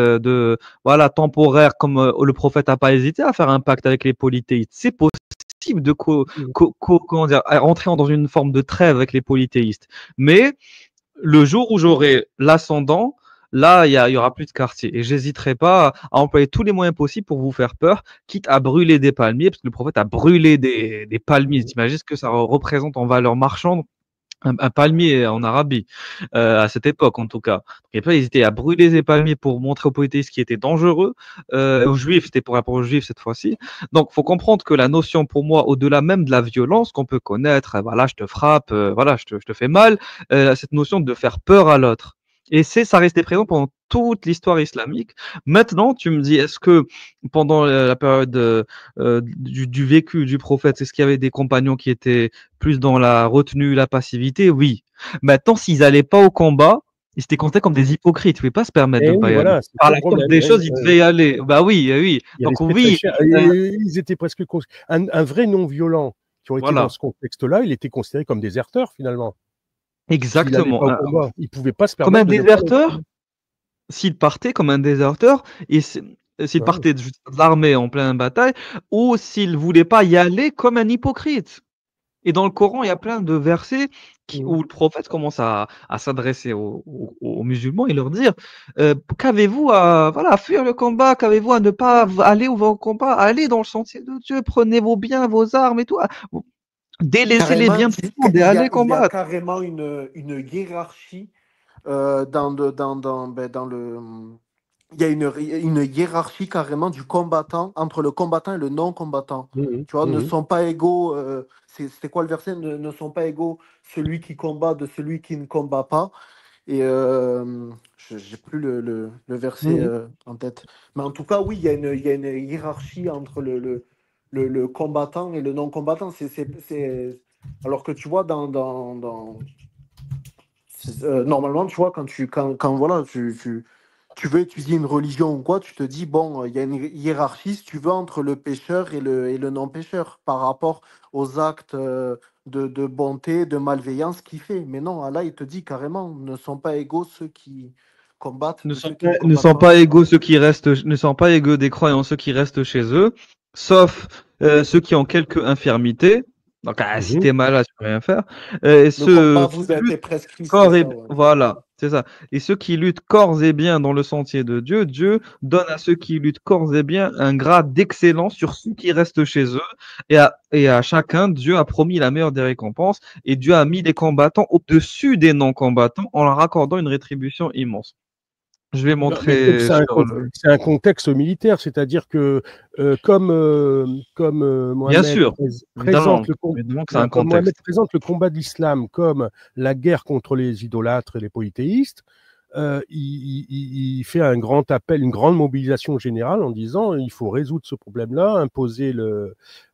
[SPEAKER 2] voilà, temporaire, comme le prophète n'a pas hésité à faire un pacte avec les polythéistes. C'est possible de
[SPEAKER 4] mmh.
[SPEAKER 2] comment dire, rentrer dans une forme de trêve avec les polythéistes. Mais le jour où j'aurai l'ascendant, là, il y aura plus de quartier. Et j'hésiterai pas à employer tous les moyens possibles pour vous faire peur, quitte à brûler des palmiers, parce que le prophète a brûlé des palmiers.
[SPEAKER 4] Mmh.
[SPEAKER 2] T'imagines ce que ça représente en valeur marchande? Un palmier en Arabie, à cette époque en tout cas. Il n'y a pas hésité à brûler des palmiers pour montrer aux polythéistes qui était dangereux, aux juifs, c'était pour rapport aux juifs cette fois-ci. Donc, il faut comprendre que la notion pour moi, au-delà même de la violence qu'on peut connaître, voilà, je te frappe, voilà, je te fais mal, cette notion de faire peur à l'autre. Et ça restait présent pendant toute l'histoire islamique. Maintenant, tu me dis, est-ce que pendant la période du vécu du prophète, est-ce qu'il y avait des compagnons qui étaient plus dans la retenue, la passivité? Oui. Maintenant, s'ils n'allaient pas au combat, ils étaient considérés comme des hypocrites. Ils ne pouvaient pas se permettre de
[SPEAKER 4] Eh
[SPEAKER 2] ne
[SPEAKER 4] oui,
[SPEAKER 2] pas y aller.
[SPEAKER 4] voilà, c'est
[SPEAKER 2] Par
[SPEAKER 4] ça le
[SPEAKER 2] la force
[SPEAKER 4] problème.
[SPEAKER 2] des
[SPEAKER 4] Oui,
[SPEAKER 2] choses, ils devaient y aller. Bah oui, oui.
[SPEAKER 4] il y a
[SPEAKER 2] Donc
[SPEAKER 4] respect très
[SPEAKER 2] oui,
[SPEAKER 4] cher.
[SPEAKER 2] euh,
[SPEAKER 4] Ils étaient presque un vrai non-violent qui aurait été dans
[SPEAKER 2] voilà,
[SPEAKER 4] ce contexte-là, il était considéré comme déserteur finalement. S'il n'allait
[SPEAKER 2] exactement.
[SPEAKER 4] pas au combat, il ne pouvait pas se
[SPEAKER 2] Comme
[SPEAKER 4] permettre
[SPEAKER 2] un
[SPEAKER 4] de ne pas aller au
[SPEAKER 2] déserteur,
[SPEAKER 4] combat.
[SPEAKER 2] s'il partait comme un déserteur, et s'il
[SPEAKER 4] Ouais.
[SPEAKER 2] partait de l'armée en pleine bataille, ou s'il voulait pas y aller comme un hypocrite. Et dans le Coran, il y a plein de versets
[SPEAKER 4] Mmh.
[SPEAKER 2] où le prophète commence à s'adresser aux musulmans et leur dire qu'avez-vous à, voilà, à fuir le combat, qu'avez-vous à ne pas aller au combat, allez dans le sentier de Dieu, prenez vos biens, vos armes et tout, délaissez les
[SPEAKER 1] Carrément,
[SPEAKER 2] biens de tout le monde et allez
[SPEAKER 1] il y a
[SPEAKER 2] combattre.
[SPEAKER 1] carrément une hiérarchie dans le. Il y a une hiérarchie carrément du combattant, entre le combattant et le non-combattant.
[SPEAKER 4] Mmh.
[SPEAKER 1] Tu vois, ne
[SPEAKER 4] Mmh.
[SPEAKER 1] sont pas égaux. C'est quoi le verset? Ne sont pas égaux celui qui combat de celui qui ne combat pas. Et j'ai plus le verset
[SPEAKER 4] Mhm.
[SPEAKER 1] en tête. Mais en tout cas, oui, il y a une hiérarchie entre le combattant et le non-combattant. Alors que tu vois, normalement, tu vois, quand voilà, tu veux étudier une religion ou quoi, tu te dis, bon, il y a une hiérarchie, si tu veux, entre le pécheur et le non-pécheur par rapport aux actes de bonté, de malveillance qu'il fait. Mais non, Allah, il te dit carrément, ne sont pas égaux ceux qui combattent de ceux qui ne
[SPEAKER 2] Ne
[SPEAKER 1] combattent
[SPEAKER 2] sont
[SPEAKER 1] pas.
[SPEAKER 2] pas égaux ceux qui restent, ne sont pas égaux des croyants ceux qui restent chez eux, sauf ceux qui ont quelques infirmités. Donc, si
[SPEAKER 4] Mhm.
[SPEAKER 2] t'es malade, tu peux rien faire. Et
[SPEAKER 1] Le
[SPEAKER 2] ceux
[SPEAKER 1] combat
[SPEAKER 2] qui
[SPEAKER 1] vous a été
[SPEAKER 2] luttent
[SPEAKER 1] prescrit, c'était
[SPEAKER 2] corps et
[SPEAKER 1] ça, ouais.
[SPEAKER 2] voilà, c'est ça. Et ceux qui luttent corps et bien dans le sentier de Dieu, Dieu donne à ceux qui luttent corps et bien un grade d'excellence sur ceux qui restent chez eux. Et à chacun, Dieu a promis la meilleure des récompenses. Et Dieu a mis les combattants au-dessus des non-combattants en leur accordant une rétribution immense. Je vais
[SPEAKER 4] Non, mais donc
[SPEAKER 2] montrer sur le.
[SPEAKER 4] c'est un contexte militaire, c'est-à-dire que comme
[SPEAKER 2] Bien
[SPEAKER 4] Mohamed
[SPEAKER 2] sûr, évidemment, évidemment que c'est un
[SPEAKER 4] voilà, comme Mohamed
[SPEAKER 2] contexte.
[SPEAKER 4] présente le combat de l'islam comme la guerre contre les idolâtres et les polythéistes, il fait un grand appel, une grande mobilisation générale en disant il faut résoudre ce problème-là, imposer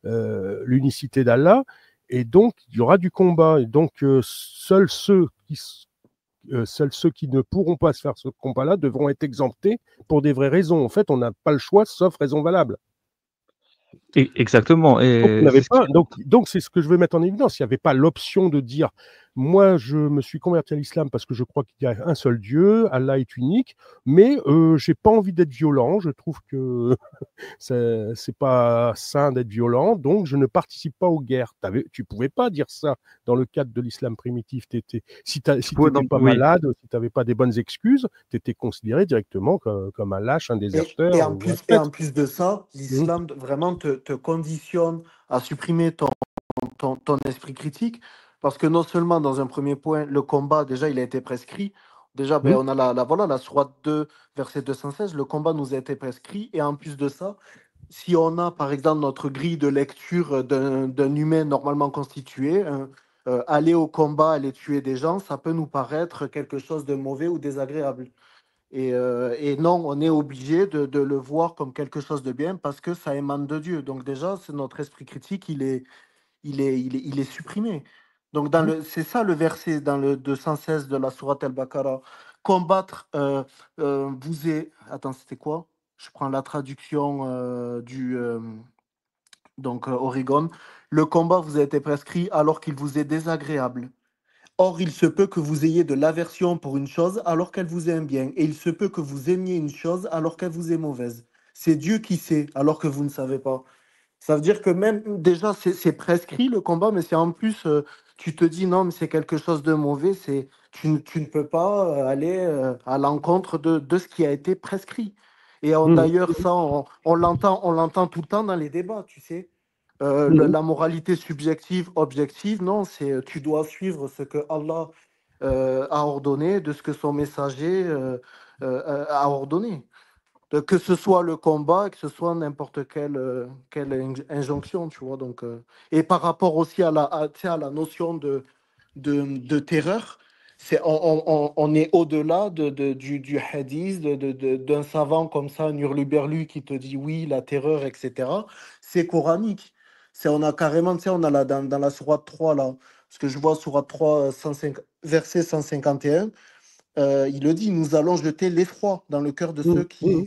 [SPEAKER 4] l'unicité d'Allah, et donc il y aura du combat. Et donc seuls ceux qui ne pourront pas se faire ce combat-là devront être exemptés pour des vraies raisons. En fait, on n'a pas le choix sauf raison valable.
[SPEAKER 2] Exactement.
[SPEAKER 4] Donc, on
[SPEAKER 2] Et
[SPEAKER 4] n'avait
[SPEAKER 2] c'est ce qui.
[SPEAKER 4] pas, donc c'est ce que je veux mettre en évidence. Il n'y avait pas l'option de dire, moi, je me suis converti à l'islam parce que je crois qu'il y a un seul Dieu, Allah est unique, mais j'ai pas envie d'être violent. Je trouve que c'est pas sain d'être violent, donc je ne participe pas aux guerres. Tu pouvais pas dire ça dans le cadre de l'islam primitif. Si tu n'étais pas
[SPEAKER 2] Oui.
[SPEAKER 4] malade, si tu n'avais pas des bonnes excuses, tu étais considéré directement comme un lâche, un déserteur ou un
[SPEAKER 1] Et
[SPEAKER 4] traître.
[SPEAKER 1] en plus de ça,
[SPEAKER 4] Mhm.
[SPEAKER 1] l'islam vraiment te conditionne à supprimer ton esprit critique, parce que non seulement dans un premier point, le combat, déjà, il a été prescrit. Déjà, ben,
[SPEAKER 4] Mhm.
[SPEAKER 1] on a voilà, la sourate 2, verset 216, le combat nous a été prescrit. Et en plus de ça, si on a, par exemple, notre grille de lecture d'un humain normalement constitué, aller au combat, aller tuer des gens, ça peut nous paraître quelque chose de mauvais ou désagréable. Et non, on est obligé de le voir comme quelque chose de bien parce que ça émane de Dieu. Donc déjà, c'est notre esprit critique, il est supprimé. Donc
[SPEAKER 4] Mhm.
[SPEAKER 1] c'est ça le verset dans le 216 de la sourate Al-Baqarah. Combattre, vous est... Attends, c'était quoi? Je prends la traduction Oregon. Le combat vous a été prescrit alors qu'il vous est désagréable. Or, il se peut que vous ayez de l'aversion pour une chose alors qu'elle vous est un bien, et il se peut que vous aimiez une chose alors qu'elle vous est mauvaise. C'est Dieu qui sait alors que vous ne savez pas. Ça veut dire que même déjà, c'est prescrit le combat, mais c'est en plus, tu te dis non, mais c'est quelque chose de mauvais, tu ne peux pas aller à l'encontre de ce qui a été prescrit. Et
[SPEAKER 4] Mhm.
[SPEAKER 1] d'ailleurs, ça, on l'entend tout le temps dans les débats, tu sais.
[SPEAKER 4] Mhm.
[SPEAKER 1] La moralité subjective, objective, non, c'est tu dois suivre ce que Allah a ordonné, de ce que son messager a ordonné. Que ce soit le combat, que ce soit n'importe quelle injonction, tu vois. Donc, et par rapport aussi tu sais, à la notion de terreur, on est au-delà du hadith, d'un savant comme ça, un hurluberlu qui te dit oui, la terreur, etc. C'est coranique. On a carrément, tu sais, on a dans la sourate 3, là, parce que je vois sourate 3, 105, verset 151. Il le dit, nous allons jeter l'effroi dans le cœur de ceux
[SPEAKER 4] Mhm. Mhm.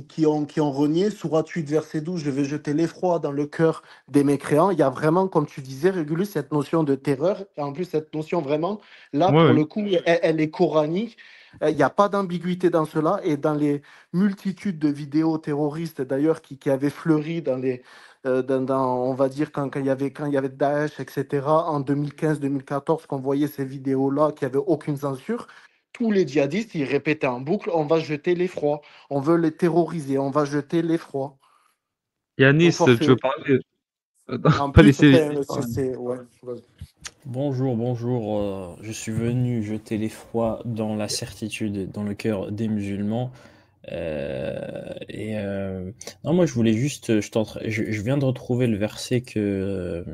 [SPEAKER 1] qui ont renié. Sourate 8, verset 12, je vais jeter l'effroi dans le cœur des mécréants. Il y a vraiment, comme tu disais, Régulus, cette notion de terreur. Et en plus, cette notion vraiment, là,
[SPEAKER 2] Oui,
[SPEAKER 1] pour
[SPEAKER 2] oui.
[SPEAKER 1] le coup, elle est coranique. Il n'y a pas d'ambiguïté dans cela. Et dans les multitudes de vidéos terroristes, d'ailleurs, qui avaient fleuri on va dire, quand il y avait Daesh, etc., en 2015-2014, qu'on voyait ces vidéos-là, qui n'avaient aucune censure, tous les djihadistes, ils répétaient en boucle, on va jeter l'effroi, on veut les terroriser, on va jeter l'effroi.
[SPEAKER 2] Yanis,
[SPEAKER 1] Donc
[SPEAKER 2] tu veux
[SPEAKER 1] forcément,
[SPEAKER 2] parler?
[SPEAKER 1] en
[SPEAKER 2] Pas
[SPEAKER 1] plus,
[SPEAKER 2] laisser.
[SPEAKER 1] enfin, ouais, vas-y.
[SPEAKER 5] Bonjour, bonjour. Je suis venu jeter l'effroi dans la certitude, dans le cœur des musulmans. Non, moi je voulais juste, je viens de retrouver le verset que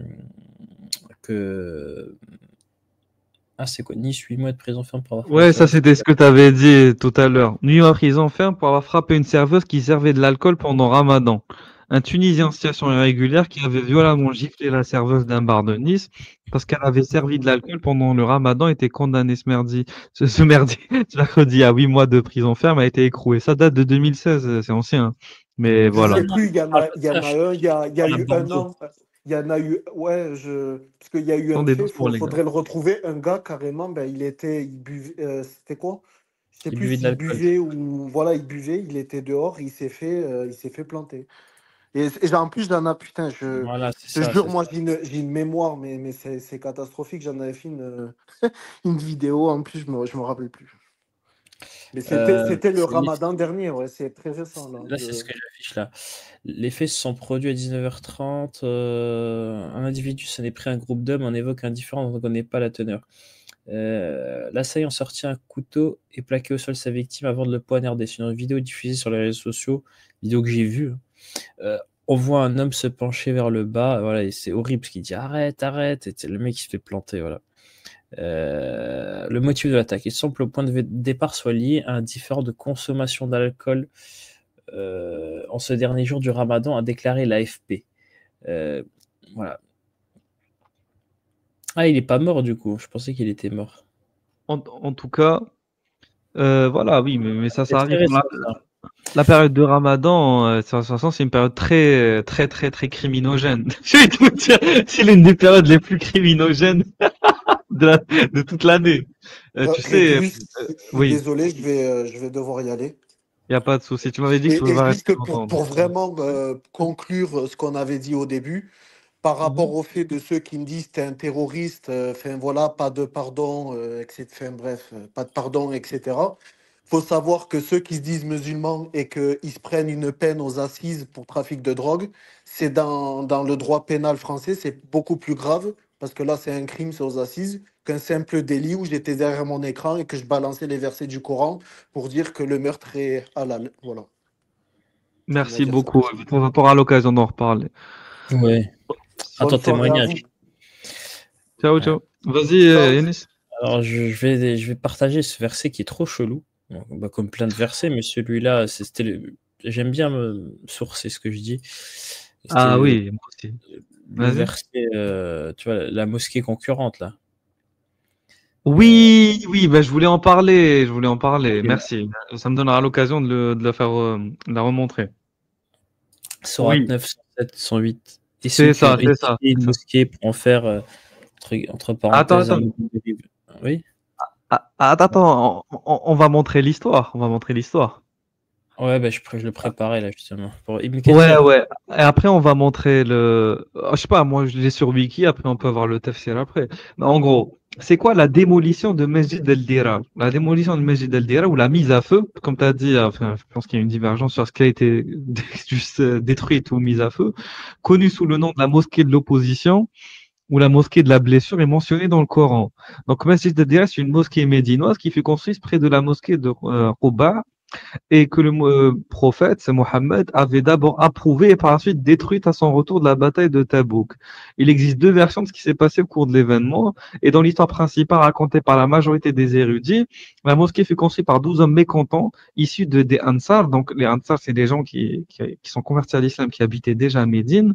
[SPEAKER 5] Ah, c'est quoi? Nice, 8 mois de prison ferme pour avoir frappé
[SPEAKER 2] Ouais,
[SPEAKER 5] une
[SPEAKER 2] ça
[SPEAKER 5] serveuse.
[SPEAKER 2] c'était ce que tu avais dit tout à l'heure. Nuit en prison ferme pour avoir frappé une serveuse qui servait de l'alcool pendant Ramadan. Un Tunisien en situation irrégulière qui avait violemment giflé la serveuse d'un bar de Nice parce qu'elle avait servi de l'alcool pendant le Ramadan était condamné ce merdi, ce mercredi à 8 mois de prison ferme a été écroué. Ça date de 2016, c'est ancien, hein. Mais
[SPEAKER 1] Je
[SPEAKER 2] voilà.
[SPEAKER 1] sais
[SPEAKER 5] Non,
[SPEAKER 1] plus,
[SPEAKER 5] je parle pas
[SPEAKER 1] il
[SPEAKER 5] de
[SPEAKER 1] y en
[SPEAKER 5] ça,
[SPEAKER 1] a
[SPEAKER 5] je
[SPEAKER 1] un, il y a
[SPEAKER 5] parle à
[SPEAKER 1] eu un
[SPEAKER 5] Bordeaux.
[SPEAKER 1] an, il y en a eu, parce qu'il y a eu
[SPEAKER 2] Ce sont
[SPEAKER 1] un
[SPEAKER 2] des
[SPEAKER 1] fait,
[SPEAKER 2] doses pour les gars.
[SPEAKER 1] faudrait le retrouver, un gars carrément, ben, il buvait, c'était quoi? Je sais
[SPEAKER 5] Il
[SPEAKER 1] plus
[SPEAKER 5] buvait de
[SPEAKER 1] s'il
[SPEAKER 5] l'alcool.
[SPEAKER 1] buvait ou, voilà, il buvait, il était dehors, il s'est fait planter. En plus, putain,
[SPEAKER 5] Voilà, c'est
[SPEAKER 1] je te
[SPEAKER 5] ça,
[SPEAKER 1] jure,
[SPEAKER 5] c'est
[SPEAKER 1] moi,
[SPEAKER 5] ça.
[SPEAKER 1] j'ai une mémoire, mais c'est catastrophique, j'en avais fait une vidéo, en plus, je me rappelle plus. Mais c'était le
[SPEAKER 5] C'est les-
[SPEAKER 1] Ramadan dernier, ouais, c'est très récent, là.
[SPEAKER 5] Là, c'est ce que j'affiche là. Les faits se sont produits à 19h30. Un individu s'en est pris à un groupe d'hommes en évoque un différent dont on ne connaît pas la teneur. L'assaillant sortit un couteau et plaqué au sol sa victime avant de le poignarder. C'est une vidéo diffusée sur les réseaux sociaux, vidéo que j'ai vue. On voit un homme se pencher vers le bas, voilà, et c'est horrible parce qu'il dit arrête, arrête, et le mec il se fait planter, voilà. Le motif de l'attaque, il semble que le point de départ soit lié à un différend de consommation d'alcool en ce dernier jour du Ramadan, a déclaré l'AFP. Voilà. Ah, il est pas mort du coup. Je pensais qu'il était mort.
[SPEAKER 2] En tout cas, voilà, oui, mais ça
[SPEAKER 5] C'est très
[SPEAKER 2] arrive pendant
[SPEAKER 5] récent, ça.
[SPEAKER 2] la période de Ramadan. De toute façon, c'est une période très, très, très, très criminogène. Je vais te dire, c'est l'une des périodes les plus criminogènes de toute l'année. Tu sais,
[SPEAKER 1] Régis, je suis
[SPEAKER 2] oui,
[SPEAKER 1] désolé, je vais devoir y aller.
[SPEAKER 2] il n'y a pas de souci. Tu m'avais dit que tu pouvais
[SPEAKER 1] Et
[SPEAKER 2] pas
[SPEAKER 1] juste
[SPEAKER 2] rester
[SPEAKER 1] que
[SPEAKER 2] longtemps.
[SPEAKER 1] pour
[SPEAKER 2] Donc,
[SPEAKER 1] vraiment conclure ce qu'on avait dit au début, par rapport
[SPEAKER 5] Mhm.
[SPEAKER 1] au fait de ceux qui me disent t'es un terroriste, enfin voilà, pas de pardon, etc. Enfin, bref, pas de pardon, etc. Faut savoir que ceux qui se disent musulmans et qu'ils se prennent une peine aux assises pour trafic de drogue, c'est dans le droit pénal français, c'est beaucoup plus grave, parce que là, c'est un crime, c'est aux assises, qu'un simple délit où j'étais derrière mon écran et que je balançais les versets du Coran pour dire que le meurtre est halal. Voilà, je tenais à
[SPEAKER 2] merci
[SPEAKER 1] dire ça.
[SPEAKER 2] beaucoup. On aura l'occasion d'en reparler.
[SPEAKER 5] Ouais. À
[SPEAKER 1] Bonne
[SPEAKER 5] ton
[SPEAKER 1] soirée à vous.
[SPEAKER 5] témoignage.
[SPEAKER 2] Ciao,
[SPEAKER 5] Ouais.
[SPEAKER 2] ciao. Vas-y,
[SPEAKER 1] Ciao.
[SPEAKER 2] Yanis.
[SPEAKER 5] Alors, je vais partager ce verset qui est trop chelou. Bon, bah, comme plein de versets, mais celui-là, j'aime bien me sourcer ce que je dis. C'était
[SPEAKER 2] Ah oui, moi aussi.
[SPEAKER 5] le
[SPEAKER 2] Vas-y.
[SPEAKER 5] verset, tu vois, la mosquée concurrente, là.
[SPEAKER 2] Oui, oui, bah, je voulais en parler. Je voulais en parler.
[SPEAKER 5] Et là,
[SPEAKER 2] Merci. Ça me donnera l'occasion de la faire, de la remontrer.
[SPEAKER 5] Sourate
[SPEAKER 2] Oui,
[SPEAKER 5] 9, 107, 108. Et ceux
[SPEAKER 2] c'est
[SPEAKER 5] qui ont
[SPEAKER 2] ça, c'est
[SPEAKER 5] édifié
[SPEAKER 2] ça,
[SPEAKER 5] une
[SPEAKER 2] c'est ça.
[SPEAKER 5] mosquée pour en faire, entre
[SPEAKER 2] Attends,
[SPEAKER 5] parenthèses, un
[SPEAKER 2] attends.
[SPEAKER 5] lieu de dérive. Oui?
[SPEAKER 2] Attends, on va montrer l'histoire. On va montrer l'histoire.
[SPEAKER 5] Ouais, bah, je le préparais, là, justement. Pour Ibn
[SPEAKER 2] Ouais,
[SPEAKER 5] Kathir.
[SPEAKER 2] ouais. Et après, on va montrer je sais pas, moi, je l'ai sur Wiki. Après, on peut avoir le tafsir après. Mais en gros, c'est quoi la démolition de Masjid el-Dira? La démolition de Masjid el-Dira ou la mise à feu, comme tu as dit, enfin, je pense qu'il y a une divergence sur ce qui a été juste détruite ou mise à feu, connue sous le nom de la mosquée de l'opposition ou la mosquée de la blessure est mentionnée dans le Coran. Donc, Masjid el-Dira, c'est une mosquée médinoise qui fut construite près de la mosquée de Quba et que le prophète, c'est Mohammed, avait d'abord approuvé et par la suite détruite à son retour de la bataille de Tabouk. Il existe deux versions de ce qui s'est passé au cours de l'événement, et dans l'histoire principale racontée par la majorité des érudits, la mosquée fut construite par 12 hommes mécontents, issus des Ansar. Donc les Ansar, c'est des gens qui sont convertis à l'islam, qui habitaient déjà à Médine,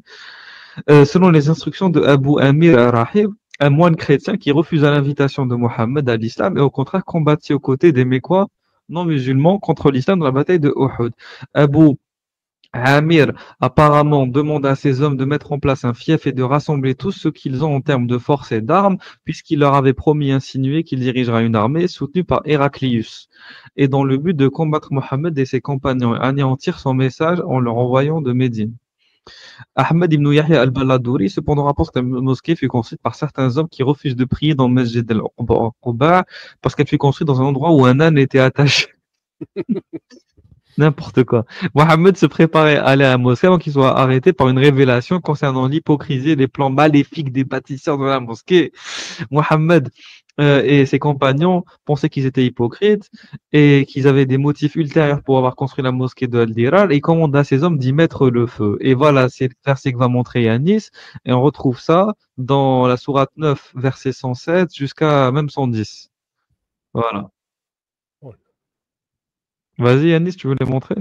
[SPEAKER 2] selon les instructions de Abu Amir Rahib, un moine chrétien qui refusa l'invitation de Mohammed à l'islam et au contraire combattit aux côtés des Mécois non musulmans contre l'islam dans la bataille de Uhud. Abu Amir apparemment demanda à ses hommes de mettre en place un fief et de rassembler tout ce qu'ils ont en termes de force et d'armes, puisqu'il leur avait promis et insinué qu'il dirigera une armée soutenue par Héraclius, et dans le but de combattre Mohammed et ses compagnons et anéantir son message en leur envoyant de Médine. Ahmed ibn Yahya al-Baladouri cependant rapporte que la mosquée fut construite par certains hommes qui refusent de prier dans le Masjid al-Quba parce qu'elle fut construite dans un endroit où un âne était attaché. N'importe quoi. Mohammed se préparait à aller à la mosquée avant qu'il soit arrêté par une révélation concernant l'hypocrisie et les plans maléfiques des bâtisseurs de la mosquée. Mohammed et ses compagnons pensaient qu'ils étaient hypocrites et qu'ils avaient des motifs ultérieurs pour avoir construit la mosquée de Al-Dirar et ils commandent à ces hommes d'y mettre le feu. Et voilà, c'est le verset que va montrer Yanis et on retrouve ça dans la sourate 9, verset 107 jusqu'à même 110. Voilà.
[SPEAKER 4] Ouais.
[SPEAKER 2] Vas-y Yanis, tu veux les montrer?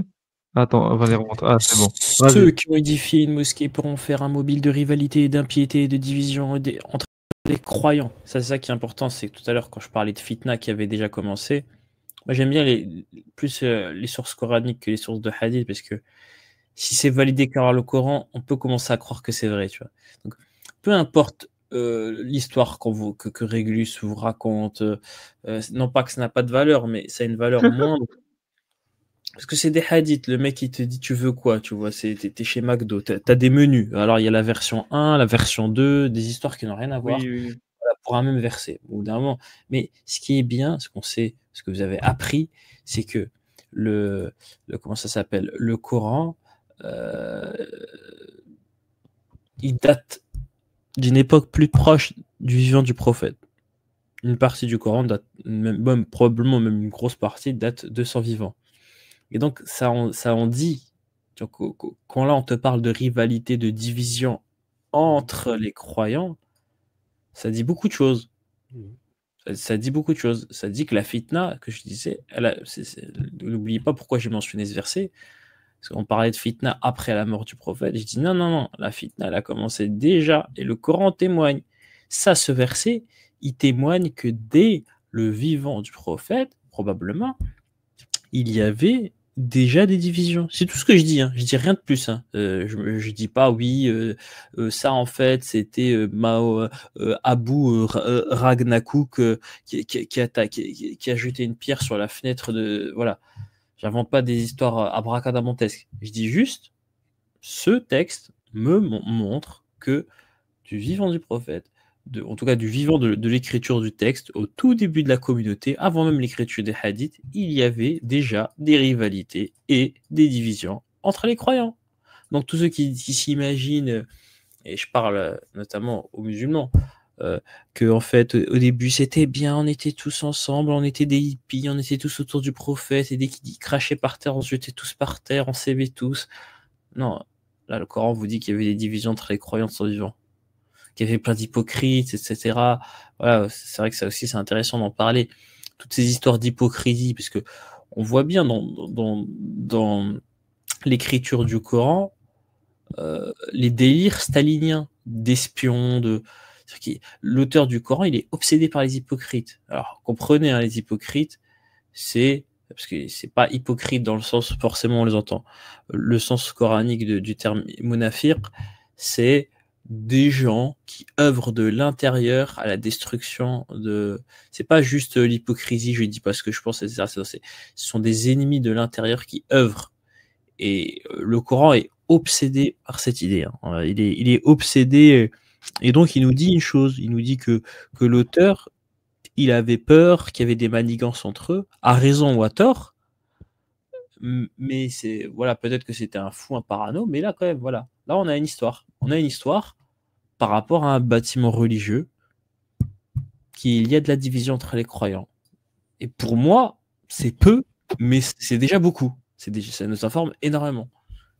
[SPEAKER 2] Attends, on va les remontrer. Ah, c'est bon.
[SPEAKER 5] Ceux
[SPEAKER 2] Vas-y.
[SPEAKER 5] qui ont édifié une mosquée pourront faire un mobile de rivalité, d'impiété, de division entre les croyants. Ça, c'est ça qui est important. C'est que tout à l'heure, quand je parlais de fitna qui avait déjà commencé, moi j'aime bien plus les sources coraniques que les sources de hadith parce que si c'est validé par le Coran, on peut commencer à croire que c'est vrai. Tu vois. Donc, peu importe l'histoire que Régulus vous raconte, non pas que ça n'a pas de valeur, mais ça a une valeur moindre. Parce que c'est des hadiths, le mec il te dit tu veux quoi, tu vois, t'es chez McDo, t'as des menus. Alors il y a la version 1, la version 2, des histoires qui n'ont rien à voir
[SPEAKER 2] Oui.
[SPEAKER 5] voilà, pour un même verset. Au bout d'un moment. Mais ce qui est bien, ce qu'on sait, ce que vous avez appris, c'est que comment ça s'appelle, le Coran, il date d'une époque plus proche du vivant du prophète. Une partie du Coran date, probablement même une grosse partie date de son vivant. Et donc, ça en dit, quand là on te parle de rivalité, de division entre les croyants, ça dit beaucoup de choses. Ça dit beaucoup de choses. Ça dit que la fitna, que je disais, n'oubliez pas pourquoi j'ai mentionné ce verset, parce qu'on parlait de fitna après la mort du prophète. Je dis non, la fitna, elle a commencé déjà, et le Coran témoigne. Ça, ce verset, il témoigne que dès le vivant du prophète, probablement, il y avait déjà des divisions. C'est tout ce que je dis. Je dis rien de plus. Je dis pas oui. Ça en fait, c'était Abu Ragnakouk qui a jeté une pierre sur la fenêtre de. Voilà. J'invente pas des histoires abracadabrantesques. Je dis juste, ce texte me montre que du vivant du prophète, en tout cas du vivant de l'écriture du texte, au tout début de la communauté, avant même l'écriture des hadiths, il y avait déjà des rivalités et des divisions entre les croyants. Donc tous ceux qui s'imaginent, et je parle notamment aux musulmans, que en fait au début c'était bien, on était tous ensemble, on était des hippies, on était tous autour du prophète, et dès qu'il crachait par terre, on se jetait tous par terre, on s'aimait tous. Non, là le Coran vous dit qu'il y avait des divisions entre les croyants et les vivants, qu'il y avait plein d'hypocrites, etc. Voilà, c'est vrai que ça aussi c'est intéressant d'en parler. Toutes ces histoires d'hypocrisie, parce que on voit bien dans l'écriture du Coran les délires staliniens d'espions, l'auteur du Coran, il est obsédé par les hypocrites. Alors comprenez, les hypocrites, c'est parce que c'est pas hypocrite dans le sens forcément on les entend. Le sens coranique du terme munafir, c'est des gens qui œuvrent de l'intérieur à la destruction de. C'est pas juste l'hypocrisie, je dis pas ce que je pense, etc. Ce sont des ennemis de l'intérieur qui œuvrent. Et le Coran est obsédé par cette idée. Il est obsédé, et donc il nous dit une chose. Il nous dit que l'auteur, il avait peur qu'il y avait des manigances entre eux, à raison ou à tort. Mais c'est voilà, peut-être que c'était un fou, un parano, mais là quand même, voilà. Là, on a une histoire. On a une histoire par rapport à un bâtiment religieux qu'il y a de la division entre les croyants. Et pour moi, c'est peu, mais c'est déjà beaucoup. Ça nous informe énormément.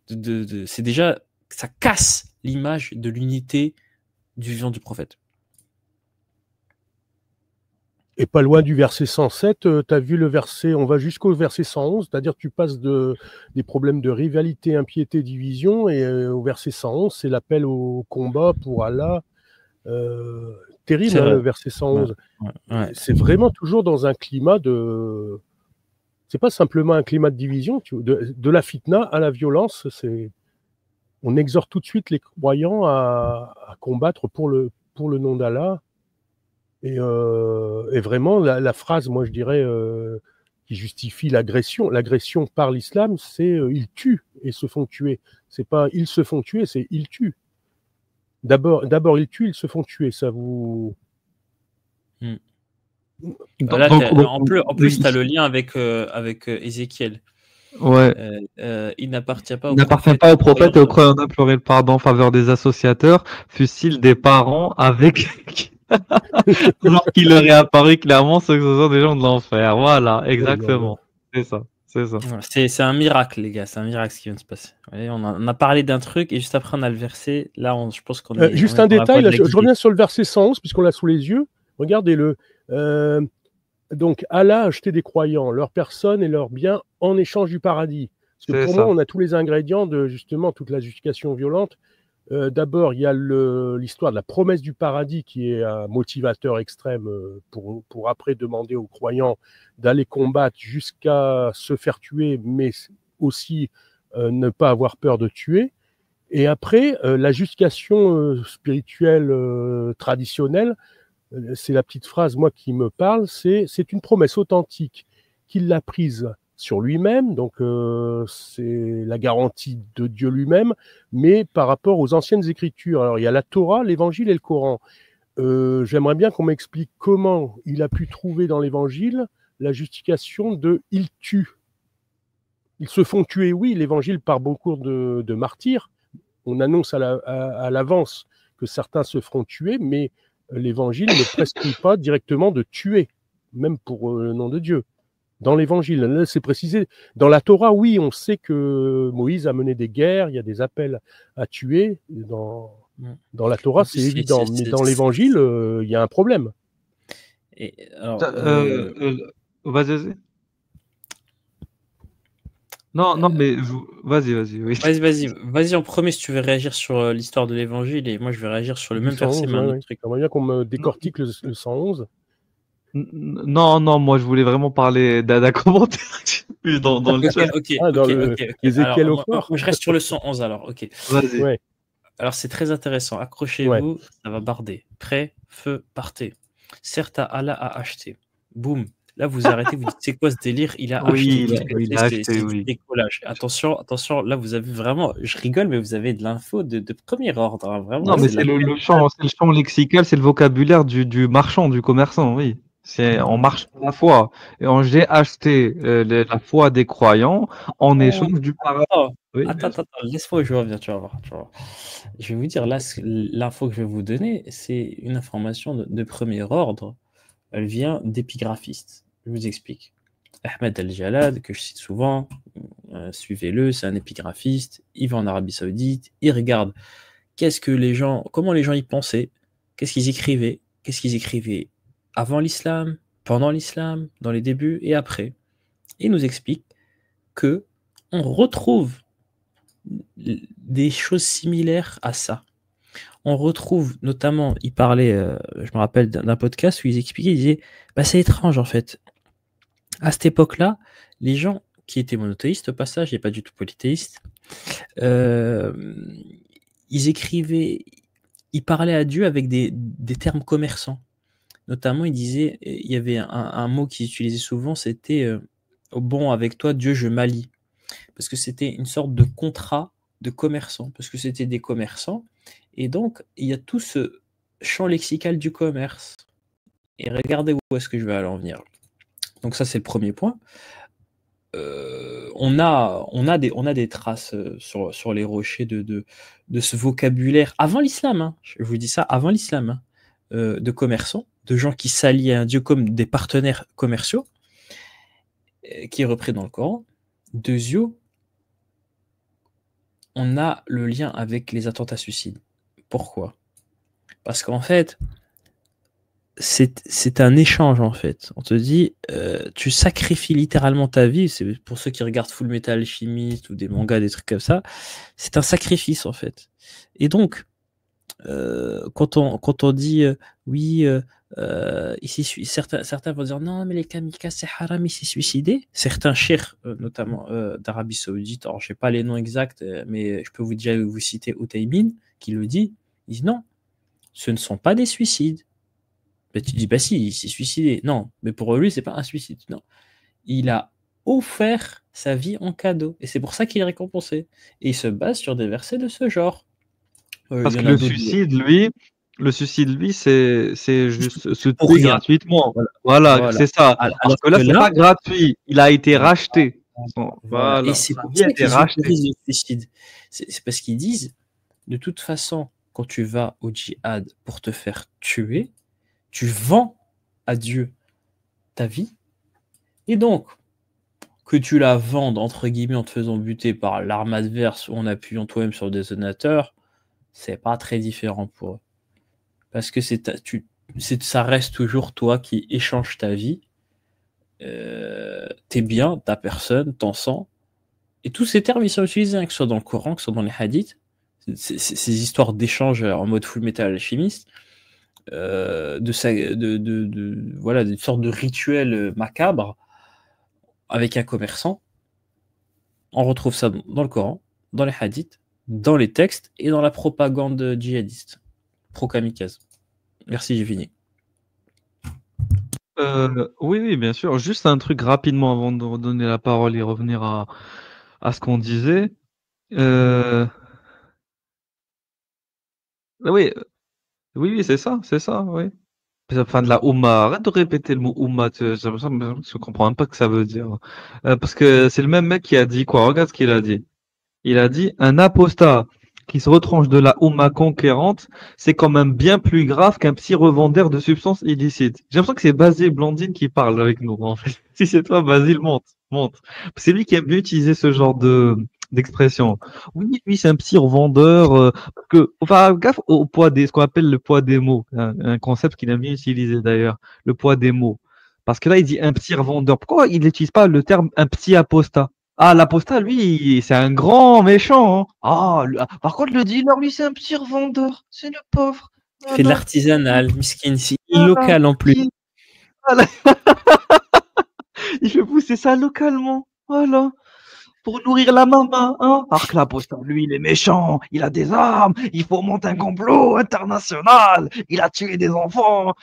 [SPEAKER 5] C'est déjà, ça casse l'image de l'unité du vivant du prophète.
[SPEAKER 4] Et pas loin du verset 107, tu as vu le verset, on va jusqu'au verset 111, c'est-à-dire que tu passes des problèmes de rivalité, impiété, division, et au verset 111, c'est l'appel au combat pour Allah. Terrible, le verset 111. Ouais. C'est vraiment toujours dans un climat de... C'est pas simplement un climat de division, de la fitna à la violence. On exhorte tout de suite les croyants à combattre pour le nom d'Allah. Et vraiment, la phrase, moi je dirais, qui justifie l'agression par l'islam, c'est ils tuent et se font tuer. C'est pas ils se font tuer, c'est ils tuent. D'abord ils tuent, ils se font tuer. Ça vous.
[SPEAKER 5] Là, en plus, tu as le lien avec Ézéchiel.
[SPEAKER 2] Ouais.
[SPEAKER 5] Il n'appartient pas
[SPEAKER 2] au prophète et aux croyants d'implorer le pardon en faveur des associateurs, fût-il des parents avec Alors qu'il leur est apparu clairement que ce sont des gens de l'enfer. Voilà, exactement. C'est ça.
[SPEAKER 5] Voilà, c'est un miracle, les gars. C'est un miracle ce qui vient de se passer. Vous voyez, on a parlé d'un truc et juste après on a le verset. Là, je pense qu'on est.
[SPEAKER 4] Juste
[SPEAKER 5] on est
[SPEAKER 4] un
[SPEAKER 5] dans la
[SPEAKER 4] détail,
[SPEAKER 5] voie
[SPEAKER 4] là,
[SPEAKER 5] de la
[SPEAKER 4] je
[SPEAKER 5] guidée.
[SPEAKER 4] reviens sur le verset 111, puisqu'on l'a sous les yeux. Regardez-le. Donc, Allah a acheté des croyants, leurs personnes et leurs biens en échange du paradis. Parce que
[SPEAKER 2] C'est
[SPEAKER 4] pour
[SPEAKER 2] ça.
[SPEAKER 4] moi, on a tous les ingrédients de justement toute la justification violente. D'abord, il y a l'histoire de la promesse du paradis qui est un motivateur extrême pour après demander aux croyants d'aller combattre jusqu'à se faire tuer, mais aussi ne pas avoir peur de tuer. Et après, la justification spirituelle traditionnelle, c'est la petite phrase, moi, qui me parle, c'est une promesse authentique qu'il l'a prise sur lui-même, donc c'est la garantie de Dieu lui-même, mais par rapport aux anciennes écritures. Alors, il y a la Torah, l'Évangile et le Coran. J'aimerais bien qu'on m'explique comment il a pu trouver dans l'Évangile la justification de « ils tuent ». Ils se font tuer, oui, l'Évangile part beaucoup de martyrs. On annonce à l'avance que certains se feront tuer, mais l'Évangile ne prescrit pas directement de tuer, même pour le nom de Dieu. Dans l'Évangile, là, c'est précisé. Dans la Torah, oui, on sait que Moïse a mené des guerres, il y a des appels à tuer. Dans la Torah, c'est évident. Mais dans l'Évangile, il y a un problème.
[SPEAKER 5] Et alors,
[SPEAKER 2] Vas-y. Non, mais vas-y. Oui.
[SPEAKER 5] Vas-y en premier si tu veux réagir sur l'histoire de l'Évangile et moi je vais réagir sur le même verset, mais un autre truc.
[SPEAKER 4] J'aimerais bien qu'on me décortique le 111.
[SPEAKER 2] Non, moi je voulais vraiment parler d'un commentaire dans le chat.
[SPEAKER 5] Ok.
[SPEAKER 4] Ézéchiel au
[SPEAKER 5] moi, je reste sur le 111 alors, ok.
[SPEAKER 2] Vas-y.
[SPEAKER 4] Ouais.
[SPEAKER 5] Alors c'est très intéressant, accrochez-vous, ça va barder. Prêt, feu, partez. Certes, Allah a acheté. Boum. Là, vous arrêtez, vous dites, c'est quoi ce délire? Il a acheté.
[SPEAKER 2] Il a acheté,
[SPEAKER 5] c'est
[SPEAKER 2] oui.
[SPEAKER 5] du décollage. Attention, là, vous avez vraiment, je rigole, mais vous avez de l'info de premier ordre. Hein, vraiment.
[SPEAKER 2] Non, mais c'est le champ lexical, c'est le vocabulaire du marchand, du commerçant, oui. C'est on marche à la foi. Et j'ai acheté la foi des croyants en échange du paradis. Oui,
[SPEAKER 5] attends, laisse-moi, je reviens, tu vas voir. Je vais vous dire, là, l'info que je vais vous donner, c'est une information de premier ordre. Elle vient d'épigraphistes. Je vous explique. Ahmed Al-Jalad, que je cite souvent, suivez-le, c'est un épigraphiste, il va en Arabie Saoudite, il regarde comment les gens y pensaient, qu'est-ce qu'ils écrivaient avant l'islam, pendant l'islam, dans les débuts et après. Il nous explique que on retrouve des choses similaires à ça. On retrouve notamment, il parlait, je me rappelle d'un podcast où ils expliquaient, ils disaient, c'est étrange en fait. À cette époque-là, les gens qui étaient monothéistes, au passage, et pas du tout polythéistes, ils parlaient à Dieu avec des termes commerçants. Notamment, il y avait un mot qu'ils utilisaient souvent, c'était bon, avec toi, Dieu, je m'allie. Parce que c'était une sorte de contrat de commerçants, parce que c'était des commerçants. Et donc, il y a tout ce champ lexical du commerce. Et regardez où est-ce que je vais aller en venir. Donc ça, c'est le premier point. On a des traces sur les rochers de ce vocabulaire avant l'islam. Hein, je vous dis ça, avant l'islam. Hein, de commerçants, de gens qui s'allient à un Dieu comme des partenaires commerciaux, qui est repris dans le Coran. Deuxièmement, on a le lien avec les attentats suicides. Pourquoi? Parce qu'en fait, c'est un échange en fait. On te dit, tu sacrifies littéralement ta vie. C'est pour ceux qui regardent Full Metal Alchemist ou des mangas, des trucs comme ça. C'est un sacrifice en fait. Et donc, quand on dit oui, ici certains vont dire non, mais les kamikazes c'est haram, il s'est suicidé. Certains cheikhs, notamment d'Arabie Saoudite, alors je sais pas les noms exacts, mais je peux vous citer Uthaymeen qui le dit. Il dit non, ce ne sont pas des suicides. Mais tu dis, si, il s'est suicidé. Non, mais pour lui, c'est pas un suicide. Non. Il a offert sa vie en cadeau. Et c'est pour ça qu'il est récompensé. Et il se base sur des versets de ce genre.
[SPEAKER 2] Parce que le suicide, lui, c'est juste se tuer gratuitement. Voilà. C'est ça. Alors que là, c'est pas gratuit. Il a été racheté.
[SPEAKER 5] Voilà. Et c'est pour ça qu'ils utilisent le suicide. C'est parce qu'ils disent, de toute façon, quand tu vas au djihad pour te faire tuer, tu vends à Dieu ta vie, et donc, que tu la vendes, entre guillemets, en te faisant buter par l'arme adverse ou en appuyant toi-même sur le détonateur, c'est pas très différent pour eux. Parce que ça reste toujours toi qui échanges ta vie, tes biens, ta personne, ton sang. Et tous ces termes, ils sont utilisés, hein, que ce soit dans le Coran, que ce soit dans les hadiths. Ces histoires d'échange en mode full metal alchimiste, voilà, des sortes de rituels macabres avec un commerçant. On retrouve ça dans le Coran, dans les hadiths, dans les textes et dans la propagande djihadiste, pro-kamikaze. Merci, j'ai fini.
[SPEAKER 2] Oui, oui, bien sûr. Juste un truc rapidement avant de redonner la parole et revenir à ce qu'on disait. Oui, oui, oui, c'est ça, oui. Enfin, de la Oumma. Arrête de répéter le mot Oumma. J'ai l'impression que je comprends même pas ce que ça veut dire. Parce que c'est le même mec qui a dit quoi? Regarde ce qu'il a dit. Il a dit un apostat qui se retranche de la Oumma conquérante, c'est quand même bien plus grave qu'un petit revendeur de substances illicites. J'ai l'impression que c'est Basile Blandine qui parle avec nous, en fait. Si c'est toi, Basile, monte, monte. C'est lui qui aime bien utiliser ce genre d'expression. Oui, lui, c'est un petit revendeur, parce que, faut faire gaffe au poids ce qu'on appelle le poids des mots. Un concept qu'il aime bien utiliser d'ailleurs. Le poids des mots. Parce que là, il dit un petit revendeur. Pourquoi il n'utilise pas le terme un petit apostat? Ah, l'apostat, lui, c'est un grand méchant, hein. Par contre, le dealer, lui, c'est un petit revendeur. C'est le pauvre.
[SPEAKER 5] Il fait de
[SPEAKER 2] Voilà,
[SPEAKER 5] l'artisanal, miskin, c'est
[SPEAKER 2] voilà.
[SPEAKER 5] local en plus.
[SPEAKER 2] Voilà. Il fait pousser ça localement. Voilà. Pour nourrir la maman, hein. Alors que l'apostat, lui, il est méchant. Il a des armes. Il fomente un complot international. Il a tué des enfants.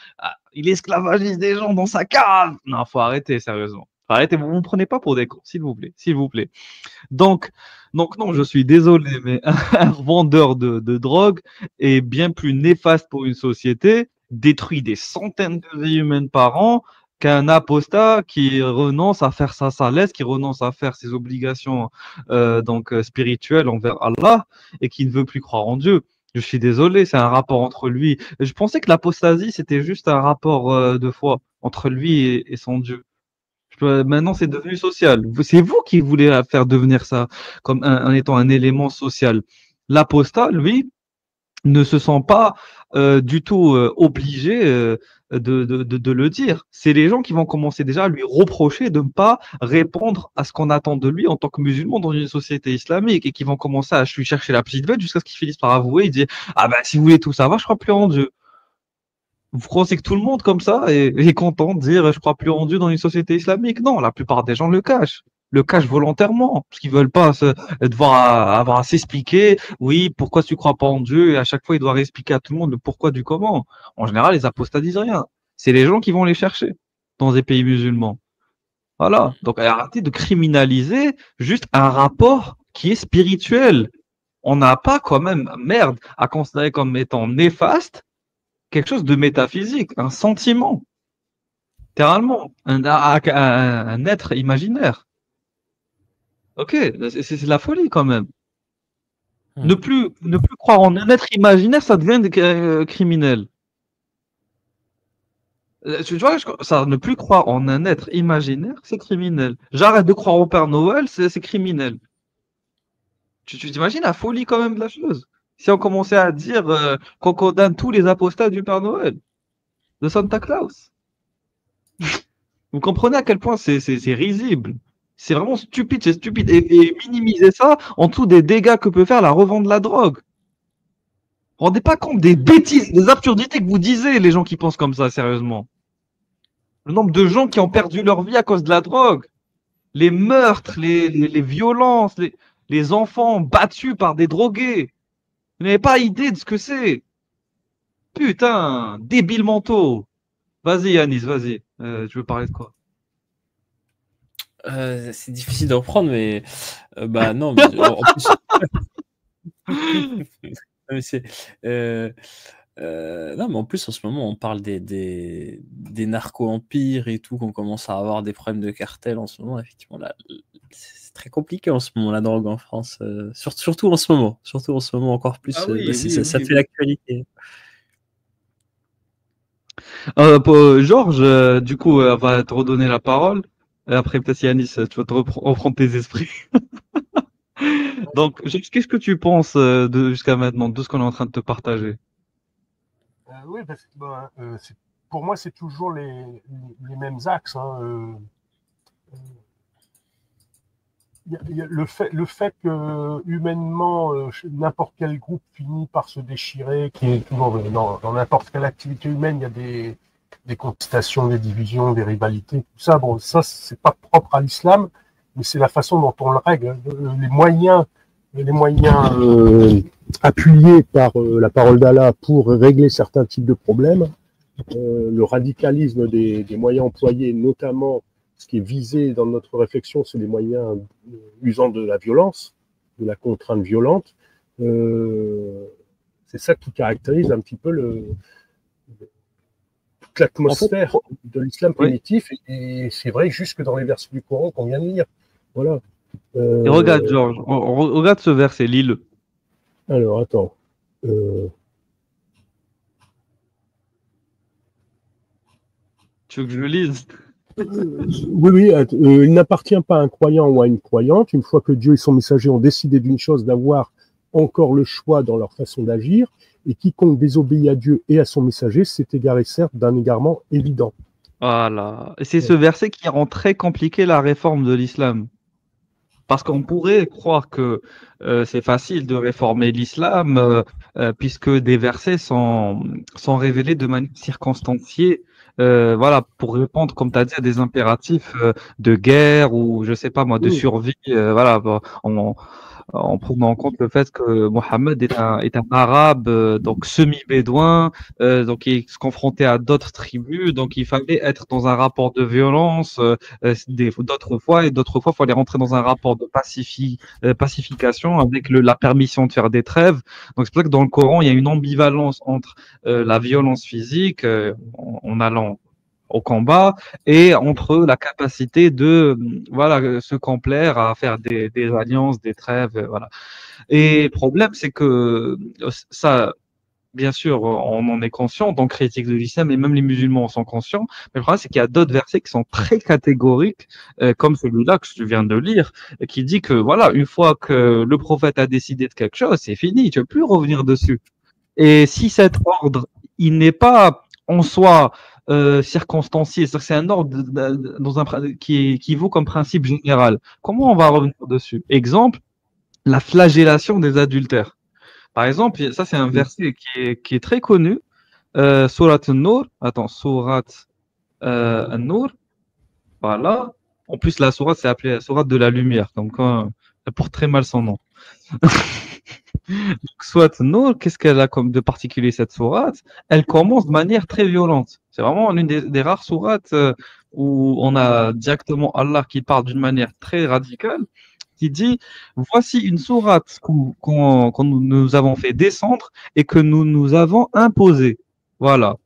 [SPEAKER 2] Il esclavagise des gens dans sa cave. Non, faut arrêter, sérieusement. Faut arrêter. Vous ne me prenez pas pour des cons, s'il vous plaît. S'il vous plaît. Donc, non, je suis désolé, mais un vendeur de drogue est bien plus néfaste pour une société, détruit des centaines de vies humaines par an, qu'un apostat qui renonce à faire sa salaise, qui renonce à faire ses obligations spirituelles envers Allah et qui ne veut plus croire en Dieu. Je suis désolé, c'est un rapport entre lui. Je pensais que l'apostasie, c'était juste un rapport de foi entre lui et son Dieu. Maintenant, c'est devenu social. C'est vous qui voulez faire devenir ça comme en étant un élément social. L'apostat, lui, ne se sent pas du tout obligé de le dire. C'est les gens qui vont commencer déjà à lui reprocher de ne pas répondre à ce qu'on attend de lui en tant que musulman dans une société islamique et qui vont commencer à lui chercher la petite bête jusqu'à ce qu'il finisse par avouer. Il dit ah ben si vous voulez tout savoir, je crois plus en Dieu. Vous pensez que tout le monde comme ça est content de dire je crois plus en Dieu dans une société islamique? Non, la plupart des gens le cachent. Le cachent volontairement, parce qu'ils veulent pas devoir avoir à s'expliquer. Oui, pourquoi tu crois pas en Dieu? Et à chaque fois, ils doivent expliquer à tout le monde le pourquoi du comment. En général, les apostats disent rien. C'est les gens qui vont les chercher dans des pays musulmans. Voilà. Donc, arrêtez de criminaliser juste un rapport qui est spirituel. On n'a pas quand même, merde, à considérer comme étant néfaste quelque chose de métaphysique, un sentiment, littéralement, un être imaginaire. Ok, c'est de la folie quand même. Ne plus croire en un être imaginaire, ça devient criminel. Tu vois, ça, ne plus croire en un être imaginaire, c'est criminel. J'arrête de croire au Père Noël, c'est criminel. Tu t'imagines la folie quand même de la chose? Si on commençait à dire qu'on condamne tous les apostats du Père Noël, de Santa Claus. Vous comprenez à quel point c'est risible. C'est vraiment stupide, c'est stupide. Et minimiser ça en dessous des dégâts que peut faire la revente de la drogue. Vous vous rendez pas compte des bêtises, des absurdités que vous disiez, les gens qui pensent comme ça, sérieusement. Le nombre de gens qui ont perdu leur vie à cause de la drogue. Les meurtres, les violences, les enfants battus par des drogués. Vous n'avez pas idée de ce que c'est. Putain, débiles mentaux. Vas-y, Yanis, vas-y. Tu veux parler de quoi?
[SPEAKER 5] C'est difficile de reprendre, mais bah non, mais, en plus. Non, mais en plus, en ce moment, on parle des narco-empires et tout, qu'on commence à avoir des problèmes de cartel en ce moment. Effectivement, là, c'est très compliqué en ce moment, la drogue en France. Surtout en ce moment. Encore plus.
[SPEAKER 2] Ah oui,
[SPEAKER 5] ça fait l'actualité.
[SPEAKER 2] Georges, du coup, on va te redonner la parole. Et après, peut-être Yanis, tu vas te reprendre tes esprits. Donc, qu'est-ce que tu penses jusqu'à maintenant, de ce qu'on est en train de te partager?
[SPEAKER 4] Oui, parce que, pour moi, c'est toujours les mêmes axes. Le fait que humainement, n'importe quel groupe finit par se déchirer, qui est toujours dans n'importe quelle activité humaine, il y a des contestations, des divisions, des rivalités, tout ça. Bon, ça, c'est pas propre à l'islam, mais c'est la façon dont on le règle. Les moyens appuyés par la parole d'Allah pour régler certains types de problèmes, le radicalisme des moyens employés, notamment ce qui est visé dans notre réflexion, c'est les moyens usant de la violence, de la contrainte violente. C'est ça qui caractérise un petit peu toute l'atmosphère de l'islam primitif. Et c'est vrai jusque dans les versets du Coran qu'on vient de lire. Voilà.
[SPEAKER 2] Et regarde, Georges, regarde ce verset, lis-le.
[SPEAKER 4] Alors, attends.
[SPEAKER 2] Tu veux que je le lise?
[SPEAKER 4] Oui, il n'appartient pas à un croyant ou à une croyante, une fois que Dieu et son messager ont décidé d'une chose, d'avoir encore le choix dans leur façon d'agir, et quiconque désobéit à Dieu et à son messager s'est égaré certes d'un égarement évident.
[SPEAKER 2] Voilà. Et c'est ce verset qui rend très compliqué la réforme de l'islam. Parce qu'on pourrait croire que c'est facile de réformer l'islam, puisque des versets sont révélés de manière circonstanciée, voilà, pour répondre, comme tu as dit, à des impératifs de guerre ou, je sais pas moi, de survie, voilà, en prenant en compte le fait que Mohammed est un arabe, donc semi-bédouin, donc il est confronté à d'autres tribus, donc il fallait être dans un rapport de violence d'autres fois, et d'autres fois, il fallait rentrer dans un rapport de pacification avec la permission de faire des trêves. Donc c'est pour ça que dans le Coran, il y a une ambivalence entre la violence physique, en allant au combat, et entre la capacité de voilà se complaire à faire des alliances, des trêves, voilà. Et le problème, c'est que ça, bien sûr, on en est conscient, donc critique de l'islam, et même les musulmans en sont conscients, mais le problème, c'est qu'il y a d'autres versets qui sont très catégoriques, comme celui-là que je viens de lire, qui dit que voilà, une fois que le prophète a décidé de quelque chose, c'est fini, tu ne peux plus revenir dessus. Et si cet ordre, il n'est pas en soi circonstancié, c'est-à-dire que c'est un ordre qui vaut comme principe général, comment on va revenir dessus? Exemple, la flagellation des adultères. Par exemple, ça c'est un verset qui est très connu, Surat An-Nur, attends, Surat An-Nur, voilà. En plus, la sourate, c'est appelée la sourate de la lumière, donc elle porte très mal son nom. Soit non, qu'est-ce qu'elle a comme de particulier cette sourate? Elle commence de manière très violente. C'est vraiment l'une des rares sourates où on a directement Allah qui parle d'une manière très radicale, qui dit voici une sourate qu'on nous avons fait descendre et que nous avons imposée. Voilà.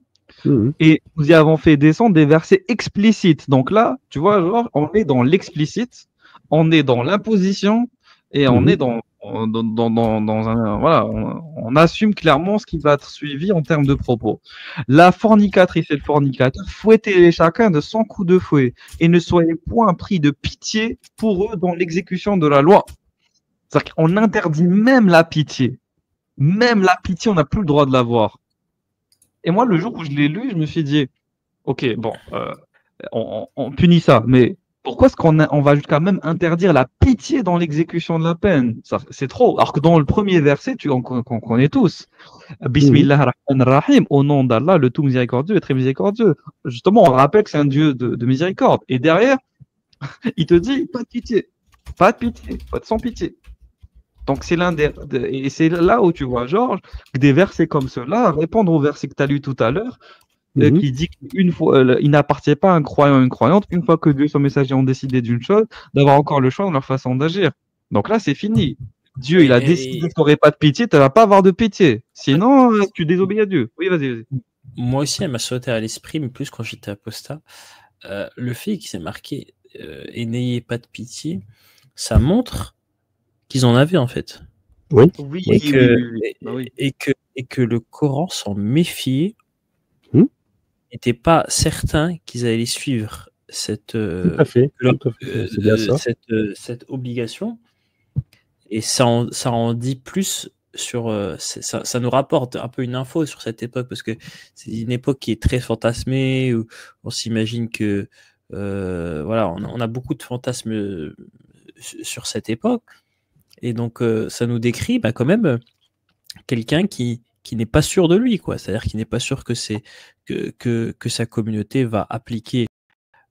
[SPEAKER 2] Et nous y avons fait descendre des versets explicites. Donc là, tu vois, genre, on est dans l'explicite, on est dans l'imposition et on est dans un. Voilà, on assume clairement ce qui va être suivi en termes de propos. La fornicatrice et le fornicateur, fouettez chacun de 100 coups de fouet et ne soyez point pris de pitié pour eux dans l'exécution de la loi. C'est-à-dire qu'on interdit même la pitié. Même la pitié, on n'a plus le droit de l'avoir. Et moi, le jour où je l'ai lu, je me suis dit, ok, bon, on punit ça, mais pourquoi est-ce qu'on va jusqu'à même interdire la pitié dans l'exécution de la peine? C'est trop. Alors que dans le premier verset, qu'on connaît tous, Bismillah ar-Rahman ar-Rahim, au nom d'Allah, le tout miséricordieux et très miséricordieux. Justement, on rappelle que c'est un Dieu de miséricorde. Et derrière, il te dit, pas de pitié, pas de pitié, pas de sans pitié. Donc c'est et c'est là où tu vois, Georges, que des versets comme ceux-là répondent au verset que tu as lu tout à l'heure, qui dit qu'une fois, il n'appartient pas à un croyant ou une croyante, une fois que Dieu et son messager ont décidé d'une chose, d'avoir encore le choix dans leur façon d'agir. Donc là, c'est fini. Dieu, il a décidé que tu n'aurais pas de pitié, tu ne vas pas avoir de pitié. Sinon, tu désobéis à Dieu. Oui, vas-y.
[SPEAKER 5] Moi aussi, elle m'a sauté à l'esprit, mais plus quand j'étais apostat. Le fait qu'il s'est marqué et n'ayez pas de pitié, ça montre qu'ils en avaient en fait.
[SPEAKER 4] Oui.
[SPEAKER 5] Et que le Coran s'en méfiait n'étaient pas certains qu'ils allaient suivre cette,
[SPEAKER 4] Tout à fait, c'est bien ça.
[SPEAKER 5] cette obligation. Et ça en dit plus sur. Ça nous rapporte un peu une info sur cette époque, parce que c'est une époque qui est très fantasmée, où on s'imagine que. Voilà, on a beaucoup de fantasmes sur cette époque. Et donc, ça nous décrit quand même quelqu'un qui n'est pas sûr de lui, quoi. C'est-à-dire qu'il n'est pas sûr que sa communauté va appliquer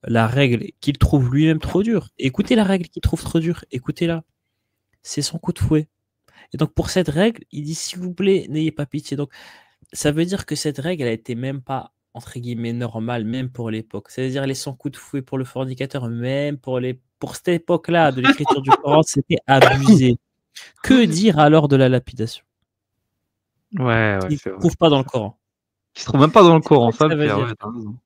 [SPEAKER 5] la règle qu'il trouve lui-même trop dure. Écoutez la règle qu'il trouve trop dure, écoutez-la. C'est son coup de fouet. Et donc, pour cette règle, il dit, s'il vous plaît, n'ayez pas pitié. Donc, ça veut dire que cette règle, elle a été même pas, entre guillemets, normale, même pour l'époque. C'est-à-dire, les 100 coups de fouet pour le fornicateur, même pour cette époque-là de l'écriture du Coran, c'était abusé. Que dire alors de la lapidation?
[SPEAKER 2] Ouais,
[SPEAKER 5] Qui
[SPEAKER 2] c'est
[SPEAKER 5] ne
[SPEAKER 2] vrai.
[SPEAKER 5] trouve pas dans le Coran.
[SPEAKER 2] Qui se trouve même pas dans le Coran,
[SPEAKER 5] ça
[SPEAKER 2] ça,
[SPEAKER 5] veut
[SPEAKER 2] Pierre.
[SPEAKER 5] dire.
[SPEAKER 2] Ouais, t'as raison.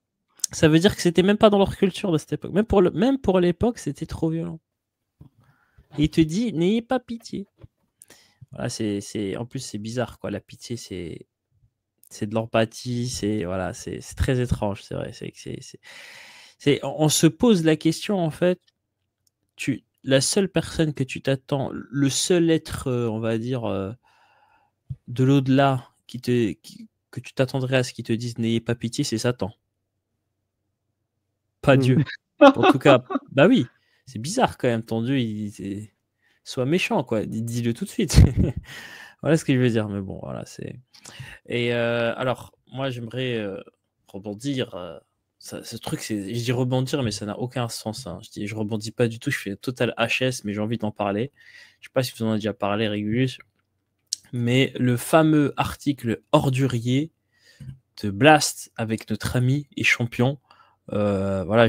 [SPEAKER 5] Ça veut dire que c'était même pas dans leur culture de cette époque. Même pour l'époque, c'était trop violent. Et il te dit, n'ayez pas pitié. Voilà, en plus, c'est bizarre, quoi. La pitié, c'est de l'empathie, c'est très étrange, c'est vrai. On se pose la question, en fait, la seule personne que tu t'attends, le seul être, on va dire, de l'au-delà que tu t'attendrais à ce qu'il te dise n'ayez pas pitié, c'est Satan. Pas Dieu. En tout cas, bah oui, c'est bizarre quand même, ton Dieu, soit méchant, quoi. Dis-le tout de suite. Voilà ce que je veux dire, mais bon, voilà, c'est. Et alors, moi, j'aimerais rebondir. Ce truc, je dis rebondir, mais ça n'a aucun sens. Hein. Je rebondis pas du tout, je fais total HS, mais j'ai envie d'en parler. Je sais pas si vous en avez déjà parlé, Régulus, mais le fameux article ordurier de Blast avec notre ami et champion. Voilà,